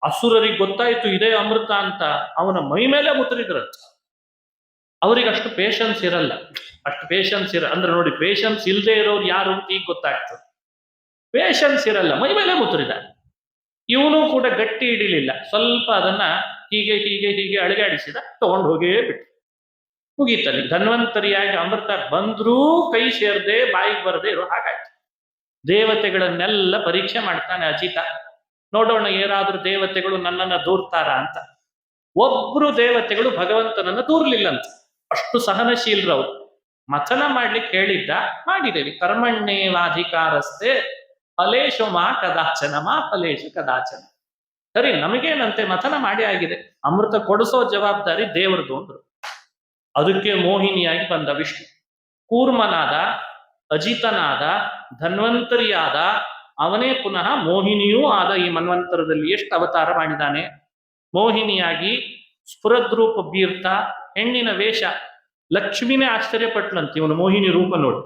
ಅಸುರರಿಗೆ ಗೊತ್ತಾಯ್ತು ಇದೇ ಅಮೃತ ಅಂತ, ಅವನ ಮೈ ಮೇಲೆ ಮುತ್ತರಿದ್ರಂತ. ಅವ್ರಿಗೆ ಅಷ್ಟು ಪೇಶನ್ಸ್ ಇರಲ್ಲ, ಅಂದ್ರೆ ನೋಡಿ, ಪೇಶನ್ಸ್ ಇಲ್ಲದೆ ಇರೋರು ಯಾರು ಅಂತ ಈಗ ಗೊತ್ತಾಗ್ತದೆ. ಪೇಶನ್ಸ್ ಇರಲ್ಲ, ಮೈ ಮೇಲೆ ಮುತ್ತರಿದ. ಇವನು ಕೂಡ ಗಟ್ಟಿ ಹಿಡಿಲಿಲ್ಲ, ಸ್ವಲ್ಪ ಅದನ್ನ ಹೀಗೆ ಹೀಗೆ ಹೀಗೆ ಅಳಗಾಡಿಸಿದ, ತಗೊಂಡು ಹೋಗೇ ಬಿಟ್ಟು ಮುಗೀತಲ್ಲಿ. ಧನ್ವಂತರಿಯಾಗಿ ಅಮೃತ ಬಂದ್ರೂ ಕೈ ಸೇರದೆ ಬಾಯಿಗೆ ಬರದೆ ಇರೋ ಹಾಗಾಯ್ತು. ದೇವತೆಗಳನ್ನೆಲ್ಲ ಪರೀಕ್ಷೆ ಮಾಡ್ತಾನೆ ಅಜಿತ, ನೋಡೋಣ ಏನಾದ್ರೂ ದೇವತೆಗಳು ನನ್ನನ್ನ ದೂರ್ತಾರ ಅಂತ. ಒಬ್ರು ದೇವತೆಗಳು ಭಗವಂತನನ್ನ ದೂರ್ಲಿಲ್ಲಂತ, ಅಷ್ಟು ಸಹನಶೀಲರವರು. ಮಥನ ಮಾಡ್ಲಿಕ್ಕೆ ಹೇಳಿದ್ದ, ಮಾಡಿದ್ದೇವೆ. ಕರ್ಮಣ್ಯೇವಾಧಿಕಾರಸ್ಥೆ ಫಲೇಶು ಮಾ ಕದಾಚನ, ಮಾ ಫಲೇಶು ಕದಾಚನ. ಸರಿ, ನಮಗೇನಂತೆ, ಮಥನ ಮಾಡಿ ಆಗಿದೆ, ಅಮೃತ ಕೊಡಿಸೋ ಜವಾಬ್ದಾರಿ ದೇವರದು ಅಂದ್ರು. ಅದಕ್ಕೆ ಮೋಹಿನಿಯಾಗಿ ಬಂದ ವಿಷ್ಣು. ಕೂರ್ಮನಾದ, ಅಜಿತನಾದ, ಧನ್ವಂತರಿಯಾದ, ಅವನೇ ಪುನಃ ಮೋಹಿನಿಯೂ ಆದ. ಈ ಮನ್ವಂತರದಲ್ಲಿ ಎಷ್ಟು ಅವತಾರ ಮಾಡಿದ್ದಾನೆ. ಮೋಹಿನಿಯಾಗಿ ಸ್ಫುರದ್ರೂಪ ಬೀರ್ತಾ, ಹೆಣ್ಣಿನ ವೇಷ. ಲಕ್ಷ್ಮಿನೇ ಆಶ್ಚರ್ಯಪಟ್ಲಂತ ಇವನು ಮೋಹಿನಿ ರೂಪ ನೋಡಿ.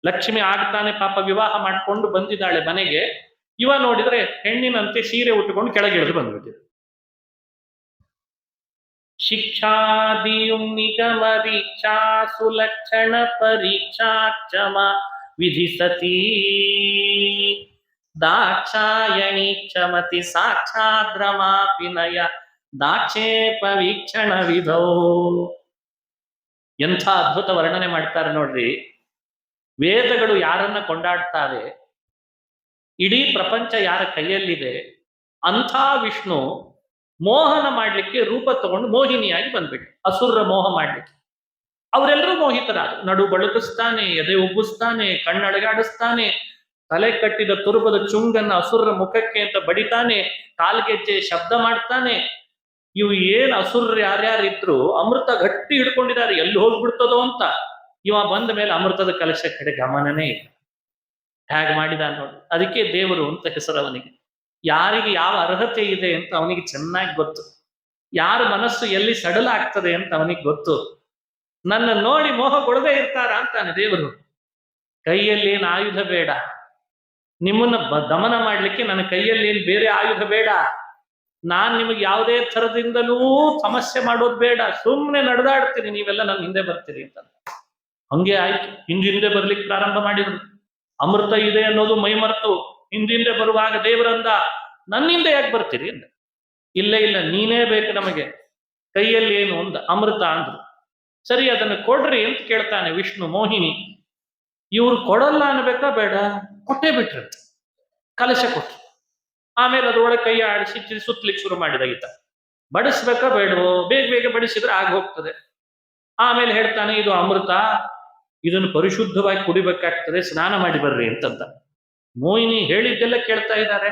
ಲಕ್ಷ್ಮಿ ಆಗ್ತಾನೆ ಪಾಪ ವಿವಾಹ ಮಾಡ್ಕೊಂಡು ಬಂದಿದ್ದಾಳೆ ಮನೆಗೆ. ಇವ ನೋಡಿದ್ರೆ ಹೆಣ್ಣಿನಂತೆ ಸೀರೆ ಉಟ್ಟುಕೊಂಡು ಕೆಳಗಿಳಿದು ಬಂದ್ಬಿಟ್ಟಿದೆ. ಶಿಕ್ಷಾದಿಯುಂ ನಿಗಮರೀಕ್ಷಾ ಸುಲಕ್ಷಣ ಪರೀಕ್ಷಾ ಕ್ಷಮ ವಿಧಿಸತಿ ದಾಕ್ಷಾಯಣಿ ಕ್ಷಮತಿ ಸಾಕ್ಷಾದ್ರಮಾಪಿನಯ ದಾಕ್ಷೇಪ ವೀಕ್ಷಣ ವಿಧೋ. ಎಂಥ ಅದ್ಭುತ ವರ್ಣನೆ ಮಾಡ್ತಾರೆ ನೋಡ್ರಿ. ವೇದಗಳು ಯಾರನ್ನ ಕೊಂಡಾಡ್ತಾರೆ, ಇಡೀ ಪ್ರಪಂಚ ಯಾರ ಕೈಯಲ್ಲಿದೆ, ಅಂಥ ವಿಷ್ಣು ಮೋಹನ ಮಾಡ್ಲಿಕ್ಕೆ ರೂಪ ತಗೊಂಡು ಮೋಹಿನಿಯಾಗಿ ಬಂದ್ಬಿಟ್ಟು ಅಸುರ ಮೋಹ ಮಾಡ್ಲಿಕ್ಕೆ. ಅವರೆಲ್ಲರೂ ಮೋಹಿತರಾದ. ನಡು ಬಳುಕಿಸ್ತಾನೆ, ಎದೆ ಉಬ್ಬಿಸ್ತಾನೆ, ಕಣ್ಣಳಗಾಡಿಸ್ತಾನೆ, ತಲೆ ಕಟ್ಟಿದ ತುರುಬದ ಚುಂಗನ್ನ ಅಸುರರ ಮುಖಕ್ಕೆ ಅಂತ ಬಡಿತಾನೆ, ಕಾಲ್ಗೆಜ್ಜೆ ಶಬ್ದ ಮಾಡ್ತಾನೆ. ಇವು ಏನ್ ಅಸುರರು ಯಾರ್ಯಾರಿದ್ರು ಅಮೃತ ಗಟ್ಟಿ ಹಿಡ್ಕೊಂಡಿದ್ದಾರೆ, ಎಲ್ಲಿ ಹೋಗ್ಬಿಡ್ತದೋ ಅಂತ. ಇವ ಬಂದ ಮೇಲೆ ಅಮೃತದ ಕಲಶ ಕಡೆ ಗಮನನೇ ಇಲ್ಲ. ಹೇಗೆ ಮಾಡಿದ ನೋಡಿ. ಅದಕ್ಕೆ ದೇವರು ಅಂತ ಹೆಸರು ಅವನಿಗೆ. ಯಾರಿಗೆ ಯಾವ ಅರ್ಹತೆ ಇದೆ ಅಂತ ಅವನಿಗೆ ಚೆನ್ನಾಗಿ ಗೊತ್ತು. ಯಾರ ಮನಸ್ಸು ಎಲ್ಲಿ ಸಡಲ ಆಗ್ತದೆ ಅಂತ ಅವನಿಗೆ ಗೊತ್ತು. ನನ್ನ ನೋಡಿ ಮೋಹಗೊಳ್ಳದೆ ಇರ್ತಾರ ಅಂತಾನೆ ದೇವರು. ಕೈಯಲ್ಲಿ ಏನು ಆಯುಧ ಬೇಡ, ನಿಮ್ಮನ್ನ ದಮನ ಮಾಡ್ಲಿಕ್ಕೆ ನನ್ನ ಕೈಯಲ್ಲಿ ಏನು ಬೇರೆ ಆಯುಧ ಬೇಡ, ನಾನ್ ನಿಮಗೆ ಯಾವುದೇ ಥರದಿಂದಲೂ ಸಮಸ್ಯೆ ಮಾಡೋದು ಬೇಡ, ಸುಮ್ಮನೆ ನಡೆದಾಡ್ತೀನಿ, ನೀವೆಲ್ಲ ನನ್ನ ಹಿಂದೆ ಬರ್ತೀರಿ ಅಂತ. ಹಂಗೆ ಆಯ್ತು. ಹಿಂದೆ ಬರ್ಲಿಕ್ಕೆ ಪ್ರಾರಂಭ ಮಾಡಿದ್ರು. ಅಮೃತ ಇದೆ ಅನ್ನೋದು ಮೈ ಮರೆತು ಹಿಂದೆ ಬರುವಾಗ ದೇವರಂದ, ನನ್ನಿಂದ ಯಾಕೆ ಬರ್ತೀರಿ ಅಂದ. ಇಲ್ಲ ಇಲ್ಲ, ನೀನೇ ಬೇಕು ನಮಗೆ, ಕೈಯಲ್ಲಿ ಏನು ಒಂದು ಅಮೃತ ಅಂದ್ರು. ಸರಿ, ಅದನ್ನು ಕೊಡ್ರಿ ಅಂತ ಕೇಳ್ತಾನೆ ವಿಷ್ಣು. ಮೋಹಿನಿ ಇವ್ರು ಕೊಡಲ್ಲ ಅನ್ಬೇಕಾ ಬೇಡ, ಕೊಟ್ಟೇ ಬಿಟ್ರಂತ. ಕಲಶ ಕೊಟ್ರು. ಆಮೇಲೆ ಅದ್ರೊಳಗೆ ಕೈ ಆಡಿಸಿ ಸುತ್ತಲಿಕ್ಕೆ ಶುರು ಮಾಡಿದ ಈತ. ಬಡಿಸ್ಬೇಕಾ ಬೇಡವೋ, ಬೇಗ ಬೇಗ ಬಡಿಸಿದ್ರೆ ಆಗ ಹೋಗ್ತದೆ. ಆಮೇಲೆ ಹೇಳ್ತಾನೆ, ಇದು ಅಮೃತ, ಇದನ್ನು ಪರಿಶುದ್ಧವಾಗಿ ಕುಡಿಬೇಕಾಗ್ತದೆ, ಸ್ನಾನ ಮಾಡಿ ಬರ್ರಿ ಅಂತಂದ. ಮೋಹಿನಿ ಹೇಳಿದ್ದೆಲ್ಲ ಕೇಳ್ತಾ ಇದ್ದಾರೆ.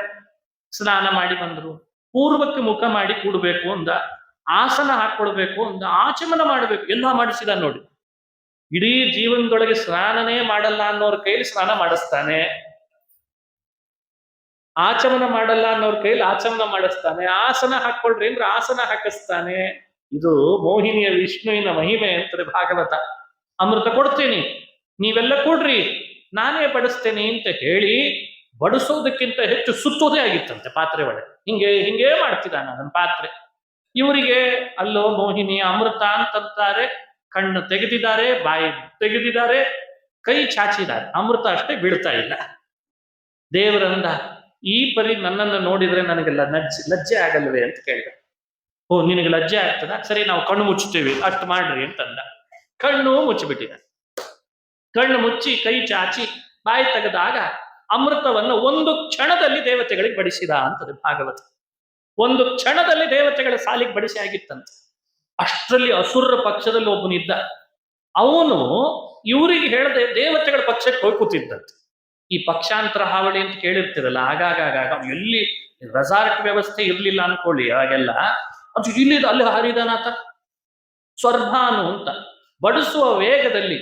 ಸ್ನಾನ ಮಾಡಿ ಬಂದ್ರು. ಪೂರ್ವಕ್ಕೆ ಮುಖ ಮಾಡಿ ಕೂಡಬೇಕು ಅಂದ, ಆಸನ ಹಾಕೊಳ್ಬೇಕು ಅಂದ, ಆಚಮನ ಮಾಡಬೇಕು, ಎಲ್ಲ ಮಾಡಿಸಿದ ನೋಡಿ. ಇಡೀ ಜೀವನದೊಳಗೆ ಸ್ನಾನನೇ ಮಾಡಲ್ಲ ಅನ್ನೋರ್ ಕೈಲಿ ಸ್ನಾನ ಮಾಡಿಸ್ತಾನೆ, ಆಚಮನ ಮಾಡಲ್ಲ ಅನ್ನೋರ್ ಕೈಲಿ ಆಚಮನ ಮಾಡಿಸ್ತಾನೆ, ಆಸನ ಹಾಕೊಳ್ರಿ ಅಂದ್ರೆ ಆಸನ ಹಾಕಿಸ್ತಾನೆ. ಇದು ಮೋಹಿನಿಯ ವಿಷ್ಣುವಿನ ಮಹಿಮೆ ಅಂತಾರೆ ಭಾಗವತ. ಅಮೃತ ಕೊಡ್ತೀನಿ, ನೀವೆಲ್ಲ ಕೊಡ್ರಿ, ನಾನೇ ಬಡಿಸ್ತೇನೆ ಅಂತ ಹೇಳಿ ಬಡಿಸೋದಕ್ಕಿಂತ ಹೆಚ್ಚು ಸುತ್ತೋದೇ ಆಗಿತ್ತಂತೆ ಪಾತ್ರೆ ಒಳಗೆ. ಹಿಂಗೆ ಹಿಂಗೇ ಮಾಡ್ತಿದ್ದಾನ ನನ್ನ ಪಾತ್ರೆ. ಇವರಿಗೆ ಅಲ್ಲೋ ಮೋಹಿನಿ ಅಮೃತ ಅಂತಂತಾರೆ, ಕಣ್ಣು ತೆಗೆದಿದ್ದಾರೆ, ಬಾಯಿ ತೆಗೆದಿದ್ದಾರೆ, ಕೈ ಚಾಚಿದ್ದಾರೆ, ಅಮೃತ ಅಷ್ಟೇ ಬೀಳ್ತಾ ಇಲ್ಲ. ದೇವರಂದ, ಈ ಪರಿ ನನ್ನನ್ನು ನೋಡಿದ್ರೆ ನನಗೆಲ್ಲ ಲಜ್ಜೆ ಆಗಲ್ವೇ ಅಂತ ಕೇಳಿದ. ಓ, ನಿನಗೆ ಲಜ್ಜೆ ಆಗ್ತದ, ಸರಿ ನಾವು ಕಣ್ಣು ಮುಚ್ಚುತ್ತೇವೆ, ಅಷ್ಟು ಮಾಡ್ರಿ ಅಂತಂದ. ಕಣ್ಣು ಮುಚ್ಚಿಬಿಟ್ಟಿದ. ಕಣ್ಣು ಮುಚ್ಚಿ ಕೈ ಚಾಚಿ ಬಾಯಿ ತೆಗೆದಾಗ ಅಮೃತವನ್ನು ಒಂದು ಕ್ಷಣದಲ್ಲಿ ದೇವತೆಗಳಿಗೆ ಬಡಿಸಿದ ಅಂತದೆ ಭಾಗವತ. ಒಂದು ಕ್ಷಣದಲ್ಲಿ ದೇವತೆಗಳ ಸಾಲಿಗೆ ಬಡಿಸಿ ಆಗಿತ್ತಂತೆ. ಅಷ್ಟರಲ್ಲಿ ಅಸುರರ ಪಕ್ಷದಲ್ಲಿ ಒಬ್ಬನಿದ್ದ. ಅವನು ಇವರಿಗೆ ಹೇಳದೆ ದೇವತೆಗಳ ಪಕ್ಷಕ್ಕೆ ಹೋಗಿ ಕೂತಿದ್ದಂತೆ. ಈ ಪಕ್ಷಾಂತರ ಹಾವಳಿ ಅಂತ ಕೇಳಿರ್ತಿರಲ್ಲ, ಆಗಾಗ ಎಲ್ಲಿ ರೆಸಾರ್ಟ್ ವ್ಯವಸ್ಥೆ ಇರ್ಲಿಲ್ಲ ಅನ್ಕೊಳ್ಳಿ, ಆಗೆಲ್ಲ ಅದು ಇಲ್ಲಿ ಅಲ್ಲಿ ಹಾರಿದಾನಾತ. ಸ್ವರ್ಭಾನು ಅಂತ ಬಡಿಸುವ ವೇಗದಲ್ಲಿ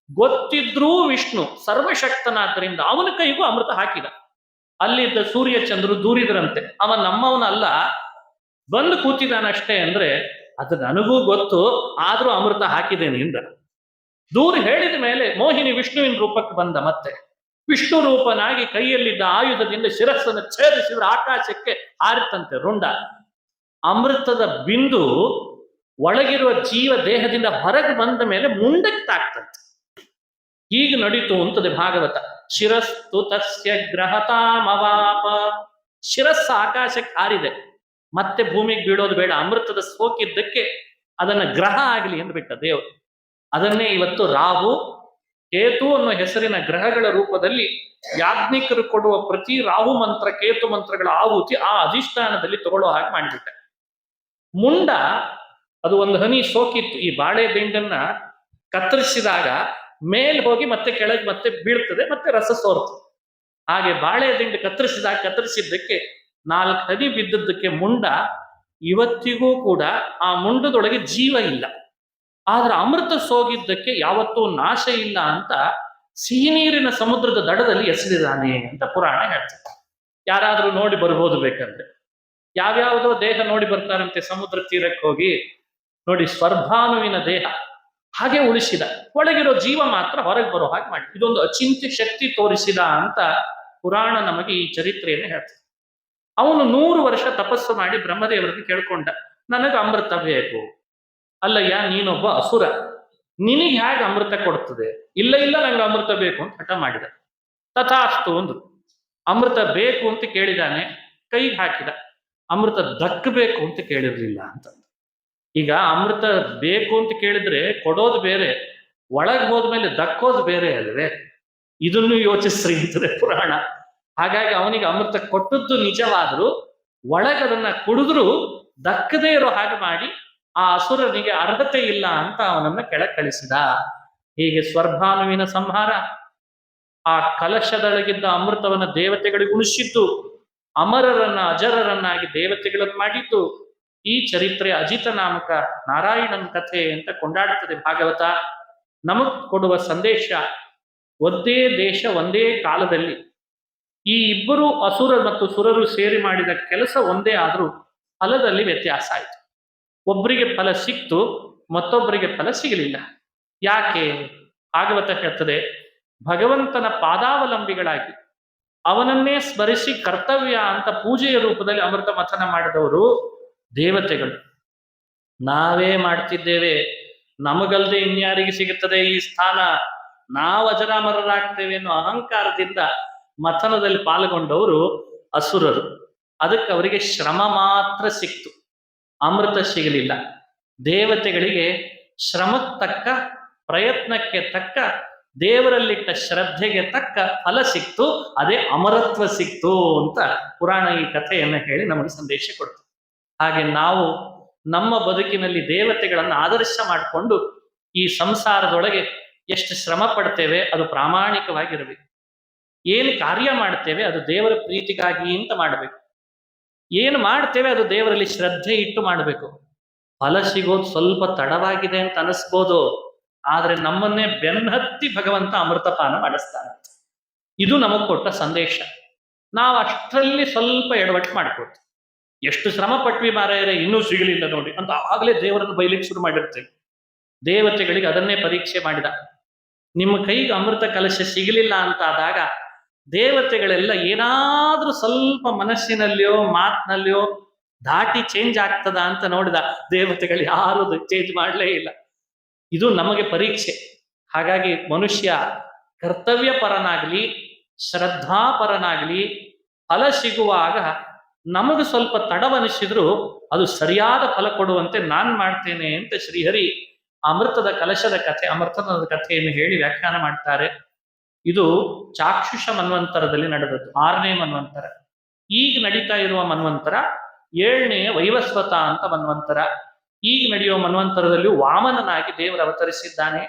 ಗೊತ್ತಿದ್ರೂ ವಿಷ್ಣು ಸರ್ವಶಕ್ತನಾದ್ದರಿಂದ ಅವನ ಕೈಗೂ ಅಮೃತ ಹಾಕಿದ. ಅಲ್ಲಿದ್ದ ಸೂರ್ಯ ಚಂದ್ರು ದೂರಿದ್ರಂತೆ. ಅವ ನಮ್ಮವನಲ್ಲ, ಬಂದು ಕೂತಿದಾನಷ್ಟೇ ಅಂದ್ರೆ ಅದು ನನಗೂ ಗೊತ್ತು, ಆದ್ರೂ ಅಮೃತ ಹಾಕಿದ್ದೇನೆ ಇಂದ. ದೂರ ಹೇಳಿದ ಮೇಲೆ ಮೋಹಿನಿ ವಿಷ್ಣುವಿನ ರೂಪಕ್ಕೆ ಬಂದ. ಮತ್ತೆ ವಿಷ್ಣು ರೂಪನಾಗಿ ಕೈಯಲ್ಲಿದ್ದ ಆಯುಧದಿಂದ ಶಿರಸ್ಸನ್ನು ಛೇದಿಸಿದ್ರೆ ಆಕಾಶಕ್ಕೆ ಹಾರಿತಂತೆ ರುಂಡ. ಅಮೃತದ ಬಿಂದು ಒಳಗಿರುವ ಜೀವ ದೇಹದಿಂದ ಹೊರಗೆ ಬಂದ ಮೇಲೆ ಮುಂದಕ್ಕೆ ತಾಕ್ತಂತೆ. ಹೀಗೆ ನಡೀತು ಅಂತದೆ ಭಾಗವತ. ಶಿರಸ್ತು ತಸ್ಯ ಗ್ರಹತಾಮವಾಪ. ಶಿರಸ್ಸು ಆಕಾಶಕ್ಕೆ ಹಾರಿದೆ, ಮತ್ತೆ ಭೂಮಿಗೆ ಬೀಳೋದು ಬೇಡ, ಅಮೃತದ ಸೋಕಿದ್ದಕ್ಕೆ ಅದನ್ನ ಗ್ರಹ ಆಗಲಿ ಅಂದ್ಬಿಟ್ಟ ದೇವರು. ಅದನ್ನೇ ಇವತ್ತು ರಾಹು ಕೇತು ಅನ್ನೋ ಹೆಸರಿನ ಗ್ರಹಗಳ ರೂಪದಲ್ಲಿ ಯಾಜ್ಞಿಕರು ಕೊಡುವ ಪ್ರತಿ ರಾಹು ಮಂತ್ರ ಕೇತು ಮಂತ್ರಗಳ ಆಹುತಿ ಆ ಅಧಿಷ್ಠಾನದಲ್ಲಿ ತಗೊಳ್ಳೋ ಹಾಗೆ ಮಾಡಿಬಿಟ್ಟ. ಮುಂಡ ಅದು ಒಂದು ಹನಿ ಸೋಕಿತ್ತು. ಈ ಬಾಳೆ ದಿಂಡನ್ನ ಕತ್ತರಿಸಿದಾಗ ಮೇಲ್ ಹೋಗಿ ಮತ್ತೆ ಕೆಳಗೆ ಮತ್ತೆ ಬೀಳ್ತದೆ, ಮತ್ತೆ ರಸ ಸೋರ್ತದೆ. ಹಾಗೆ ಬಾಳೆ ದಿಂಡು ಕತ್ತರಿಸಿದ್ದಕ್ಕೆ 4 ಹನಿ ಬಿದ್ದದ್ದಕ್ಕೆ ಮುಂಡ ಇವತ್ತಿಗೂ ಕೂಡ ಆ ಮುಂಡದೊಳಗೆ ಜೀವ ಇಲ್ಲ. ಆದ್ರೆ ಅಮೃತ ಸೋಗಿದ್ದಕ್ಕೆ ಯಾವತ್ತೂ ನಾಶ ಇಲ್ಲ ಅಂತ ಸಿಹಿ ನೀರಿನ ಸಮುದ್ರದ ದಡದಲ್ಲಿ ಎಸೆದಿದ್ದಾನೆ ಅಂತ ಪುರಾಣ ಹೇಳ್ತದೆ. ಯಾರಾದ್ರೂ ನೋಡಿ ಬರ್ಬೋದು ಬೇಕಂದ್ರೆ. ಯಾವ್ಯಾವುದೋ ದೇಹ ನೋಡಿ ಬರ್ತಾರಂತೆ ಸಮುದ್ರ ತೀರಕ್ಕೆ ಹೋಗಿ. ನೋಡಿ, ಸ್ವರ್ಭಾನುವಿನ ದೇಹ ಹಾಗೆ ಉಳಿಸಿದ, ಒಳಗಿರೋ ಜೀವ ಮಾತ್ರ ಹೊರಗೆ ಬರೋ ಹಾಗೆ ಮಾಡಿ ಇದೊಂದು ಅಚಿಂತ್ಯ ಶಕ್ತಿ ತೋರಿಸಿದ ಅಂತ ಪುರಾಣ ನಮಗೆ ಈ ಚರಿತ್ರೆಯನ್ನು ಹೇಳ್ತದೆ. ಅವನು 100 ವರ್ಷ ತಪಸ್ಸು ಮಾಡಿ ಬ್ರಹ್ಮದೇವರನ್ನು ಕೇಳ್ಕೊಂಡ, ನನಗೆ ಅಮೃತ ಬೇಕು. ಅಲ್ಲಯ್ಯ, ನೀನೊಬ್ಬ ಅಸುರ, ನಿನಗೆ ಹೇಗೆ ಅಮೃತ ಕೊಡ್ತದೆ? ಇಲ್ಲ ನಂಗೆ ಅಮೃತ ಬೇಕು ಅಂತ ಹಠ ಮಾಡಿದ. ತಥಾಸ್ತು ಅಂದ್ರು. ಅಮೃತ ಬೇಕು ಅಂತ ಕೇಳಿದಾನೆ, ಕೈಗೆ ಹಾಕಿದ. ಅಮೃತ ದಕ್ಕಬೇಕು ಅಂತ ಕೇಳಿರ್ಲಿಲ್ಲ ಅಂತ. ಈಗ ಅಮೃತ ಬೇಕು ಅಂತ ಕೇಳಿದ್ರೆ ಕೊಡೋದು ಬೇರೆ, ಒಳಗೆ ಹೋದ್ಮೇಲೆ ದಕ್ಕೋದು ಬೇರೆ ಅಲ್ವೇ? ಇದನ್ನು ಯೋಚಿಸ್ರಿ ಅಂತದೆ ಪುರಾಣ. ಹಾಗಾಗಿ ಅವನಿಗೆ ಅಮೃತ ಕೊಟ್ಟದ್ದು ನಿಜವಾದರೂ ಒಳಗದನ್ನ ಕುಡಿದ್ರು ದಕ್ಕದೇ ಇರೋ ಹಾಗೆ ಮಾಡಿ ಆ ಅಸುರನಿಗೆ ಅರ್ಹತೆ ಇಲ್ಲ ಅಂತ ಅವನನ್ನ ಕೆಳಕಳಿಸಿದ. ಹೀಗೆ ಸ್ವರ್ಭಾನುವಿನ ಸಂಹಾರ, ಆ ಕಲಶದೊಳಗಿದ್ದ ಅಮೃತವನ್ನ ದೇವತೆಗಳಿಗೆ ಉಳಿಸಿದ್ದು, ಅಮರರನ್ನ ಅಜರರನ್ನಾಗಿ ದೇವತೆಗಳನ್ನು ಮಾಡಿದ್ದು ಈ ಚರಿತ್ರೆ ಅಜಿತ ನಾಮಕ ನಾರಾಯಣನ ಕಥೆ ಅಂತ ಕೊಂಡಾಡುತ್ತದೆ ಭಾಗವತ. ನಮಗ್ ಕೊಡುವ ಸಂದೇಶ, ಒಂದೇ ದೇಶ ಒಂದೇ ಕಾಲದಲ್ಲಿ ಈ ಇಬ್ಬರು ಅಸುರ ಮತ್ತು ಸುರರು ಸೇರಿ ಮಾಡಿದ ಕೆಲಸ ಒಂದೇ ಆದರೂ ಫಲದಲ್ಲಿ ವ್ಯತ್ಯಾಸ ಆಯಿತು. ಒಬ್ಬರಿಗೆ ಫಲ ಸಿಕ್ತು, ಮತ್ತೊಬ್ಬರಿಗೆ ಫಲ ಸಿಗಲಿಲ್ಲ. ಯಾಕೆ? ಭಾಗವತ ಹೇಳ್ತದೆ, ಭಗವಂತನ ಪಾದಾವಲಂಬಿಗಳಾಗಿ ಅವನನ್ನೇ ಸ್ಮರಿಸಿ ಕರ್ತವ್ಯ ಅಂತ ಪೂಜೆಯ ರೂಪದಲ್ಲಿ ಅಮೃತ ಮಥನ ಮಾಡಿದವರು ದೇವತೆಗಳು. ನಾವೇ ಮಾಡ್ತಿದ್ದೇವೆ, ನಮಗಲ್ದೆ ಇನ್ಯಾರಿಗೆ ಸಿಗುತ್ತದೆ ಈ ಸ್ಥಾನ, ನಾವು ಅಜರಾಮರರಾಗ್ತೇವೆ ಅನ್ನೋ ಅಹಂಕಾರದಿಂದ ಮಥನದಲ್ಲಿ ಪಾಲ್ಗೊಂಡವರು ಅಸುರರು. ಅದಕ್ಕೆ ಅವರಿಗೆ ಶ್ರಮ ಮಾತ್ರ ಸಿಕ್ತು, ಅಮೃತ ಸಿಗಲಿಲ್ಲ. ದೇವತೆಗಳಿಗೆ ಶ್ರಮಕ್ಕೆ ತಕ್ಕ, ಪ್ರಯತ್ನಕ್ಕೆ ತಕ್ಕ, ದೇವರಲ್ಲಿಟ್ಟ ಶ್ರದ್ಧೆಗೆ ತಕ್ಕ ಫಲ ಸಿಕ್ತು, ಅದೇ ಅಮರತ್ವ ಸಿಕ್ತು ಅಂತ ಪುರಾಣ ಈ ಕಥೆಯನ್ನು ಹೇಳಿ ನಮಗೆ ಸಂದೇಶ ಕೊಡ್ತು. ಹಾಗೆ ನಾವು ನಮ್ಮ ಬದುಕಿನಲ್ಲಿ ದೇವತೆಗಳನ್ನು ಆದರ್ಶ ಮಾಡಿಕೊಂಡು ಈ ಸಂಸಾರದೊಳಗೆ ಎಷ್ಟು ಶ್ರಮ ಪಡ್ತೇವೆ ಅದು ಪ್ರಾಮಾಣಿಕವಾಗಿರಬೇಕು. ಏನು ಕಾರ್ಯ ಮಾಡ್ತೇವೆ ಅದು ದೇವರ ಪ್ರೀತಿಗಾಗಿ ಅಂತ ಮಾಡಬೇಕು. ಏನು ಮಾಡ್ತೇವೆ ಅದು ದೇವರಲ್ಲಿ ಶ್ರದ್ಧೆ ಇಟ್ಟು ಮಾಡಬೇಕು. ಫಲ ಸಿಗೋದು ಸ್ವಲ್ಪ ತಡವಾಗಿದೆ ಅಂತ ಅನಿಸ್ಬೋದು, ಆದ್ರೆ ನಮ್ಮನ್ನೇ ಬೆನ್ನತ್ತಿ ಭಗವಂತ ಅಮೃತಪಾನ ಮಾಡಿಸ್ತಾನೆ. ಇದು ನಮಗ್ ಕೊಟ್ಟ ಸಂದೇಶ. ನಾವು ಅಷ್ಟರಲ್ಲಿ ಸ್ವಲ್ಪ ಎಡವಟ್ಟು ಮಾಡ್ಕೊಳ್ತೀವಿ. ಎಷ್ಟು ಶ್ರಮ ಪಟ್ವಿ ಮಾರಾಯರೆ, ಇನ್ನೂ ಸಿಗಲಿಲ್ಲ ನೋಡಿ ಅಂತ ಆಗಲೇ ದೇವರನ್ನು ಬೈಲಿಕ್ಕೆ ಶುರು ಮಾಡಿರ್ತೇವೆ. ದೇವತೆಗಳಿಗೆ ಅದನ್ನೇ ಪರೀಕ್ಷೆ ಮಾಡಿದ. ನಿಮ್ಮ ಕೈಗೆ ಅಮೃತ ಕಲಶ ಸಿಗಲಿಲ್ಲ ಅಂತ ಆದಾಗ ದೇವತೆಗಳೆಲ್ಲ ಏನಾದ್ರೂ ಸ್ವಲ್ಪ ಮನಸ್ಸಿನಲ್ಲಿಯೋ ಮಾತಿನಲ್ಲಿಯೋ ಧಾಟಿ ಚೇಂಜ್ ಆಗ್ತದ ಅಂತ ನೋಡಿದ. ದೇವತೆಗಳು ಯಾರು ಚೇಂಜ್ ಮಾಡಲೇ ಇಲ್ಲ. ಇದು ನಮಗೆ ಪರೀಕ್ಷೆ. ಹಾಗಾಗಿ ಮನುಷ್ಯ ಕರ್ತವ್ಯ ಪರನಾಗ್ಲಿ, ಶ್ರದ್ಧಾಪರನಾಗ್ಲಿ, ಫಲ ಸಿಗುವಾಗ ನಮಗೆ ಸ್ವಲ್ಪ ತಡವನಿಸಿದ್ರು ಅದು ಸರಿಯಾದ ಫಲ ಕೊಡುವಂತೆ ನಾನ್ ಮಾಡ್ತೇನೆ ಅಂತ ಶ್ರೀಹರಿ ಅಮೃತದ ಕಲಶದ ಕಥೆ, ಅಮೃತದ ಕಥೆಯನ್ನು ಹೇಳಿ ವ್ಯಾಖ್ಯಾನ ಮಾಡ್ತಾರೆ. ಇದು ಚಾಕ್ಷುಷ ಮನ್ವಂತರದಲ್ಲಿ ನಡೆದದ್ದು, 6ನೇ ಮನ್ವಂತರ. ಈಗ ನಡೀತಾ ಇರುವ ಮನ್ವಂತರ 7ನೇ ವೈವಸ್ವತ ಅಂತ ಮನ್ವಂತರ. ಈಗ ನಡೆಯುವ ಮನ್ವಂತರದಲ್ಲಿ ವಾಮನನಾಗಿ ದೇವರು ಅವತರಿಸಿದ್ದಾನೆ.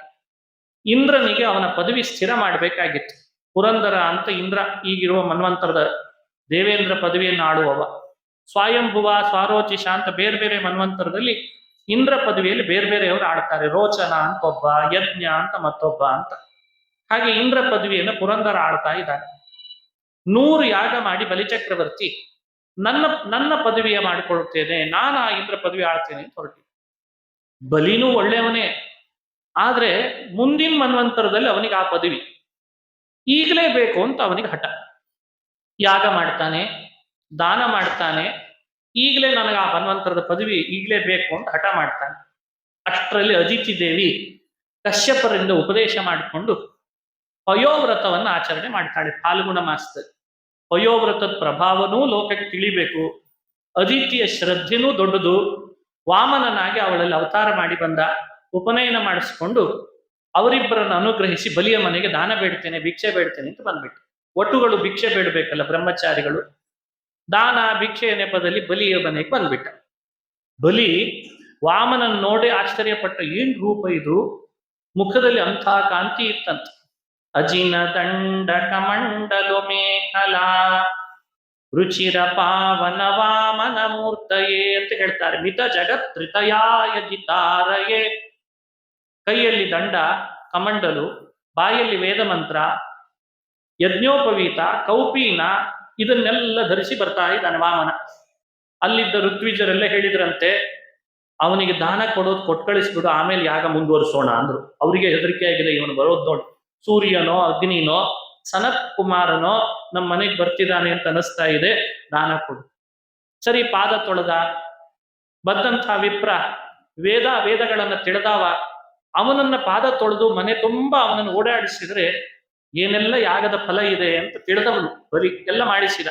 ಇಂದ್ರನಿಗೆ ಅವನ ಪದವಿ ಸ್ಥಿರ ಮಾಡಬೇಕಾಗಿತ್ತು. ಪುರಂದರ ಅಂತ ಇಂದ್ರ ಈಗಿರುವ ಮನ್ವಂತರದ ದೇವೇಂದ್ರ ಪದವಿಯನ್ನು ಆಳುವವ. ಸ್ವಯಂಭುವ, ಸ್ವಾರೋಚಿಷ ಅಂತ ಬೇರೆ ಬೇರೆ ಮನ್ವಂತರದಲ್ಲಿ ಇಂದ್ರ ಪದವಿಯಲ್ಲಿ ಬೇರೆ ಬೇರೆಯವರು ಆಡ್ತಾರೆ. ರೋಚನ ಅಂತ ಒಬ್ಬ, ಯಜ್ಞ ಅಂತ ಮತ್ತೊಬ್ಬ ಅಂತ. ಹಾಗೆ ಇಂದ್ರ ಪದವಿಯನ್ನು ಪುರಂದರ ಆಳ್ತಾ ಇದ್ದಾನೆ. 100 ಯಾಗ ಮಾಡಿ ಬಲಿಚಕ್ರವರ್ತಿ ನನ್ನ ಪದವಿಯ ಮಾಡಿಕೊಳ್ಳುತ್ತೇನೆ, ನಾನು ಆ ಇಂದ್ರ ಪದವಿ ಆಳ್ತೇನೆ ಅಂತ ಹೊರಟಿ. ಬಲಿನೂ ಒಳ್ಳೆಯವನೇ, ಆದ್ರೆ ಮುಂದಿನ ಮನ್ವಂತರದಲ್ಲಿ ಅವನಿಗೆ ಆ ಪದವಿ. ಈಗಲೇ ಬೇಕು ಅಂತ ಅವನಿಗೆ ಹಠ. ಯಾಗ ಮಾಡ್ತಾನೆ, ದಾನ ಮಾಡ್ತಾನೆ, ಈಗಲೇ ನನಗೆ ಆ ಬನ್ವಂತರದ ಪದವಿ ಈಗಲೇ ಬೇಕು ಅಂತ ಹಠ ಮಾಡ್ತಾನೆ. ಅಷ್ಟರಲ್ಲಿ ಅದಿತಿ ದೇವಿ ಕಶ್ಯಪರಿಂದ ಉಪದೇಶ ಮಾಡಿಕೊಂಡು ಪಯೋವ್ರತವನ್ನು ಆಚರಣೆ ಮಾಡ್ತಾಳೆ. ಫಾಲ್ಗುಣ ಮಾಸದಲ್ಲಿ ಪಯೋವ್ರತದ ಪ್ರಭಾವನೂ ಲೋಕಕ್ಕೆ ತಿಳಿಬೇಕು, ಅದಿತಿಯ ಶ್ರದ್ಧೆನೂ ದೊಡ್ಡದು. ವಾಮನನಾಗಿ ಅವಳಲ್ಲಿ ಅವತಾರ ಮಾಡಿ ಬಂದ, ಉಪನಯನ ಮಾಡಿಸ್ಕೊಂಡು ಅವರಿಬ್ಬರನ್ನು ಅನುಗ್ರಹಿಸಿ ಬಲಿಯ ಮನೆಗೆ ದಾನ ಬೇಡ್ತೇನೆ, ಭಿಕ್ಷೆ ಬೇಡ್ತೇನೆ ಅಂತ ಬಂದ್ಬಿಟ್ಟು. ಒಟ್ಟುಗಳು ಭಿಕ್ಷೆ ಬೇಡಬೇಕಲ್ಲ ಬ್ರಹ್ಮಚಾರಿಗಳು, ದಾನ ಭಿಕ್ಷೆಯ ನೆಪದಲ್ಲಿ ಬಲಿಯ ಮನೆಗೆ ಬಂದ್ಬಿಟ್ಟ. ಬಲಿ ವಾಮನನ್ ನೋಡಿ ಆಶ್ಚರ್ಯಪಟ್ಟ, ಏನ್ ರೂಪ ಇದು, ಮುಖದಲ್ಲಿ ಅಂಥ ಕಾಂತಿ ಇತ್ತಂತ. ಅಜಿನ ದಂಡ ಕಮಂಡಲು ಮೇಖಲಾ ರುಚಿರ ಪಾವನ ವಾಮನ ಮೂರ್ತಯೇ ಅಂತ ಹೇಳ್ತಾರೆ. ಮಿತ ಜಗತ್ ತ್ರಿತಯಾಯ ಜಿತಾರಯೇ. ಕೈಯಲ್ಲಿ ದಂಡ, ಕಮಂಡಲು, ಬಾಯಲ್ಲಿ ವೇದ ಮಂತ್ರ, ಯಜ್ಞೋಪವೀತ, ಕೌಪೀನ ಇದನ್ನೆಲ್ಲ ಧರಿಸಿ ಬರ್ತಾ ಇದ್ದಾನೆ ವಾಮನ. ಅಲ್ಲಿದ್ದ ಋತ್ವಿಜರೆಲ್ಲ ಹೇಳಿದ್ರಂತೆ, ಅವನಿಗೆ ದಾನ ಕೊಡೋದು ಕೊಟ್ಟು ಕಳಿಸ್ಬಿಡು, ಆಮೇಲೆ ಯಾಗ ಮುಂದುವರಿಸೋಣ ಅಂದ್ರು. ಅವರಿಗೆ ಹೆದರಿಕೆ ಆಗಿದೆ, ಇವನು ಬರೋದು ನೋಡಿ ಸೂರ್ಯನೋ ಅಗ್ನಿನೋ ಸನತ್ ಕುಮಾರನೋ ನಮ್ಮ ಮನೆಗೆ ಬರ್ತಿದ್ದಾನೆ ಅಂತ ಅನಿಸ್ತಾ ಇದೆ, ದಾನ ಕೊಡು. ಸರಿ, ಪಾದ ತೊಳೆದ. ಬಂದಂಥ ವಿಪ್ರ ವೇದಗಳನ್ನ ತಿಳಿದವ, ಅವನನ್ನ ಪಾದ ತೊಳೆದು ಮನೆ ತುಂಬಾ ಅವನನ್ನು ಓಡಾಡಿಸಿದ್ರೆ ಏನೆಲ್ಲ ಯಾಗದ ಫಲ ಇದೆ ಅಂತ ತಿಳಿದವನು. ಬರೀ ಎಲ್ಲ ಮಾಡಿಸಿದ.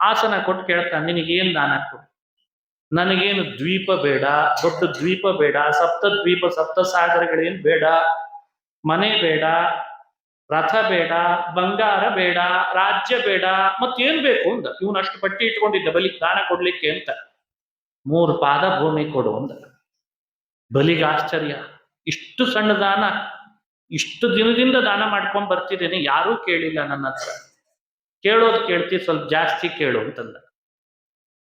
ಆಸನ ಕೊಟ್ಟು ಕೇಳ್ತಾನೆ, ನಿನಗೇನ್ ದಾನ ಕೊಡು? ನನಗೇನು ದ್ವೀಪ ಬೇಡ, ದೊಡ್ಡ ದ್ವೀಪ ಬೇಡ, ಸಪ್ತ ದ್ವೀಪ ಸಪ್ತ ಸಾಗರಗಳೇನು ಬೇಡ, ಮನೆ ಬೇಡ, ರಥ ಬೇಡ, ಬಂಗಾರ ಬೇಡ, ರಾಜ್ಯ ಬೇಡ, ಮತ್ತೇನ್ ಬೇಕು ಅಂದ. ಇವನು ಅಷ್ಟು ಪಟ್ಟಿ ಇಟ್ಕೊಂಡಿದ್ದ ಬಲಿ ದಾನ ಕೊಡ್ಲಿಕ್ಕೆ ಅಂತ. 3 ಪಾದ ಭೂಮಿ ಕೊಡು ಅಂದ. ಬಲಿಗೆ ಆಶ್ಚರ್ಯ, ಇಷ್ಟು ಸಣ್ಣ ದಾನ, ಇಷ್ಟು ದಿನದಿಂದ ದಾನ ಮಾಡ್ಕೊಂಡ್ ಬರ್ತಿದ್ದೇನೆ, ಯಾರೂ ಕೇಳಿಲ್ಲ ನನ್ನ ಹತ್ರ, ಕೇಳೋದು ಕೇಳ್ತಿ, ಸ್ವಲ್ಪ ಜಾಸ್ತಿ ಕೇಳು ಅಂತಂದ.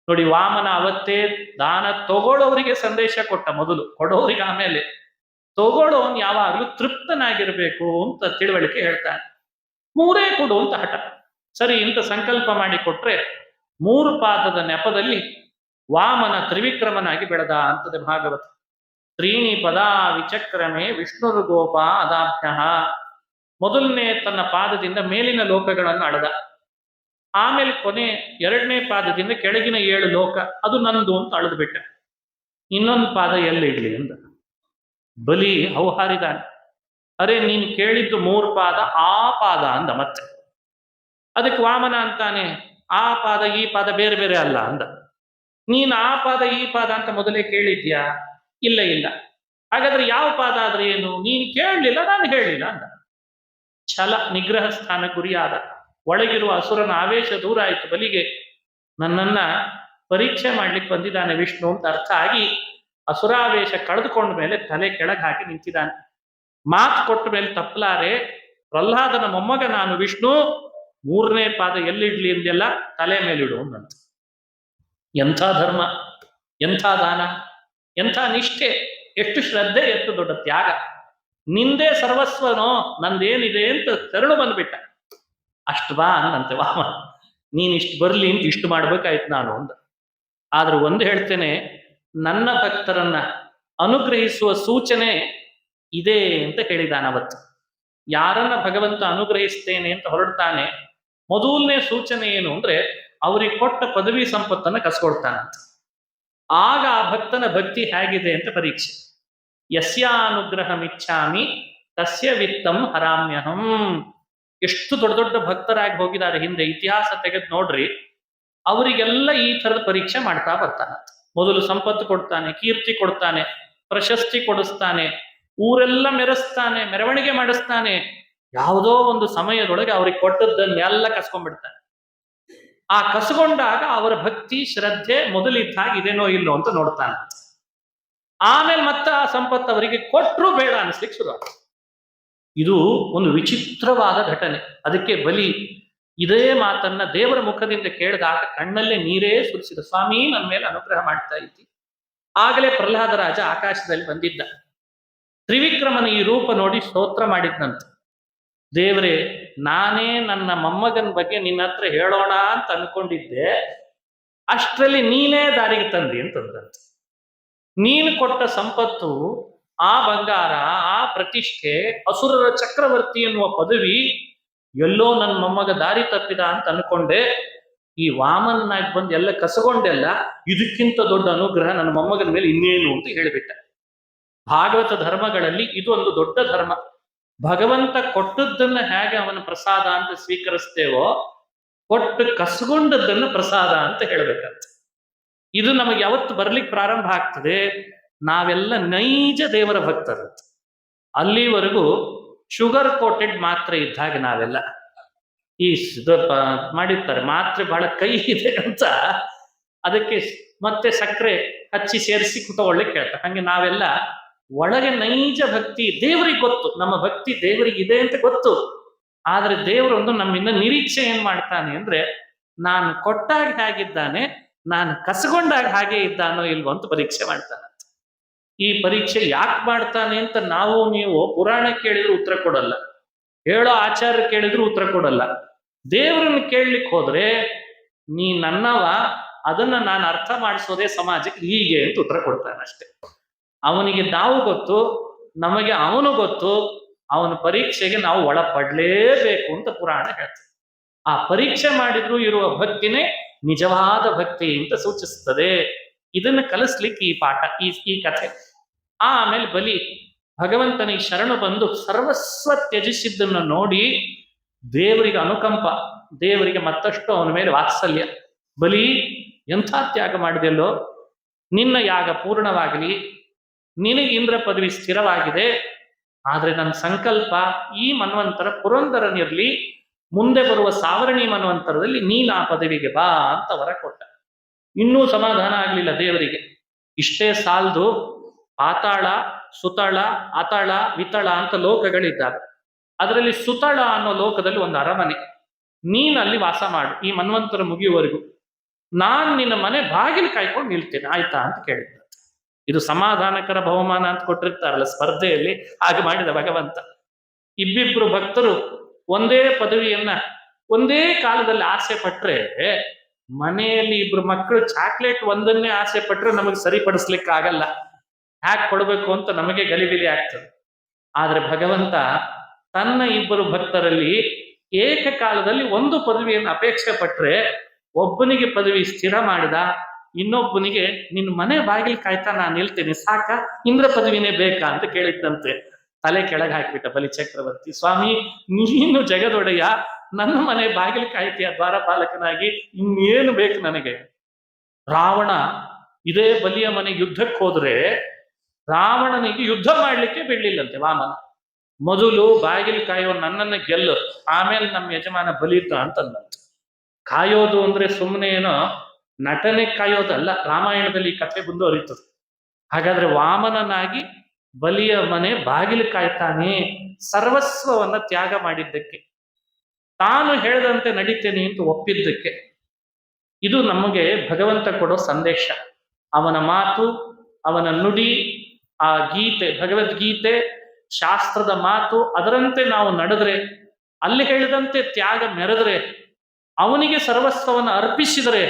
ನೋಡಿ, ವಾಮನ ಅವತ್ತೇ ದಾನ ತಗೊಳ್ಳೋರಿಗೆ ಸಂದೇಶ ಕೊಟ್ಟ, ಮೊದಲು ಕೊಡೋರಿಗೆ ಆಮೇಲೆ. ತಗೊಳ್ಳೋನ್ ಯಾವಾಗಲೂ ತೃಪ್ತನಾಗಿರ್ಬೇಕು ಅಂತ ತಿಳುವಳಿಕೆ ಹೇಳ್ತಾನೆ. 3 ಕೊಡು ಅಂತ ಹಠ. ಸರಿ, ಇಂಥ ಸಂಕಲ್ಪ ಮಾಡಿ ಕೊಟ್ರೆ 3 ಪಾದದ ನೆಪದಲ್ಲಿ ವಾಮನ ತ್ರಿವಿಕ್ರಮನಾಗಿ ಬೆಳೆದ ಅಂತದೆ ಭಾಗವತ. 3 ಪದಾ ವಿಚಕ್ರಮೆ ವಿಷ್ಣುರು ಗೋಪ ಅದಾಭ್ಯ. ಮೊದಲನೇ ತನ್ನ ಪಾದದಿಂದ ಮೇಲಿನ ಲೋಕಗಳನ್ನು ಅಳದ, ಆಮೇಲೆ ಕೊನೆ 2ನೇ ಪಾದದಿಂದ ಕೆಳಗಿನ 7 ಲೋಕ ಅದು ನಂದು ಅಂತ ಅಳೆದು ಬಿಟ್ಟ. ಇನ್ನೊಂದು ಪಾದ ಎಲ್ಲಿಡ್ಲಿ ಅಂದ. ಬಲಿ ಹೌಹಾರಿದಾನೆ, ಅರೆ ನೀನು ಕೇಳಿದ್ದು 3 ಪಾದ, ಆ ಪಾದ ಅಂದ ಮತ್ತೆ. ಅದಕ್ಕೆ ವಾಮನ ಅಂತಾನೆ, ಆ ಪಾದ ಈ ಪಾದ ಬೇರೆ ಬೇರೆ ಅಲ್ಲ ಅಂದ. ನೀನು ಆ ಪಾದ ಈ ಪಾದ ಅಂತ ಮೊದಲೇ ಕೇಳಿದ್ಯಾ? ಇಲ್ಲ ಇಲ್ಲ. ಹಾಗಾದ್ರೆ ಯಾವ ಪಾದ ಆದ್ರೆ ಏನು? ನೀನು ಕೇಳಲಿಲ್ಲ, ನಾನು ಹೇಳಲಿಲ್ಲ ಅಂದ. ಛಲ ನಿಗ್ರಹ ಸ್ಥಾನ ಗುರಿಯಾದ. ಒಳಗಿರುವ ಅಸುರನ ಆವೇಶ ದೂರ ಆಯಿತು. ಬಲಿಗೆ ನನ್ನನ್ನ ಪರೀಕ್ಷೆ ಮಾಡ್ಲಿಕ್ಕೆ ಬಂದಿದ್ದಾನೆ ವಿಷ್ಣು ಅಂತ ಅರ್ಥ ಆಗಿ ಅಸುರಾವೇಶ ಕಳೆದುಕೊಂಡ ಮೇಲೆ ತಲೆ ಕೆಳಗೆ ಹಾಕಿ ನಿಂತಿದ್ದಾನೆ. ಮಾತು ಕೊಟ್ಟ ಮೇಲೆ ತಪ್ಪಲಾರೆ, ಪ್ರಹ್ಲಾದನ ಮೊಮ್ಮಗ ನಾನು ವಿಷ್ಣು, 3ನೇ ಪಾದ ಎಲ್ಲಿಡ್ಲಿ ಎಂದೆಲ್ಲ ತಲೆ ಮೇಲಿಡು ಅಂದಂತ. ಎಂಥ ಧರ್ಮ, ಎಂಥ ದಾನ, ಎಂಥ ನಿಷ್ಠೆ, ಎಷ್ಟು ಶ್ರದ್ಧೆ, ಎಷ್ಟು ದೊಡ್ಡ ತ್ಯಾಗ. ನಿಂದೇ ಸರ್ವಸ್ವನೋ, ನಂದೇನಿದೆ ಅಂತ ತೆರಳು ಬಂದ್ಬಿಟ್ಟ. ಅಷ್ಟು ಬಾ ಅಂದಂತೆ ವಾಮನ. ನೀನಿಷ್ಟು ಬರ್ಲಿ ಅಂತ ಇಷ್ಟು ಮಾಡ್ಬೇಕಾಯ್ತು ನಾನು ಅಂದ. ಆದ್ರೂ ಒಂದು ಹೇಳ್ತೇನೆ, ನನ್ನ ಭಕ್ತರನ್ನ ಅನುಗ್ರಹಿಸುವ ಸೂಚನೆ ಇದೆ ಅಂತ ಹೇಳಿದಾನವತ್ತು. ಯಾರನ್ನ ಭಗವಂತ ಅನುಗ್ರಹಿಸ್ತೇನೆ ಅಂತ ಹೊರಡ್ತಾನೆ, ಮೊದಲನೇ ಸೂಚನೆ ಏನು ಅಂದ್ರೆ ಅವ್ರಿಗೆ ಕೊಟ್ಟ ಪದವಿ ಸಂಪತ್ತನ್ನ ಕಸ್ಕೊಡ್ತಾನಂತ. ಆಗ ಆ ಭಕ್ತನ ಭಕ್ತಿ ಹೇಗಿದೆ ಅಂತ ಪರೀಕ್ಷೆ. ಯಸ್ಯಾನುಗ್ರಹಮಿಚ್ಛಾಮಿ ತಸ್ಯ ವಿತ್ತಂ ಹರಾಮ್ಯಹಂ. ಎಷ್ಟು ದೊಡ್ಡ ದೊಡ್ಡ ಭಕ್ತರಾಗಿ ಹೋಗಿದ್ದಾರೆ ಹಿಂದೆ, ಇತಿಹಾಸ ತೆಗೆದು ನೋಡ್ರಿ. ಅವರಿಗೆಲ್ಲ ಈ ಥರದ ಪರೀಕ್ಷೆ ಮಾಡ್ತಾ ಬರ್ತಾನಂತ. ಮೊದಲು ಸಂಪತ್ತು ಕೊಡ್ತಾನೆ, ಕೀರ್ತಿ ಕೊಡ್ತಾನೆ, ಪ್ರಶಸ್ತಿ ಕೊಡಿಸ್ತಾನೆ, ಊರೆಲ್ಲ ಮೆರೆಸ್ತಾನೆ, ಮೆರವಣಿಗೆ ಮಾಡಿಸ್ತಾನೆ. ಯಾವುದೋ ಒಂದು ಸಮಯದೊಳಗೆ ಅವ್ರಿಗೆ ಕೊಟ್ಟದ್ದನ್ನೆಲ್ಲ ಕಸ್ಕೊಂಡ್ಬಿಡ್ತಾನೆ. ಆ ಕಸ್ಕೊಂಡಾಗ ಅವರ ಭಕ್ತಿ ಶ್ರದ್ಧೆ ಮೊದಲಿದ್ದ ಹಾಗೆ ಇದೇನೋ ಇಲ್ಲೋ ಅಂತ ನೋಡ್ತಾನೆ. ಆಮೇಲೆ ಮತ್ತೆ ಆ ಸಂಪತ್ತು ಅವರಿಗೆ ಕೊಟ್ಟರು ಬೇಡ ಅನಿಸ್ಲಿಕ್ಕೆ ಶುರು. ಇದು ಒಂದು ವಿಚಿತ್ರವಾದ ಘಟನೆ. ಅದಕ್ಕೆ ಬಲಿ ಇದೇ ಮಾತನ್ನ ದೇವರ ಮುಖದಿಂದ ಕೇಳಿದಾಗ ಕಣ್ಣಲ್ಲೇ ನೀರೇ ಸುರಿಸಿದ. ಸ್ವಾಮಿ ನನ್ನ ಮೇಲೆ ಅನುಗ್ರಹ ಮಾಡ್ತಾ ಇದ್ದಿ. ಆಗಲೇ ಪ್ರಹ್ಲಾದ ರಾಜ ಆಕಾಶದಲ್ಲಿ ಬಂದಿದ್ದ. ತ್ರಿವಿಕ್ರಮನ ಈ ರೂಪ ನೋಡಿ ಸ್ತೋತ್ರ ಮಾಡಿದ್ನಂತ. ದೇವರೇ, ನಾನೇ ನನ್ನ ಮೊಮ್ಮಗನ ಬಗ್ಗೆ ನಿನ್ನ ಹತ್ರ ಹೇಳೋಣ ಅಂತ ಅನ್ಕೊಂಡಿದ್ದೆ, ಅಷ್ಟರಲ್ಲಿ ನೀನೇ ದಾರಿಗೆ ತಂದಿ ಅಂತಂದಂತ. ನೀನು ಕೊಟ್ಟ ಸಂಪತ್ತು, ಆ ಬಂಗಾರ, ಆ ಪ್ರತಿಷ್ಠೆ, ಅಸುರರ ಚಕ್ರವರ್ತಿ ಎನ್ನುವ ಪದವಿ ಎಲ್ಲೋ ನನ್ನ ಮೊಮ್ಮಗ ದಾರಿ ತಪ್ಪಿದ ಅಂತ ಅನ್ಕೊಂಡೆ, ಈ ವಾಮನನಾಗಿ ಬಂದು ಎಲ್ಲ ಕಸಗೊಂಡೆಲ್ಲ, ಇದಕ್ಕಿಂತ ದೊಡ್ಡ ಅನುಗ್ರಹ ನನ್ನ ಮೊಮ್ಮಗನ ಮೇಲೆ ಇನ್ನೇನು ಅಂತ ಹೇಳಿಬಿಟ್ಟ. ಭಾಗವತ ಧರ್ಮಗಳಲ್ಲಿ ಇದು ಒಂದು ದೊಡ್ಡ ಧರ್ಮ. ಭಗವಂತ ಕೊಟ್ಟದ್ದನ್ನ ಹೇಗೆ ಅವನ ಪ್ರಸಾದ ಅಂತ ಸ್ವೀಕರಿಸ್ತೇವೋ, ಕೊಟ್ಟು ಕಸಗೊಂಡದ್ದನ್ನು ಪ್ರಸಾದ ಅಂತ ಹೇಳ್ಬೇಕಂತ. ಇದು ನಮಗೆ ಯಾವತ್ತು ಬರ್ಲಿಕ್ಕೆ ಪ್ರಾರಂಭ ಆಗ್ತದೆ, ನಾವೆಲ್ಲ ನೈಜ ದೇವರ ಭಕ್ತರು. ಅಲ್ಲಿವರೆಗೂ ಶುಗರ್ ಕೋಟೆಡ್ ಮಾತ್ರೆ ಇದ್ದಾಗ ನಾವೆಲ್ಲ ಈ ಮಾಡಿರ್ತಾರೆ ಮಾತ್ರೆ ಬಹಳ ಕೈ ಇದೆ ಅಂತ, ಅದಕ್ಕೆ ಮತ್ತೆ ಸಕ್ಕರೆ ಹಚ್ಚಿ ಸೇರಿಸಿ ಕುತ್ಕೊಳ್ಳಿಕ್ಕೆ ಹೇಳ್ತಾರೆ. ಹಂಗೆ ನಾವೆಲ್ಲ ಒಳಗೆ ನೈಜ ಭಕ್ತಿ, ದೇವರಿಗೆ ಗೊತ್ತು ನಮ್ಮ ಭಕ್ತಿ ದೇವರಿಗೆ ಇದೆ ಅಂತ ಗೊತ್ತು. ಆದ್ರೆ ದೇವರೊಂದು ನಮ್ಮಿಂದ ನಿರೀಕ್ಷೆ ಏನ್ ಮಾಡ್ತಾನೆ ಅಂದ್ರೆ, ನಾನು ಕೊಟ್ಟಾಗ ಹೇಗಿದ್ದಾನೆ, ನಾನು ಕಸಗೊಂಡಾಗ ಹಾಗೆ ಇದ್ದಾನೋ ಇಲ್ವೋ ಅಂತ ಪರೀಕ್ಷೆ ಮಾಡ್ತಾನೆ. ಈ ಪರೀಕ್ಷೆ ಯಾಕೆ ಮಾಡ್ತಾನೆ ಅಂತ ನಾವು ನೀವು ಪುರಾಣ ಕೇಳಿದ್ರು ಉತ್ತರ ಕೊಡಲ್ಲ, ಹೇಳೋ ಆಚಾರ್ಯ ಕೇಳಿದ್ರು ಉತ್ತರ ಕೊಡಲ್ಲ. ದೇವರನ್ನು ಕೇಳಲಿಕ್ಕೆ ಹೋದ್ರೆ, ನೀ ನನ್ನವ, ಅದನ್ನ ನಾನು ಅರ್ಥ ಮಾಡಿಸೋದೇ ಸಮಾಜಕ್ಕೆ ಹೀಗೆ ಅಂತ ಉತ್ತರ ಕೊಡ್ತಾನೆ ಅಷ್ಟೇ. ಅವನಿಗೆ ನಾವು ಗೊತ್ತು, ನಮಗೆ ಅವನು ಗೊತ್ತು, ಅವನ ಪರೀಕ್ಷೆಗೆ ನಾವು ಒಳಪಡಲೇಬೇಕು ಅಂತ ಪುರಾಣ ಹೇಳ್ತದೆ. ಆ ಪರೀಕ್ಷೆ ಮಾಡಿದ್ರು ಇರುವ ಭಕ್ತಿನೇ ನಿಜವಾದ ಭಕ್ತಿ ಅಂತ ಸೂಚಿಸ್ತದೆ. ಇದನ್ನು ಕಲಿಸ್ಲಿಕ್ಕೆ ಈ ಪಾಠ, ಈ ಕಥೆ. ಆಮೇಲೆ ಬಲಿ ಭಗವಂತನಿಗೆ ಶರಣು ಬಂದು ಸರ್ವಸ್ವ ತ್ಯಜಿಸಿದ್ದನ್ನು ನೋಡಿ ದೇವರಿಗೆ ಅನುಕಂಪ, ದೇವರಿಗೆ ಮತ್ತಷ್ಟು ಅವನ ಮೇಲೆ ವಾತ್ಸಲ್ಯ. ಬಲಿ, ಎಂಥ ತ್ಯಾಗ ಮಾಡಿದೆಯಲ್ಲೋ, ನಿನ್ನ ಯಾಗ ಪೂರ್ಣವಾಗಲಿ, ನಿನಗೆ ಇಂದ್ರ ಪದವಿ ಸ್ಥಿರವಾಗಿದೆ. ಆದ್ರೆ ನನ್ನ ಸಂಕಲ್ಪ ಈ ಮನ್ವಂತರ ಪುರಂದರನಿರ್ಲಿ, ಮುಂದೆ ಬರುವ ಸಾವರ್ಣಿ ಮನ್ವಂತರದಲ್ಲಿ ನೀನು ಆ ಪದವಿಗೆ ಬಾ ಅಂತ ವರ ಕೊಟ್ಟ. ಇನ್ನೂ ಸಮಾಧಾನ ಆಗ್ಲಿಲ್ಲ ದೇವರಿಗೆ. ಇಷ್ಟೇ ಸಾಲದು, ಪಾತಾಳ, ಸುತಳ, ಅತಳ, ವಿತಳ ಅಂತ ಲೋಕಗಳಿದ್ದಾವೆ. ಅದರಲ್ಲಿ ಸುತಳ ಅನ್ನೋ ಲೋಕದಲ್ಲಿ ಒಂದು ಅರಮನೆ, ನೀನು ಅಲ್ಲಿ ವಾಸ ಮಾಡು ಈ ಮನ್ವಂತರ ಮುಗಿಯುವವರೆಗೂ. ನಾನ್ ನಿನ್ನ ಮನೆ ಬಾಗಿಲು ಕಾಯ್ಕೊಂಡು ನಿಲ್ತೇನೆ, ಆಯ್ತಾ ಅಂತ ಕೇಳಿದ್ದ. ಇದು ಸಮಾಧಾನಕರ ಬಹುಮಾನ ಅಂತ ಕೊಟ್ಟಿರ್ತಾರಲ್ಲ ಸ್ಪರ್ಧೆಯಲ್ಲಿ, ಹಾಗೆ ಮಾಡಿದ ಭಗವಂತ. ಇಬ್ಬಿಬ್ರು ಭಕ್ತರು ಒಂದೇ ಪದವಿಯನ್ನ ಒಂದೇ ಕಾಲದಲ್ಲಿ ಆಸೆ ಪಟ್ರೆ, ಮನೆಯಲ್ಲಿ ಇಬ್ರು ಮಕ್ಕಳು ಚಾಕ್ಲೇಟ್ ಒಂದನ್ನೇ ಆಸೆ ಪಟ್ರೆ ನಮಗೆ ಸರಿಪಡಿಸ್ಲಿಕ್ಕೆ ಆಗಲ್ಲ, ಹ್ಯಾಕ್ ಕೊಡ್ಬೇಕು ಅಂತ ನಮಗೆ ಗಲಿಬಿಲಿ ಆಗ್ತದೆ. ಆದ್ರೆ ಭಗವಂತ ತನ್ನ ಇಬ್ಬರು ಭಕ್ತರಲ್ಲಿ ಏಕಕಾಲದಲ್ಲಿ ಒಂದು ಪದವಿಯನ್ನು ಅಪೇಕ್ಷೆ ಪಟ್ರೆ, ಒಬ್ಬನಿಗೆ ಪದವಿ ಸ್ಥಿರ ಮಾಡಿದ, ಇನ್ನೊಬ್ಬನಿಗೆ ನಿನ್ನ ಮನೆ ಬಾಗಿಲು ಕಾಯ್ತಾ ನಾನು ನಿಲ್ತೇನೆ, ಸಾಕ, ಇಂದ್ರ ಪದವಿನೇ ಬೇಕಾ ಅಂತ ಕೇಳಿದ್ದಂತೆ. ತಲೆ ಕೆಳಗೆ ಹಾಕಿಬಿಟ್ಟ ಬಲಿ ಚಕ್ರವರ್ತಿ. ಸ್ವಾಮಿ, ನೀನು ಜಗದೊಡೆಯ, ನನ್ನ ಮನೆ ಬಾಗಿಲು ಕಾಯ್ತೀಯ ದ್ವಾರಪಾಲಕನಾಗಿ, ಇನ್ನೇನು ಬೇಕು ನನಗೆ? ರಾವಣ ಇದೇ ಬಲಿಯ ಮನೆ ಯುದ್ಧಕ್ಕೆ ಹೋದ್ರೆ ರಾವಣನಿಗೆ ಯುದ್ಧ ಮಾಡ್ಲಿಕ್ಕೆ ಬಿಡ್ಲಿಲ್ಲಂತೆ ವಾಮನ. ಮೊದಲು ಬಾಗಿಲು ಕಾಯೋ ನನ್ನನ್ನು ಗೆಲ್ಲು, ಆಮೇಲೆ ನಮ್ಮ ಯಜಮಾನ ಬಲಿತ ಅಂತಂದಂತೆ. ಕಾಯೋದು ಅಂದ್ರೆ ಸುಮ್ಮನೆ ಏನೋ ನಟನೆ ಕಾಯೋದಲ್ಲ, ರಾಮಾಯಣದಲ್ಲಿ ಈ ಕಥೆ ಮುಂದುವರಿತದೆ. ಹಾಗಾದ್ರೆ ವಾಮನನಾಗಿ ಬಲಿಯ ಮನೆ ಬಾಗಿಲು ಕಾಯ್ತಾನೆ, ಸರ್ವಸ್ವವನ್ನ ತ್ಯಾಗ ಮಾಡಿದ್ದಕ್ಕೆ, ತಾನು ಹೇಳ್ದಂತೆ ನಡೀತೇನೆ ಅಂತ ಒಪ್ಪಿದ್ದಕ್ಕೆ. ಇದು ನಮಗೆ ಭಗವಂತ ಕೊಡೋ ಸಂದೇಶ. ಅವನ ಮಾತು, ಅವನ ನುಡಿ, ಆ ಗೀತೆ, ಭಗವದ್ಗೀತೆ, ಶಾಸ್ತ್ರದ ಮಾತು, ಅದರಂತೆ ನಾವು ನಡೆದ್ರೆ, ಅಲ್ಲಿ ಹೇಳಿದಂತೆ ತ್ಯಾಗ ಮೆರೆದ್ರೆ, ಅವನಿಗೆ ಸರ್ವಸ್ವವನ್ನು ಅರ್ಪಿಸಿದರೆ,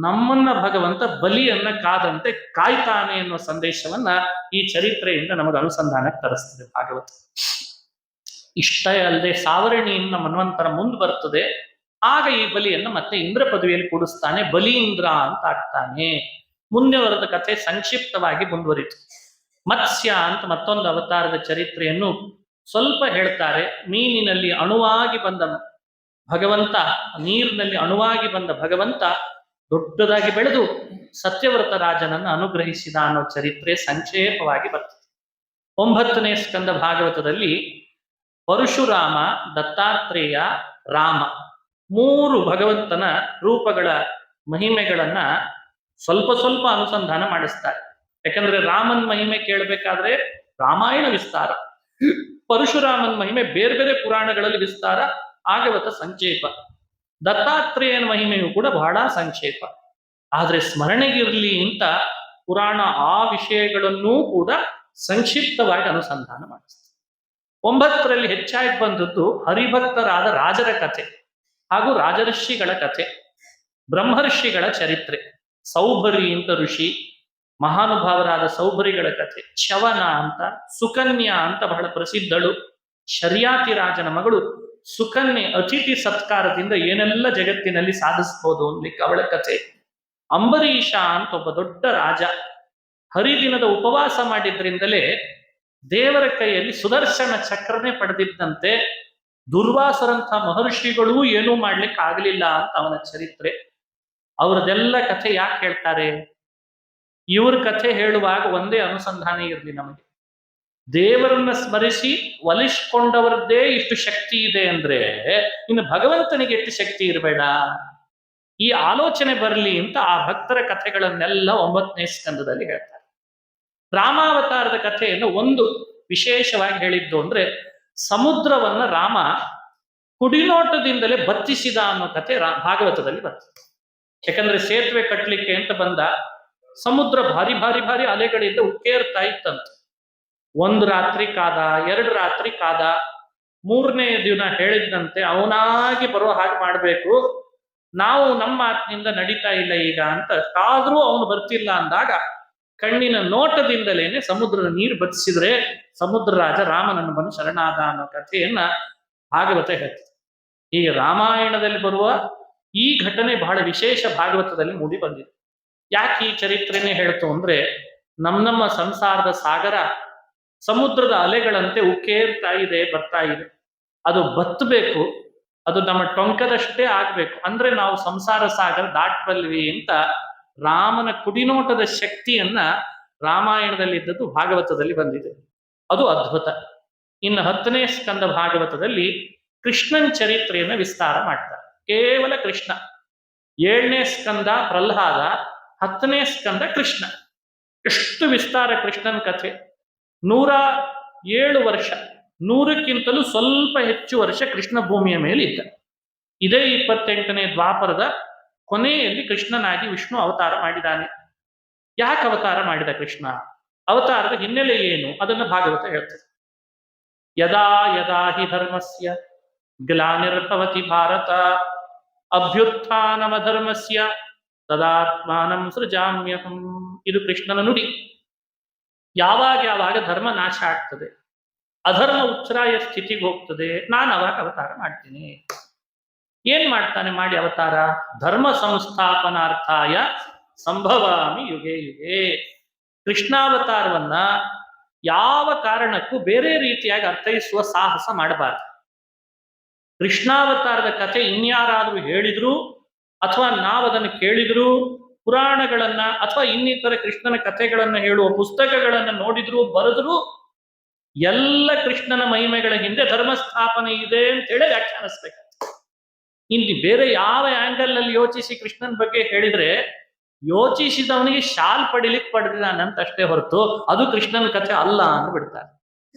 ನಮ್ಮನ್ನ ಭಗವಂತ ಬಲಿಯನ್ನ ಕಾದಂತೆ ಕಾಯ್ತಾನೆ ಎನ್ನುವ ಸಂದೇಶವನ್ನ ಈ ಚರಿತ್ರೆಯಿಂದ ನಮಗೆ ಅನುಸಂಧಾನಕ್ಕೆ ತರಿಸ್ತದೆ ಭಾಗವತ. ಇಷ್ಟೇ ಅಲ್ಲದೆ ಸಾವರ್ಣಿಯಿಂದ ಮನ್ವಂತರ ಮುಂದೆ ಬರ್ತದೆ. ಆಗ ಈ ಬಲಿಯನ್ನು ಮತ್ತೆ ಇಂದ್ರ ಪದವಿಯಲ್ಲಿ ಕೂಡಿಸ್ತಾನೆ, ಬಲೀಂದ್ರ ಅಂತ ಆಗ್ತಾನೆ. ಮುಂದೆ ಬರೆದ ಕಥೆ ಸಂಕ್ಷಿಪ್ತವಾಗಿ ಮುಂದುವರಿತು. ಮತ್ಸ್ಯ ಅಂತ ಮತ್ತೊಂದು ಅವತಾರದ ಚರಿತ್ರೆಯನ್ನು ಸ್ವಲ್ಪ ಹೇಳ್ತಾರೆ. ಮೀನಿನಲ್ಲಿ ಅಣುವಾಗಿ ಬಂದ ಭಗವಂತ, ನೀರಿನಲ್ಲಿ ಅಣುವಾಗಿ ಬಂದ ಭಗವಂತ ದೊಡ್ಡದಾಗಿ ಬೆಳೆದು ಸತ್ಯವ್ರತ ರಾಜನನ್ನು ಅನುಗ್ರಹಿಸಿದ ಅನ್ನೋ ಚರಿತ್ರೆ ಸಂಕ್ಷೇಪವಾಗಿ ಬರ್ತದೆ. 9ನೇ ಸ್ಕಂದ ಭಾಗವತದಲ್ಲಿ ಪರಶುರಾಮ, ದತ್ತಾತ್ರೇಯ, ರಾಮ 3 ಭಗವಂತನ ರೂಪಗಳ ಮಹಿಮೆಗಳನ್ನ ಸ್ವಲ್ಪ ಸ್ವಲ್ಪ ಅನುಸಂಧಾನ ಮಾಡಿಸ್ತಾರೆ. ಯಾಕಂದ್ರೆ ರಾಮನ್ ಮಹಿಮೆ ಕೇಳಬೇಕಾದ್ರೆ ರಾಮಾಯಣ ವಿಸ್ತಾರ, ಪರಶುರಾಮನ್ ಮಹಿಮೆ ಬೇರೆ ಬೇರೆ ಪುರಾಣಗಳಲ್ಲಿ ವಿಸ್ತಾರ, ಭಾಗವತ ಸಂಕ್ಷೇಪ. ದತ್ತಾತ್ರೇಯನ ಮಹಿಮೆಯು ಕೂಡ ಬಹಳ ಸಂಕ್ಷೇಪ. ಆದ್ರೆ ಸ್ಮರಣೆಗಿರ್ಲಿ ಅಂತ ಪುರಾಣ ಆ ವಿಷಯಗಳನ್ನೂ ಕೂಡ ಸಂಕ್ಷಿಪ್ತವಾಗಿ ಅನುಸಂಧಾನ ಮಾಡಿಸ್ತಾರೆ. 9ರಲ್ಲಿ ಹೆಚ್ಚಾಗಿ ಬಂದದ್ದು ಹರಿಭಕ್ತರಾದ ರಾಜರ ಕಥೆ ಹಾಗೂ ರಾಜಋಷಿಗಳ ಕಥೆ, ಬ್ರಹ್ಮರ್ಷಿಗಳ ಚರಿತ್ರೆ. ಸೌಭರಿ ಅಂತ ಋಷಿ, ಮಹಾನುಭಾವರಾದ ಸೌಭರಿಗಳ ಕಥೆ. ಚ್ಯವನ ಅಂತ, ಸುಕನ್ಯಾ ಅಂತ ಬಹಳ ಪ್ರಸಿದ್ಧಳು, ಶರ್ಯಾತಿ ರಾಜನ ಮಗಳು ಸುಕನ್ಯೆ ಅತಿಥಿ ಸತ್ಕಾರದಿಂದ ಏನೆಲ್ಲ ಜಗತ್ತಿನಲ್ಲಿ ಸಾಧಿಸಬಹುದು ಅನ್ಲಿಕ್ಕೆ ಅವಳ ಕಥೆ. ಅಂಬರೀಷ ಅಂತ ಒಬ್ಬ ದೊಡ್ಡ ರಾಜ ಹರಿದಿನದ ಉಪವಾಸ ಮಾಡಿದ್ರಿಂದಲೇ ದೇವರ ಕೈಯಲ್ಲಿ ಸುದರ್ಶನ ಚಕ್ರನೇ ಪಡೆದಿದ್ದಂತೆ. ದುರ್ವಾಸರಂಥ ಮಹರ್ಷಿಗಳೂ ಏನೂ ಮಾಡ್ಲಿಕ್ಕೆ ಆಗಲಿಲ್ಲ ಅಂತ ಅವನ ಚರಿತ್ರೆ. ಅವ್ರದೆಲ್ಲ ಕಥೆ ಯಾಕೆ ಹೇಳ್ತಾರೆ? ಇವ್ರ ಕಥೆ ಹೇಳುವಾಗ ಒಂದೇ ಅನುಸಂಧಾನ ಇರಲಿ ನಮಗೆ. ದೇವರನ್ನ ಸ್ಮರಿಸಿ ಒಲಿಸ್ಕೊಂಡವರದ್ದೇ ಇಷ್ಟು ಶಕ್ತಿ ಇದೆ ಅಂದ್ರೆ ಇನ್ನು ಭಗವಂತನಿಗೆ ಎಷ್ಟು ಶಕ್ತಿ ಇರಬೇಡ? ಈ ಆಲೋಚನೆ ಬರಲಿ ಅಂತ ಆ ಭಕ್ತರ ಕಥೆಗಳನ್ನೆಲ್ಲ 9ನೇ ಸ್ಕಂದದಲ್ಲಿ ಹೇಳ್ತಾರೆ. ರಾಮಾವತಾರದ ಕಥೆಯನ್ನು ಒಂದು ವಿಶೇಷವಾಗಿ ಹೇಳಿದ್ದು ಅಂದ್ರೆ ಸಮುದ್ರವನ್ನ ರಾಮ ಕುಡಿನೋಟದಿಂದಲೇ ಬತ್ತಿಸಿದ ಅನ್ನೋ ಕಥೆ ಭಾಗವತದಲ್ಲಿ ಬರ್ತದೆ. ಯಾಕಂದ್ರೆ ಸೇತುವೆ ಕಟ್ಟಲಿಕ್ಕೆ ಅಂತ ಬಂದ, ಸಮುದ್ರ ಭಾರಿ ಭಾರಿ ಭಾರಿ ಅಲೆಗಳಿಂದ ಉಕ್ಕೇರ್ತಾ ಇತ್ತಂತ. 1 ರಾತ್ರಿ ಕಾದ, 2 ರಾತ್ರಿ ಕಾದ, 3ನೇ ದಿನ ಹೇಳಿದಂತೆ ಅವನಾಗಿ ಬರೋ ಹಾಗೆ ಮಾಡಬೇಕು, ನಾವು ನಮ್ಮ ಮಾತಿನಿಂದ ನಡೀತಾ ಇಲ್ಲ ಈಗ ಅಂತ ಕಾದ್ರೂ ಅವನು ಬರ್ತಿಲ್ಲ ಅಂದಾಗ ಕಣ್ಣಿನ ನೋಟದಿಂದಲೇನೆ ಸಮುದ್ರದ ನೀರು ಬತ್ತಿಸಿದ್ರೆ ಸಮುದ್ರ ರಾಜ ರಾಮನನ್ನು ಬಂದು ಶರಣಾದ ಅನ್ನೋ ಕಥೆಯನ್ನ ಭಾಗವತ ಹೇಳ್ತದೆ. ಈ ರಾಮಾಯಣದಲ್ಲಿ ಬರುವ ಈ ಘಟನೆ ಬಹಳ ವಿಶೇಷ ಭಾಗವತದಲ್ಲಿ ಮೂಡಿ ಬಂದಿದೆ. ಯಾಕೆ ಈ ಚರಿತ್ರೆನೇ ಹೇಳ್ತು ಅಂದ್ರೆ ನಮ್ಮ ಸಂಸಾರದ ಸಾಗರ ಸಮುದ್ರದ ಅಲೆಗಳಂತೆ ಉಕ್ಕೇರ್ತಾ ಇದೆ, ಬರ್ತಾ ಇದೆ. ಅದು ಬತ್ತಬೇಕು, ಅದು ನಮ್ಮ ಟೊಂಕದಷ್ಟೇ ಆಗ್ಬೇಕು, ಅಂದ್ರೆ ನಾವು ಸಂಸಾರ ಸಾಗರ ದಾಟಬಲ್ವಿ ಅಂತ ರಾಮನ ಕುಡಿನೋಟದ ಶಕ್ತಿಯನ್ನ ರಾಮಾಯಣದಲ್ಲಿದ್ದದ್ದು ಭಾಗವತದಲ್ಲಿ ಬಂದಿದೆ. ಅದು ಅದ್ಭುತ. ಇನ್ನು 10ನೇ ಸ್ಕಂದ ಭಾಗವತದಲ್ಲಿ ಕೃಷ್ಣನ ಚರಿತ್ರೆಯನ್ನು ವಿಸ್ತಾರ ಮಾಡ್ತಾರೆ. ಕೇವಲ ಕೃಷ್ಣ. 7ನೇ ಸ್ಕಂದ ಪ್ರಹ್ಲಾದ, 10ನೇ ಸ್ಕಂದ ಕೃಷ್ಣ. ಎಷ್ಟು ವಿಸ್ತಾರ ಕೃಷ್ಣನ ಕಥೆ. 107 ವರ್ಷ, 100ಕ್ಕಿಂತಲೂ ಸ್ವಲ್ಪ ಹೆಚ್ಚು ವರ್ಷ ಕೃಷ್ಣ ಭೂಮಿಯ ಮೇಲೆ ಇದ್ದ. ಇದೇ 28ನೇ ದ್ವಾಪರದ ಕೊನೆಯಲ್ಲಿ ಕೃಷ್ಣನಾಗಿ ವಿಷ್ಣು ಅವತಾರ ಮಾಡಿದ್ದಾನೆ. ಯಾಕೆ ಅವತಾರ ಮಾಡಿದ ಕೃಷ್ಣ? ಅವತಾರದ ಹಿನ್ನೆಲೆ ಏನು? ಅದನ್ನು ಭಾಗವತ ಹೇಳ್ತದೆ. ಯದಾ ಯದಾ ಹಿ ಧರ್ಮಸ್ಯ ಗ್ಲಾನಿರ್ಭವತಿ ಭಾರತ ಅಭ್ಯುತ್ಥಾನಮಧರ್ಮಸ್ಯ ತದಾತ್ಮಾನಂ ಸೃಜಾಮ್ಯಹಂ. ಇದು ಕೃಷ್ಣನ ನುಡಿ. ಯಾವಾಗ ಯಾವಾಗ ಧರ್ಮ ನಾಶ ಆಗ್ತದೆ, ಅಧರ್ಮ ಉಚ್ಛ್ರಾಯ ಸ್ಥಿತಿಗೆ ಹೋಗ್ತದೆ, ನಾನು ಅವಾಗ ಅವತಾರ ಮಾಡ್ತೀನಿ. ಏನ್ ಮಾಡ್ತಾನೆ ಮಾಡಿ ಅವತಾರ? ಧರ್ಮ ಸಂಸ್ಥಾಪನಾರ್ಥಾಯ ಸಂಭವಾಮಿ ಯುಗೆ ಯುಗೆ. ಕೃಷ್ಣಾವತಾರವನ್ನ ಯಾವ ಕಾರಣಕ್ಕೂ ಬೇರೆ ರೀತಿಯಾಗಿ ಅರ್ಥೈಸುವ ಸಾಹಸ ಮಾಡಬಾರ್ದು. ಕೃಷ್ಣಾವತಾರದ ಕಥೆ ಇನ್ಯಾರಾದ್ರೂ ಹೇಳಿದ್ರು ಅಥವಾ ನಾವದನ್ನು ಕೇಳಿದ್ರು, ಪುರಾಣಗಳನ್ನ ಅಥವಾ ಇನ್ನಿತರ ಕೃಷ್ಣನ ಕಥೆಗಳನ್ನ ಹೇಳುವ ಪುಸ್ತಕಗಳನ್ನ ನೋಡಿದ್ರು ಬರೆದ್ರು, ಎಲ್ಲ ಕೃಷ್ಣನ ಮಹಿಮೆಗಳ ಹಿಂದೆ ಧರ್ಮ ಸ್ಥಾಪನೆ ಇದೆ ಅಂತ ಹೇಳಿ ವ್ಯಾಖ್ಯಾನಿಸ್ಬೇಕು. ಇಲ್ಲಿ ಬೇರೆ ಯಾವ ಆಂಗಲ್ ಅಲ್ಲಿ ಯೋಚಿಸಿ ಕೃಷ್ಣನ ಬಗ್ಗೆ ಹೇಳಿದ್ರೆ ಯೋಚಿಸಿದವನಿಗೆ ಶಾಲ್ ಪಡಿಲಿಕ್ಕೆ ಪಡೆದಿದ್ದಾನಂತ ಅಷ್ಟೇ ಹೊರತು ಅದು ಕೃಷ್ಣನ ಕಥೆ ಅಲ್ಲ ಅಂದ್ಬಿಡ್ತಾರೆ.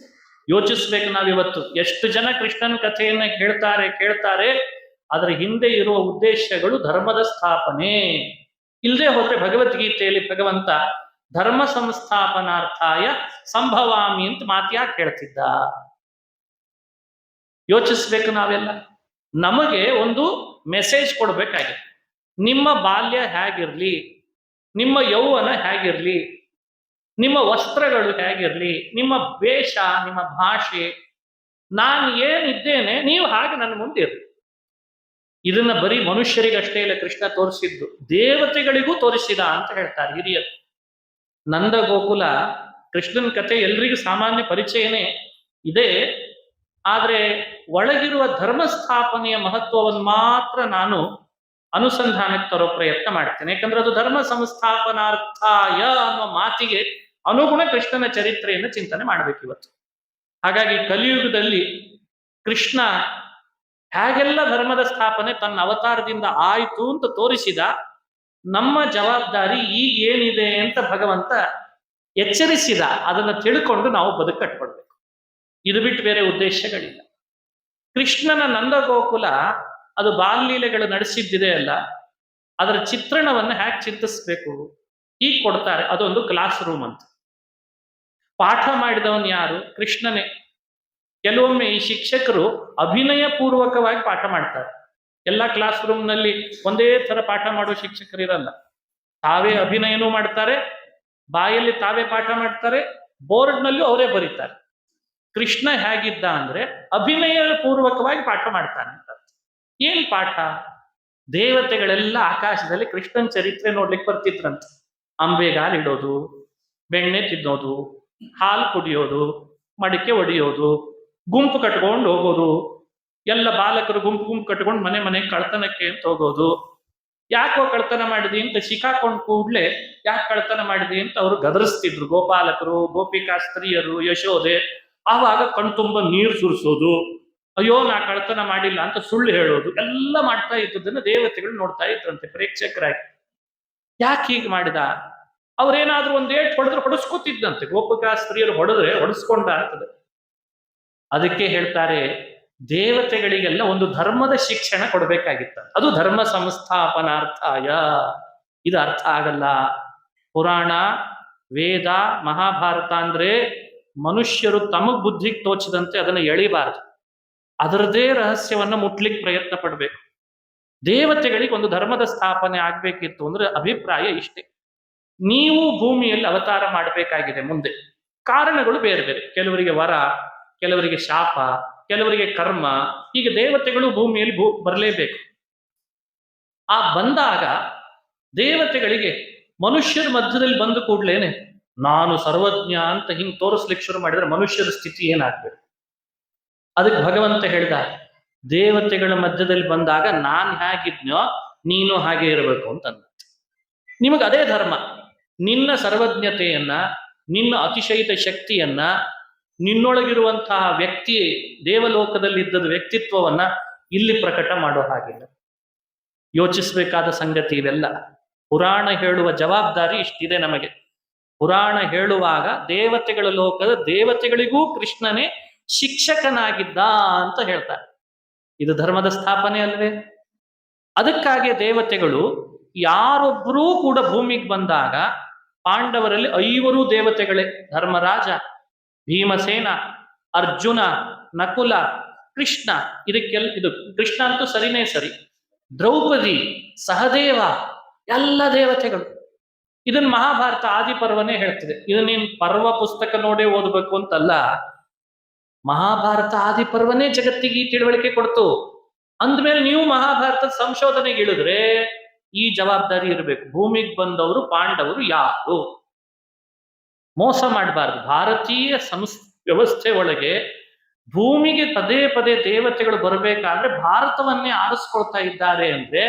ಯೋಚಿಸ್ಬೇಕು ನಾವಿವತ್ತು. ಎಷ್ಟು ಜನ ಕೃಷ್ಣನ ಕಥೆಯನ್ನ ಕೇಳ್ತಾರೆ, ಅದರ ಹಿಂದೆ ಇರುವ ಉದ್ದೇಶಗಳು ಧರ್ಮದ ಸ್ಥಾಪನೆ. ಇಲ್ಲದೆ ಹೋದ್ರೆ ಭಗವದ್ಗೀತೆಯಲ್ಲಿ ಭಗವಂತ ಧರ್ಮ ಸಂಸ್ಥಾಪನಾರ್ಥಾಯ ಸಂಭವಾಮಿ ಅಂತ ಮಾತ್ಯಾಕೆ ಹೇಳ್ತಿದ್ದ? ಯೋಚಿಸ್ಬೇಕು ನಾವೆಲ್ಲ. ನಮಗೆ ಒಂದು ಮೆಸೇಜ್ ಕೊಡ್ಬೇಕಾಗಿದೆ. ನಿಮ್ಮ ಬಾಲ್ಯ ಹೇಗಿರ್ಲಿ, ನಿಮ್ಮ ಯೌವನ ಹೇಗಿರ್ಲಿ, ನಿಮ್ಮ ವಸ್ತ್ರಗಳು ಹೇಗಿರ್ಲಿ, ನಿಮ್ಮ ವೇಷ, ನಿಮ್ಮ ಭಾಷೆ, ನಾನು ಏನಿದ್ದೇನೆ ನೀವು ಹಾಗೆ ನನ್ನ ಮುಂದಿರ್ಲಿ. ಇದನ್ನ ಬರೀ ಮನುಷ್ಯರಿಗಷ್ಟೇ ಇಲ್ಲ ಕೃಷ್ಣ ತೋರಿಸಿದ್ದು, ದೇವತೆಗಳಿಗೂ ತೋರಿಸಿದ ಅಂತ ಹೇಳ್ತಾರೆ ಹಿರಿಯರು. ನಂದ ಗೋಕುಲ ಕೃಷ್ಣನ ಕಥೆ ಎಲ್ರಿಗೂ ಸಾಮಾನ್ಯ ಪರಿಚಯನೇ ಇದೆ. ಆದ್ರೆ ಒಳಗಿರುವ ಧರ್ಮ ಸ್ಥಾಪನೆಯ ಮಹತ್ವವನ್ನು ಮಾತ್ರ ನಾನು ಅನುಸಂಧಾನಕ್ಕೆ ತರೋ ಪ್ರಯತ್ನ ಮಾಡ್ತೇನೆ. ಯಾಕಂದ್ರೆ ಅದು ಧರ್ಮ ಸಂಸ್ಥಾಪನಾರ್ಥಾಯ ಅನ್ನೋ ಮಾತಿಗೆ ಅನುಗುಣ ಕೃಷ್ಣನ ಚರಿತ್ರೆಯನ್ನು ಚಿಂತನೆ ಮಾಡ್ಬೇಕು ಇವತ್ತು. ಹಾಗಾಗಿ ಕಲಿಯುಗದಲ್ಲಿ ಕೃಷ್ಣ ಹೇಗೆಲ್ಲ ಧರ್ಮದ ಸ್ಥಾಪನೆ ತನ್ನ ಅವತಾರದಿಂದ ಆಯಿತು ಅಂತ ತೋರಿಸಿದ. ನಮ್ಮ ಜವಾಬ್ದಾರಿ ಈಗ ಏನಿದೆ ಅಂತ ಭಗವಂತ ಎಚ್ಚರಿಸಿದ. ಅದನ್ನು ತಿಳ್ಕೊಂಡು ನಾವು ಬದುಕಟ್ಕೊಳ್ಬೇಕು. ಇದು ಬಿಟ್ಟು ಬೇರೆ ಉದ್ದೇಶಗಳಿಲ್ಲ. ಕೃಷ್ಣನ ನಂದಗೋಕುಲ ಅದು ಬಾಲ್ಯಲೀಲೆಗಳು ನಡೆಸಿದ್ದಿದೆ ಅಲ್ಲ, ಅದರ ಚಿತ್ರಣವನ್ನು ಹೇಗೆ ಚಿಂತಿಸ್ಬೇಕು ಈಗ ಕೊಡ್ತಾರೆ. ಅದೊಂದು ಕ್ಲಾಸ್ ರೂಮ್ ಅಂತ. ಪಾಠ ಮಾಡಿದವನ್ ಯಾರು? ಕೃಷ್ಣನೇ. ಕೆಲವೊಮ್ಮೆ ಈ ಶಿಕ್ಷಕರು ಅಭಿನಯ ಪೂರ್ವಕವಾಗಿ ಪಾಠ ಮಾಡ್ತಾರೆ. ಎಲ್ಲ ಕ್ಲಾಸ್ ರೂಮ್ನಲ್ಲಿ ಒಂದೇ ತರ ಪಾಠ ಮಾಡುವ ಶಿಕ್ಷಕರಿರಲ್ಲ. ತಾವೇ ಅಭಿನಯನೂ ಮಾಡ್ತಾರೆ, ಬಾಯಲ್ಲಿ ತಾವೇ ಪಾಠ ಮಾಡ್ತಾರೆ, ಬೋರ್ಡ್ನಲ್ಲೂ ಅವರೇ ಬರೀತಾರೆ. ಕೃಷ್ಣ ಹೇಗಿದ್ದ ಅಂದ್ರೆ ಅಭಿನಯ ಪೂರ್ವಕವಾಗಿ ಪಾಠ ಮಾಡ್ತಾನೆ ಅಂತ. ಏನ್ ಪಾಠ? ದೇವತೆಗಳೆಲ್ಲ ಆಕಾಶದಲ್ಲಿ ಕೃಷ್ಣನ್ ಚರಿತ್ರೆ ನೋಡ್ಲಿಕ್ಕೆ ಬರ್ತಿದ್ರಂತ. ಅಂಬೆಗಾಲಿಡೋದು, ಬೆಣ್ಣೆ ತಿನ್ನೋದು, ಹಾಲು ಕುಡಿಯೋದು, ಮಡಿಕೆ ಒಡೆಯೋದು, ಗುಂಪು ಕಟ್ಕೊಂಡು ಹೋಗೋದು, ಎಲ್ಲ ಬಾಲಕರು ಗುಂಪು ಗುಂಪು ಕಟ್ಕೊಂಡು ಮನೆ ಮನೆ ಕಳ್ತನಕ್ಕೆ ಅಂತ ಹೋಗೋದು. ಯಾಕೋ ಕಳ್ತನ ಮಾಡಿದಿ ಅಂತ ಸಿಕ್ಕಾಕೊಂಡ್ ಕೂಡ್ಲೆ ಯಾಕೆ ಕಳ್ತನ ಮಾಡಿದಿ ಅಂತ ಅವರು ಗದರಿಸ್ತಿದ್ರು ಗೋಪಾಲಕರು, ಗೋಪಿಕಾ ಸ್ತ್ರೀಯರು, ಯಶೋದೆ. ಆವಾಗ ಕಣ್ತುಂಬ ನೀರು ಸುರಿಸೋದು, ಅಯ್ಯೋ ನಾ ಕಳ್ತನ ಮಾಡಿಲ್ಲ ಅಂತ ಸುಳ್ಳು ಹೇಳೋದು, ಎಲ್ಲ ಮಾಡ್ತಾ ಇದ್ದದನ್ನ ದೇವತೆಗಳು ನೋಡ್ತಾ ಇದ್ರಂತೆ ಪ್ರೇಕ್ಷಕರಾಗಿ. ಯಾಕೆ ಹೀಗೆ ಮಾಡಿದ? ಅವ್ರೇನಾದ್ರೂ ಒಂದೇಟ್ ಹೊಡೆದ್ರೆ ಹೊಡೆಸ್ಕೊತಿದ್ದಂತೆ. ಗೋಪಿಕಾ ಸ್ತ್ರೀಯರು ಹೊಡೆದ್ರೆ ಹೊಡೆಸ್ಕೊಂಡ ಆಗ್ತದೆ. ಅದಕ್ಕೆ ಹೇಳ್ತಾರೆ, ದೇವತೆಗಳಿಗೆಲ್ಲ ಒಂದು ಧರ್ಮದ ಶಿಕ್ಷಣ ಕೊಡ್ಬೇಕಾಗಿತ್ತ. ಅದು ಧರ್ಮ ಸಂಸ್ಥಾಪನಾರ್ಥಾಯ. ಇದು ಅರ್ಥ ಆಗಲ್ಲ. ಪುರಾಣ, ವೇದ, ಮಹಾಭಾರತ ಅಂದ್ರೆ ಮನುಷ್ಯರು ತಮಗ್ ಬುದ್ಧಿಗೆ ತೋಚದಂತೆ ಅದನ್ನ ಎಳಿಬಾರದು. ಅದರದೇ ರಹಸ್ಯವನ್ನ ಮುಟ್ಲಿಕ್ಕೆ ಪ್ರಯತ್ನ ಪಡ್ಬೇಕು. ದೇವತೆಗಳಿಗೆ ಒಂದು ಧರ್ಮದ ಸ್ಥಾಪನೆ ಆಗ್ಬೇಕಿತ್ತು ಅಂದ್ರೆ ಅಭಿಪ್ರಾಯ ಇಷ್ಟೇ. ನೀವು ಭೂಮಿಯಲ್ಲಿ ಅವತಾರ ಮಾಡಬೇಕಾಗಿದೆ ಮುಂದೆ. ಕಾರಣಗಳು ಬೇರೆ ಬೇರೆ. ಕೆಲವರಿಗೆ ವರ, ಕೆಲವರಿಗೆ ಶಾಪ, ಕೆಲವರಿಗೆ ಕರ್ಮ. ಹೀಗೆ ದೇವತೆಗಳು ಭೂಮಿಯಲ್ಲಿ ಬರಲೇಬೇಕು. ಆ ಬಂದಾಗ ದೇವತೆಗಳಿಗೆ ಮನುಷ್ಯರ ಮಧ್ಯದಲ್ಲಿ ಬಂದು ಕೂಡ್ಲೇನೆ ನಾನು ಸರ್ವಜ್ಞ ಅಂತ ಹಿಂಗ್ ತೋರಿಸ್ಲಿಕ್ಕೆ ಶುರು ಮಾಡಿದ್ರೆ ಮನುಷ್ಯರ ಸ್ಥಿತಿ ಏನಾಗ್ಬೇಕು? ಅದಕ್ಕೆ ಭಗವಂತ ಹೇಳ್ದ, ದೇವತೆಗಳ ಮಧ್ಯದಲ್ಲಿ ಬಂದಾಗ ನಾನ್ ಹೇಗಿದ್ನೋ ನೀನು ಹಾಗೆ ಇರಬೇಕು ಅಂತ. ನಿಮಗೆ ಅದೇ ಧರ್ಮ. ನಿನ್ನ ಸರ್ವಜ್ಞತೆಯನ್ನ, ನಿನ್ನ ಅತಿಶಯಿತ ಶಕ್ತಿಯನ್ನ, ನಿನ್ನೊಳಗಿರುವಂತಹ ವ್ಯಕ್ತಿ ದೇವಲೋಕದಲ್ಲಿದ್ದದ ವ್ಯಕ್ತಿತ್ವವನ್ನ ಇಲ್ಲಿ ಪ್ರಕಟ ಮಾಡೋ ಹಾಗಿಲ್ಲ. ಯೋಚಿಸಬೇಕಾದ ಸಂಗತಿ ಇವೆಲ್ಲ. ಪುರಾಣ ಹೇಳುವ ಜವಾಬ್ದಾರಿ ಇಷ್ಟಿದೆ ನಮಗೆ. ಪುರಾಣ ಹೇಳುವಾಗ ದೇವತೆಗಳ ಲೋಕದ ದೇವತೆಗಳಿಗೂ ಕೃಷ್ಣನೇ ಶಿಕ್ಷಕನಾಗಿದ್ದ ಅಂತ ಹೇಳ್ತಾರೆ. ಇದು ಧರ್ಮದ ಸ್ಥಾಪನೆ ಅಲ್ವೇ? ಅದಕ್ಕಾಗಿ ದೇವತೆಗಳು ಯಾರೊಬ್ಬರೂ ಕೂಡ ಭೂಮಿಗೆ ಬಂದಾಗ ಪಾಂಡವರಲ್ಲಿ 5 ದೇವತೆಗಳೇ. ಧರ್ಮರಾಜ, ಭೀಮಸೇನ, ಅರ್ಜುನ, ನಕುಲ, ಕೃಷ್ಣ. ಇದು ಕೃಷ್ಣ ಅಂತೂ ಸರಿನೇ ಸರಿ. ದ್ರೌಪದಿ, ಸಹದೇವ, ಎಲ್ಲ ದೇವತೆಗಳು. ಇದನ್ನ ಮಹಾಭಾರತ ಆದಿಪರ್ವನೇ ಹೇಳ್ತಿದೆ. ಇದನ್ನೇನು ಪರ್ವ ಪುಸ್ತಕ ನೋಡೇ ಓದಬೇಕು ಅಂತಲ್ಲ. ಮಹಾಭಾರತ ಆದಿಪರ್ವನೇ ಜಗತ್ತಿಗೆ ಈ ತಿಳುವಳಿಕೆ ಕೊಡ್ತು. ಅಂದ್ಮೇಲೆ ನೀವು ಮಹಾಭಾರತದ ಸಂಶೋಧನೆಗೆ ಇಳಿದ್ರೆ ಈ ಜವಾಬ್ದಾರಿ ಇರಬೇಕು. ಭೂಮಿಗೆ ಬಂದವರು ಪಾಂಡವರು ಯಾರು? ಮೋಸ ಮಾಡಬಾರ್ದು. ಭಾರತೀಯ ವ್ಯವಸ್ಥೆ ಒಳಗೆ ಭೂಮಿಗೆ ಪದೇ ಪದೇ ದೇವತೆಗಳು ಬರಬೇಕಾದ್ರೆ ಭಾರತವನ್ನೇ ಆರಿಸ್ಕೊಳ್ತಾ ಇದ್ದಾರೆ ಅಂದ್ರೆ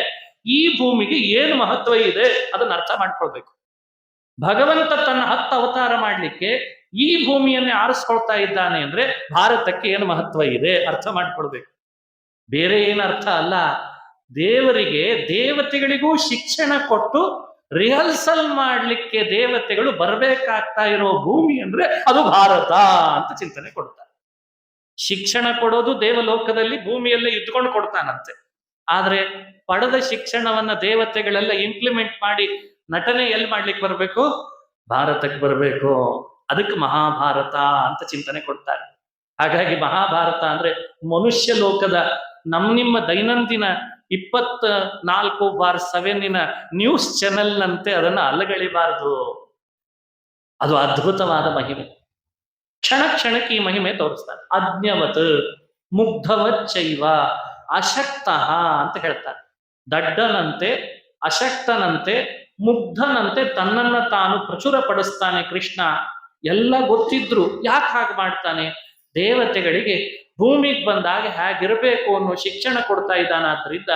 ಈ ಭೂಮಿಗೆ ಏನು ಮಹತ್ವ ಇದೆ ಅದನ್ನ ಅರ್ಥ ಮಾಡ್ಕೊಳ್ಬೇಕು. ಭಗವಂತ ತನ್ನ 10 ಅವತಾರ ಮಾಡ್ಲಿಕ್ಕೆ ಈ ಭೂಮಿಯನ್ನೇ ಆರಿಸ್ಕೊಳ್ತಾ ಇದ್ದಾನೆ ಅಂದ್ರೆ ಭಾರತಕ್ಕೆ ಏನು ಮಹತ್ವ ಇದೆ ಅರ್ಥ ಮಾಡ್ಕೊಳ್ಬೇಕು. ಬೇರೆ ಏನು ಅರ್ಥ ಅಲ್ಲ. ದೇವರಿಗೆ, ದೇವತೆಗಳಿಗೂ ಶಿಕ್ಷಣ ಕೊಟ್ಟು ರಿಹರ್ಸಲ್ ಮಾಡ್ಲಿಕ್ಕೆ ದೇವತೆಗಳು ಬರಬೇಕಾಗ್ತಾ ಇರೋ ಭೂಮಿ ಅಂದ್ರೆ ಅದು ಭಾರತ ಅಂತ ಚಿಂತನೆ ಕೊಡ್ತಾರೆ. ಶಿಕ್ಷಣ ಕೊಡೋದು ದೇವಲೋಕದಲ್ಲಿ ಭೂಮಿಯಲ್ಲೇ ಇದ್ಕೊಂಡು ಕೊಡ್ತಾನಂತೆ. ಆದ್ರೆ ಪಡೆದ ಶಿಕ್ಷಣವನ್ನ ದೇವತೆಗಳೆಲ್ಲ ಇಂಪ್ಲಿಮೆಂಟ್ ಮಾಡಿ ನಟನೆ ಎಲ್ಲಿ ಮಾಡ್ಲಿಕ್ಕೆ ಬರಬೇಕು? ಭಾರತಕ್ಕೆ ಬರಬೇಕು. ಅದಕ್ಕೆ ಮಹಾಭಾರತ ಅಂತ ಚಿಂತನೆ ಕೊಡ್ತಾರೆ. ಹಾಗಾಗಿ ಮಹಾಭಾರತ ಅಂದ್ರೆ ಮನುಷ್ಯ ಲೋಕದ ನಿಮ್ಮ ದೈನಂದಿನ 24/7 ನ್ಯೂಸ್ ಚಾನೆಲ್ ನಂತೆ ಅದನ್ನ ಅಲಗಳಿಬಾರದು. ಅದು ಅದ್ಭುತವಾದ ಮಹಿಮೆ. ಕ್ಷಣ ಕ್ಷಣಕ್ಕೆ ಈ ಮಹಿಮೆ ತೋರಿಸ್ತಾರೆ. ಅಜ್ಞವತ್ ಮುಗ್ಧವಚ್ಚೈವ ಅಶಕ್ತ ಅಂತ ಹೇಳ್ತಾರೆ. ದಡ್ಡನಂತೆ, ಅಶಕ್ತನಂತೆ, ಮುಗ್ಧನಂತೆ ತನ್ನನ್ನ ತಾನು ಪ್ರಚುರ ಪಡಿಸ್ತಾನೆ ಕೃಷ್ಣ. ಎಲ್ಲ ಗೊತ್ತಿದ್ರು ಯಾಕೆ ಹಾಗೆ ಮಾಡ್ತಾನೆ? ದೇವತೆಗಳಿಗೆ ಭೂಮಿಗೆ ಬಂದಾಗ ಹೇಗಿರಬೇಕು ಅನ್ನೋ ಶಿಕ್ಷಣ ಕೊಡ್ತಾ ಇದ್ದಾನಾದ್ರಿಂದ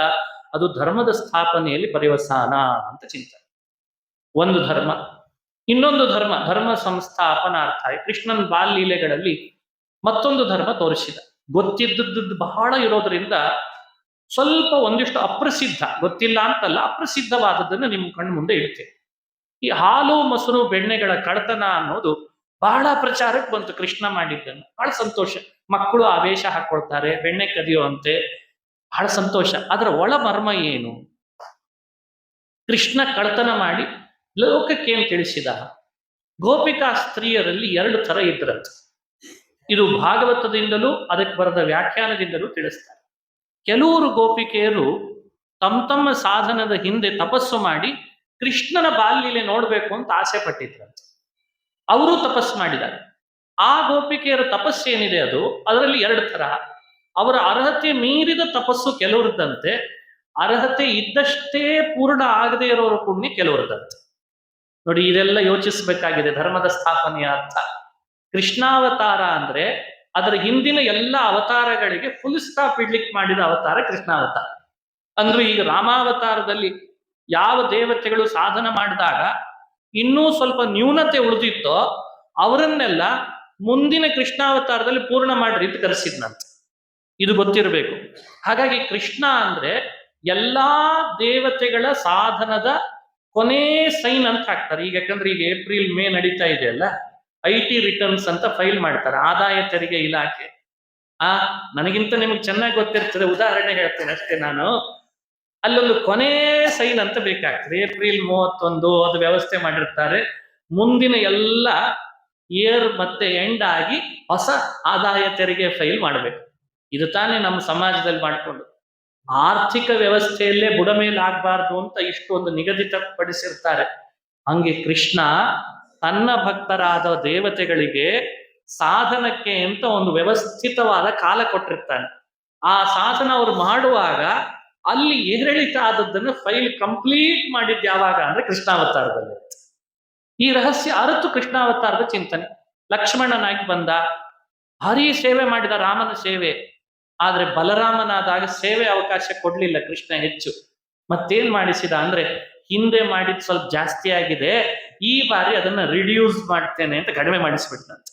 ಅದು ಧರ್ಮದ ಸ್ಥಾಪನೆಯಲ್ಲಿ ಪರ್ಯವಸಾನ ಅಂತ ಚಿಂತನೆ. ಒಂದು ಧರ್ಮ. ಇನ್ನೊಂದು ಧರ್ಮ, ಧರ್ಮ ಸಂಸ್ಥಾಪನಾರ್ಥ. ಕೃಷ್ಣನ ಬಾಲ್ಯಲೀಲೆಗಳಲ್ಲಿ ಮತ್ತೊಂದು ಧರ್ಮ ತೋರಿಸಿದ. ಗೊತ್ತಿದ್ದದ್ದು ಬಹಳ ಇರೋದ್ರಿಂದ ಸ್ವಲ್ಪ ಒಂದಿಷ್ಟು ಅಪ್ರಸಿದ್ಧ, ಗೊತ್ತಿಲ್ಲ ಅಂತಲ್ಲ, ಅಪ್ರಸಿದ್ಧವಾದದ್ದನ್ನು ನಿಮ್ಮ ಕಣ್ಣು ಮುಂದೆ ಇಡ್ತೇವೆ. ಈ ಹಾಲು ಮೊಸರು ಬೆಣ್ಣೆಗಳ ಕಳ್ತನ ಅನ್ನೋದು ಬಹಳ ಪ್ರಚಾರಕ್ಕೆ ಬಂತು. ಕೃಷ್ಣ ಮಾಡಿದ್ದನ್ನು ಬಹಳ ಸಂತೋಷ. ಮಕ್ಕಳು ಆವೇಶ ಹಾಕೊಳ್ತಾರೆ, ಬೆಣ್ಣೆ ಕದಿಯುವಂತೆ, ಬಹಳ ಸಂತೋಷ. ಅದರ ಒಳ ಮರ್ಮ ಏನು? ಕೃಷ್ಣ ಕಳ್ತನ ಮಾಡಿ ಲೋಕಕ್ಕೇನು ತಿಳಿಸಿದ? ಗೋಪಿಕಾ ಸ್ತ್ರೀಯರಲ್ಲಿ 2 ಥರ ಇದ್ರಂತೆ. ಇದು ಭಾಗವತದಿಂದಲೂ ಅದಕ್ಕೆ ಬರೆದ ವ್ಯಾಖ್ಯಾನದಿಂದಲೂ ತಿಳಿಸ್ತಾರೆ. ಕೆಲವರು ಗೋಪಿಕೆಯರು ತಮ್ಮ ಸಾಧನದ ಹಿಂದೆ ತಪಸ್ಸು ಮಾಡಿ ಕೃಷ್ಣನ ಬಾಲ್ಯಲೀಲೆ ನೋಡ್ಬೇಕು ಅಂತ ಆಸೆ ಪಟ್ಟಿದ್ರಂತೆ. ಅವರು ತಪಸ್ಸು ಮಾಡಿದ್ದಾರೆ. ಆ ಗೋಪಿಕೆಯರ ತಪಸ್ಸೇನಿದೆ ಅದರಲ್ಲಿ ಎರಡು ತರ. ಅವರ ಅರ್ಹತೆ ಮೀರಿದ ತಪಸ್ಸು ಕೆಲವರದ್ದಂತೆ, ಅರ್ಹತೆ ಇದ್ದಷ್ಟೇ ಪೂರ್ಣ ಆಗದೆ ಇರೋರ ಪುಣ್ಯ ಕೆಲವರದ್ದಂತೆ. ನೋಡಿ, ಇದೆಲ್ಲ ಯೋಚಿಸಬೇಕಾಗಿದೆ ಧರ್ಮದ ಸ್ಥಾಪನೆಯ ಅರ್ಥ. ಕೃಷ್ಣಾವತಾರ ಅಂದ್ರೆ ಅದರ ಹಿಂದಿನ ಎಲ್ಲ ಅವತಾರಗಳಿಗೆ ಫುಲ್ ಸ್ಟಾಪ್ ಇಡ್ಲಿಕ್ಕೆ ಮಾಡಿದ ಅವತಾರ ಕೃಷ್ಣಾವತಾರ. ಅಂದ್ರೆ ಈಗ ರಾಮಾವತಾರದಲ್ಲಿ ಯಾವ ದೇವತೆಗಳು ಸಾಧನ ಮಾಡಿದಾಗ ಇನ್ನೂ ಸ್ವಲ್ಪ ನ್ಯೂನತೆ ಉಳಿದಿತ್ತೋ ಅವರನ್ನೆಲ್ಲ ಮುಂದಿನ ಕೃಷ್ಣಾವತಾರದಲ್ಲಿ ಪೂರ್ಣ ಮಾಡ್ರಿ ಅಂತ ಕರೆಸಿದ್ನಂತೆ. ಇದು ಗೊತ್ತಿರಬೇಕು. ಹಾಗಾಗಿ ಕೃಷ್ಣ ಅಂದ್ರೆ ಎಲ್ಲಾ ದೇವತೆಗಳ ಸಾಧನದ ಕೊನೆ ಸೈನ್ ಅಂತ ಹಾಕ್ತಾರೆ. ಈಗ ಯಾಕಂದ್ರೆ ಈಗ ಏಪ್ರಿಲ್ ಮೇ ನಡೀತಾ ಇದೆಯಲ್ಲ, IT ರಿಟರ್ನ್ಸ್ ಅಂತ ಫೈಲ್ ಮಾಡ್ತಾರೆ ಆದಾಯ ತೆರಿಗೆ ಇಲಾಖೆ. ನನಗಿಂತ ನಿಮ್ಗೆ ಚೆನ್ನಾಗಿ ಗೊತ್ತಿರ್ತದೆ, ಉದಾಹರಣೆ ಹೇಳ್ತೇನೆ ಅಷ್ಟೇ ನಾನು. ಅಲ್ಲೊಂದು ಕೊನೆ ಸೈನ್ ಅಂತ ಬೇಕಾಗ್ತದೆ. ಏಪ್ರಿಲ್ 31 ಅದು ವ್ಯವಸ್ಥೆ ಮಾಡಿರ್ತಾರೆ. ಮುಂದಿನ ಎಲ್ಲ ಇಯರ್ ಮತ್ತೆ ಎಂಡ್ ಆಗಿ ಹೊಸ ಆದಾಯ ತೆರಿಗೆ ಫೈಲ್ ಮಾಡಬೇಕು. ಇದು ತಾನೇ ನಮ್ಮ ಸಮಾಜದಲ್ಲಿ ಮಾಡಿಕೊಂಡು ಆರ್ಥಿಕ ವ್ಯವಸ್ಥೆಯಲ್ಲೇ ಬುಡಮೇಲೆ ಆಗ್ಬಾರ್ದು ಅಂತ ಇಷ್ಟೊಂದು ನಿಗದಿತಪಡಿಸಿರ್ತಾರೆ. ಹಂಗೆ ಕೃಷ್ಣ ತನ್ನ ಭಕ್ತರಾದ ದೇವತೆಗಳಿಗೆ ಸಾಧನಕ್ಕೆ ಅಂತ ಒಂದು ವ್ಯವಸ್ಥಿತವಾದ ಕಾಲ ಕೊಟ್ಟಿರ್ತಾನೆ. ಆ ಸಾಧನ ಅವ್ರು ಮಾಡುವಾಗ ಅಲ್ಲಿ ಏರಿಳಿತ ಆದದ್ದನ್ನು ಫೈಲ್ ಕಂಪ್ಲೀಟ್ ಮಾಡಿದ್ದು ಯಾವಾಗ ಅಂದ್ರೆ ಕೃಷ್ಣಾವತಾರದಲ್ಲಿ. ಈ ರಹಸ್ಯ ಅರಿತು ಕೃಷ್ಣಾವತಾರದ ಚಿಂತನೆ. ಲಕ್ಷ್ಮಣನಾಗಿ ಬಂದ, ಭಾರೀ ಸೇವೆ ಮಾಡಿದ ರಾಮನ ಸೇವೆ. ಆದ್ರೆ ಬಲರಾಮನಾದಾಗ ಸೇವೆ ಅವಕಾಶ ಕೊಡ್ಲಿಲ್ಲ ಕೃಷ್ಣ ಹೆಚ್ಚು. ಮತ್ತೇನ್ ಮಾಡಿಸಿದ ಅಂದ್ರೆ, ಹಿಂದೆ ಮಾಡಿದ್ ಸ್ವಲ್ಪ ಜಾಸ್ತಿ ಆಗಿದೆ, ಈ ಬಾರಿ ಅದನ್ನ ರಿಡ್ಯೂಸ್ ಮಾಡ್ತೇನೆ ಅಂತ ಕಡಿಮೆ ಮಾಡಿಸ್ಬಿಟ್ಟಂತೆ.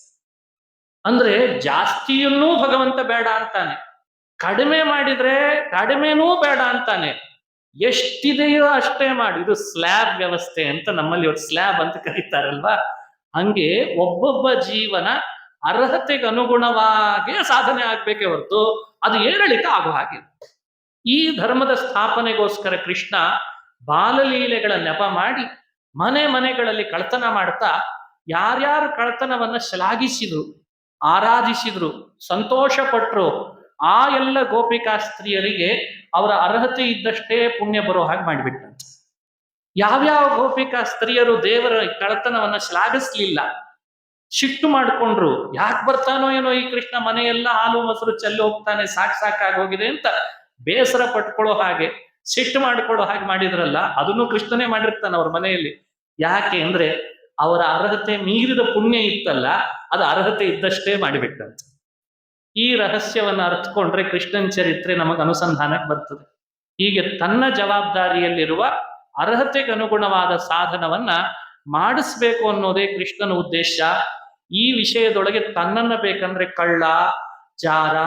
ಅಂದ್ರೆ ಜಾಸ್ತಿಯನ್ನೂ ಭಗವಂತ ಬೇಡ ಅಂತಾನೆ, ಕಡಿಮೆ ಮಾಡಿದ್ರೆ ಕಡಿಮೆನೂ ಬೇಡ ಅಂತಾನೆ. ಎಷ್ಟಿದೆಯೋ ಅಷ್ಟೇ ಮಾಡಿ. ಇದು ಸ್ಲ್ಯಾಬ್ ವ್ಯವಸ್ಥೆ ಅಂತ ನಮ್ಮಲ್ಲಿ ಇವತ್ತು ಸ್ಲ್ಯಾಬ್ ಅಂತ ಕರೀತಾರಲ್ವಾ. ಹಂಗೆ ಒಬ್ಬೊಬ್ಬ ಜೀವನ ಅರ್ಹತೆಗೆ ಅನುಗುಣವಾಗಿ ಸಾಧನೆ ಆಗ್ಬೇಕೇ ಹೊರತು ಅದು ಏರಿಳಿತ ಆಗೋ ಹಾಗೆ. ಈ ಧರ್ಮದ ಸ್ಥಾಪನೆಗೋಸ್ಕರ ಕೃಷ್ಣ ಬಾಲಲೀಲೆಗಳ ನೆಪ ಮಾಡಿ ಮನೆ ಮನೆಗಳಲ್ಲಿ ಕಳ್ತನ ಮಾಡ್ತಾ ಯಾರ್ಯಾರು ಕಳ್ತನವನ್ನ ಶ್ಲಾಘಿಸಿದ್ರು, ಆರಾಧಿಸಿದ್ರು, ಸಂತೋಷ ಪಟ್ರು ಆ ಎಲ್ಲ ಗೋಪಿಕಾ ಸ್ತ್ರೀಯರಿಗೆ ಅವರ ಅರ್ಹತೆ ಇದ್ದಷ್ಟೇ ಪುಣ್ಯ ಬರೋ ಹಾಗೆ ಮಾಡಿಬಿಟ್ಟಂತೆ. ಯಾವ್ಯಾವ ಗೋಪಿಕಾ ಸ್ತ್ರೀಯರು ದೇವರ ಕಳ್ತನವನ್ನ ಶ್ಲಾಘಿಸ್ಲಿಲ್ಲ, ಸಿಟ್ಟು ಮಾಡ್ಕೊಂಡ್ರು, ಯಾಕೆ ಬರ್ತಾನೋ ಏನೋ ಈ ಕೃಷ್ಣ, ಮನೆಯೆಲ್ಲ ಹಾಲು ಮೊಸರು ಚೆಲ್ಲಿ ಹೋಗ್ತಾನೆ, ಸಾಕಾಗಿ ಹೋಗಿದೆ ಅಂತ ಬೇಸರ ಪಟ್ಕೊಳ್ಳೋ ಹಾಗೆ, ಸಿಟ್ಟು ಮಾಡ್ಕೊಳ್ಳೋ ಹಾಗೆ ಮಾಡಿದ್ರಲ್ಲ, ಅದನ್ನು ಕೃಷ್ಣನೇ ಮಾಡಿರ್ತಾನೆ ಅವ್ರ ಮನೆಯಲ್ಲಿ. ಯಾಕೆ ಅಂದ್ರೆ ಅವರ ಅರ್ಹತೆ ಮೀರಿದ ಪುಣ್ಯ ಇತ್ತಲ್ಲ, ಅದು ಅರ್ಹತೆ ಇದ್ದಷ್ಟೇ ಮಾಡಿಬಿಟ್ಟಂತೆ. ಈ ರಹಸ್ಯವನ್ನ ಅರ್ಥಕೊಂಡ್ರೆ ಕೃಷ್ಣನ್ ಚರಿತ್ರೆ ನಮಗೆ ಅನುಸಂಧಾನಕ್ಕೆ ಬರ್ತದೆ. ಹೀಗೆ ತನ್ನ ಜವಾಬ್ದಾರಿಯಲ್ಲಿರುವ ಅರ್ಹತೆಗೆ ಅನುಗುಣವಾದ ಸಾಧನವನ್ನ ಮಾಡಿಸ್ಬೇಕು ಅನ್ನೋದೇ ಕೃಷ್ಣನ ಉದ್ದೇಶ. ಈ ವಿಷಯದೊಳಗೆ ತನ್ನನ್ನ ಬೇಕಂದ್ರೆ ಕಳ್ಳ, ಜಾರ,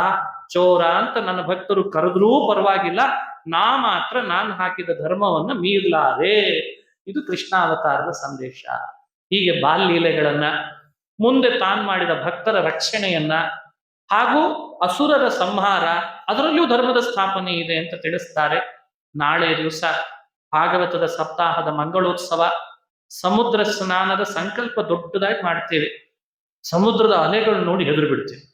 ಚೋರ ಅಂತ ನನ್ನ ಭಕ್ತರು ಕರೆದ್ರೂ ಪರವಾಗಿಲ್ಲ, ಮಾತ್ರ ನಾನು ಹಾಕಿದ ಧರ್ಮವನ್ನ ಮೀರ್ಲಾರೆ. ಇದು ಕೃಷ್ಣಾವತಾರದ ಸಂದೇಶ. ಹೀಗೆ ಬಾಲ್ಯಲೀಲೆಗಳನ್ನ, ಮುಂದೆ ತಾನು ಮಾಡಿದ ಭಕ್ತರ ರಕ್ಷಣೆಯನ್ನ ಹಾಗೂ ಅಸುರರ ಸಂಹಾರ, ಅದರಲ್ಲಿಯೂ ಧರ್ಮದ ಸ್ಥಾಪನೆ ಇದೆ ಅಂತ ತಿಳಿಸ್ತಾರೆ. ನಾಳೆ ದಿವಸ ಭಾಗವತದ ಸಪ್ತಾಹದ ಮಂಗಳೋತ್ಸವ, ಸಮುದ್ರ ಸ್ನಾನದ ಸಂಕಲ್ಪ ದೊಡ್ಡದಾಗಿ ಮಾಡ್ತೇವೆ. ಸಮುದ್ರದ ಅಲೆಗಳು ನೋಡಿ ಹೆದರು ಬಿಡ್ತೇವೆ.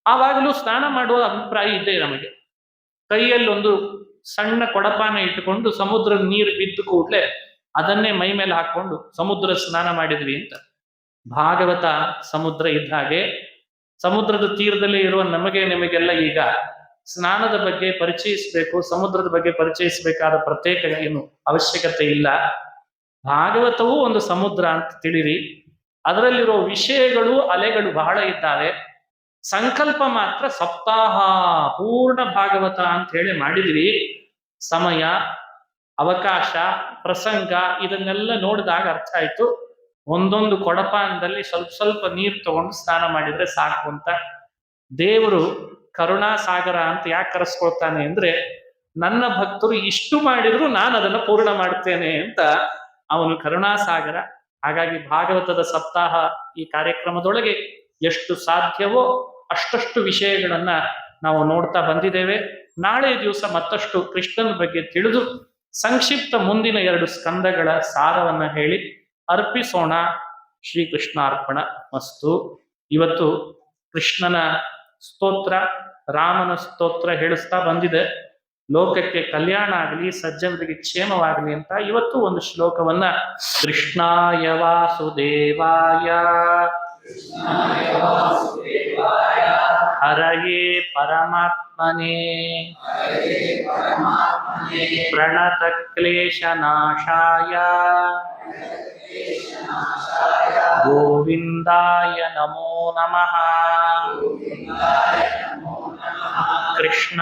ಆವಾಗಲೂ ಸ್ನಾನ ಮಾಡುವ ಅಭಿಪ್ರಾಯ ಇದೆ ನಮಗೆ. ಕೈಯಲ್ಲಿ ಒಂದು ಸಣ್ಣ ಕೊಡಪಾನ ಇಟ್ಟುಕೊಂಡು ಸಮುದ್ರದ ನೀರು ಬಿದ್ದು ಕೂಡಲೇ ಅದನ್ನೇ ಮೈ ಮೇಲೆ ಹಾಕೊಂಡು ಸಮುದ್ರ ಸ್ನಾನ ಮಾಡಿದ್ವಿ ಅಂತ. ಭಾಗವತ ಸಮುದ್ರ ಇದ್ದ ಹಾಗೆ ಸಮುದ್ರದ ತೀರದಲ್ಲಿ ಇರುವ ನಿಮಗೆಲ್ಲ ಈಗ ಸ್ನಾನದ ಬಗ್ಗೆ ಪರಿಚಯಿಸಬೇಕು, ಸಮುದ್ರದ ಬಗ್ಗೆ ಪರಿಚಯಿಸಬೇಕಾದ ಪ್ರತ್ಯೇಕ ಏನು ಅವಶ್ಯಕತೆ ಇಲ್ಲ. ಭಾಗವತವೂ ಒಂದು ಸಮುದ್ರ ಅಂತ ತಿಳಿರಿ. ಅದರಲ್ಲಿರೋ ವಿಷಯಗಳು, ಅಲೆಗಳು ಬಹಳ ಇದ್ದಾವೆ. ಸಂಕಲ್ಪ ಮಾತ್ರ ಸಪ್ತಾಹ ಪೂರ್ಣ ಭಾಗವತ ಅಂತ ಹೇಳಿ ಮಾಡಿದ್ವಿ. ಸಮಯ, ಅವಕಾಶ, ಪ್ರಸಂಗ ಇದನ್ನೆಲ್ಲ ನೋಡಿದಾಗ ಅರ್ಥ ಆಯ್ತು, ಒಂದೊಂದು ಕೊಡಪಾನದಲ್ಲಿ ಸ್ವಲ್ಪ ಸ್ವಲ್ಪ ನೀರು ತಗೊಂಡು ಸ್ನಾನ ಮಾಡಿದ್ರೆ ಸಾಕು ಅಂತ. ದೇವರು ಕರುಣಾಸಾಗರ ಅಂತ ಯಾಕೆ ಕರೆಸ್ಕೊಳ್ತಾನೆ ಅಂದ್ರೆ, ನನ್ನ ಭಕ್ತರು ಇಷ್ಟು ಮಾಡಿದ್ರು ನಾನು ಅದನ್ನ ಪೂರ್ಣ ಮಾಡ್ತೇನೆ ಅಂತ ಅವನು ಕರುಣಾಸಾಗರ. ಹಾಗಾಗಿ ಭಾಗವತದ ಸಪ್ತಾಹ ಈ ಕಾರ್ಯಕ್ರಮದೊಳಗೆ ಎಷ್ಟು ಸಾಧ್ಯವೋ ಅಷ್ಟಷ್ಟು ವಿಷಯಗಳನ್ನ ನಾವು ನೋಡ್ತಾ ಬಂದಿದ್ದೇವೆ. ನಾಳೆ ದಿವಸ ಮತ್ತಷ್ಟು ಕೃಷ್ಣನ ಬಗ್ಗೆ ತಿಳಿದು ಸಂಕ್ಷಿಪ್ತ ಮುಂದಿನ 2 ಸ್ಕಂದಗಳ ಸಾರವನ್ನ ಹೇಳಿ ಅರ್ಪಿಸೋಣ. ಶ್ರೀಕೃಷ್ಣಾರ್ಪಣ ಮಸ್ತು. ಇವತ್ತು ಕೃಷ್ಣನ ಸ್ತೋತ್ರ, ರಾಮನ ಸ್ತೋತ್ರ ಹೇಳಿಸ್ತಾ ಬಂದಿದೆ. ಲೋಕಕ್ಕೆ ಕಲ್ಯಾಣ ಆಗಲಿ, ಸಜ್ಜನರಿಗೆ ಕ್ಷೇಮವಾಗಲಿ ಅಂತ ಇವತ್ತು ಒಂದು ಶ್ಲೋಕವನ್ನ, ಕೃಷ್ಣಾಯ ವಾಸುದೇವಾಯ ಹರಯೇ ಪರಮಾತ್ಮನೇ ಪ್ರಣತಕ್ಲೇಶನಾಶಾಯ ಗೋವಿಂದಾಯ ನಮೋ ನಮಃ. ಕೃಷ್ಣ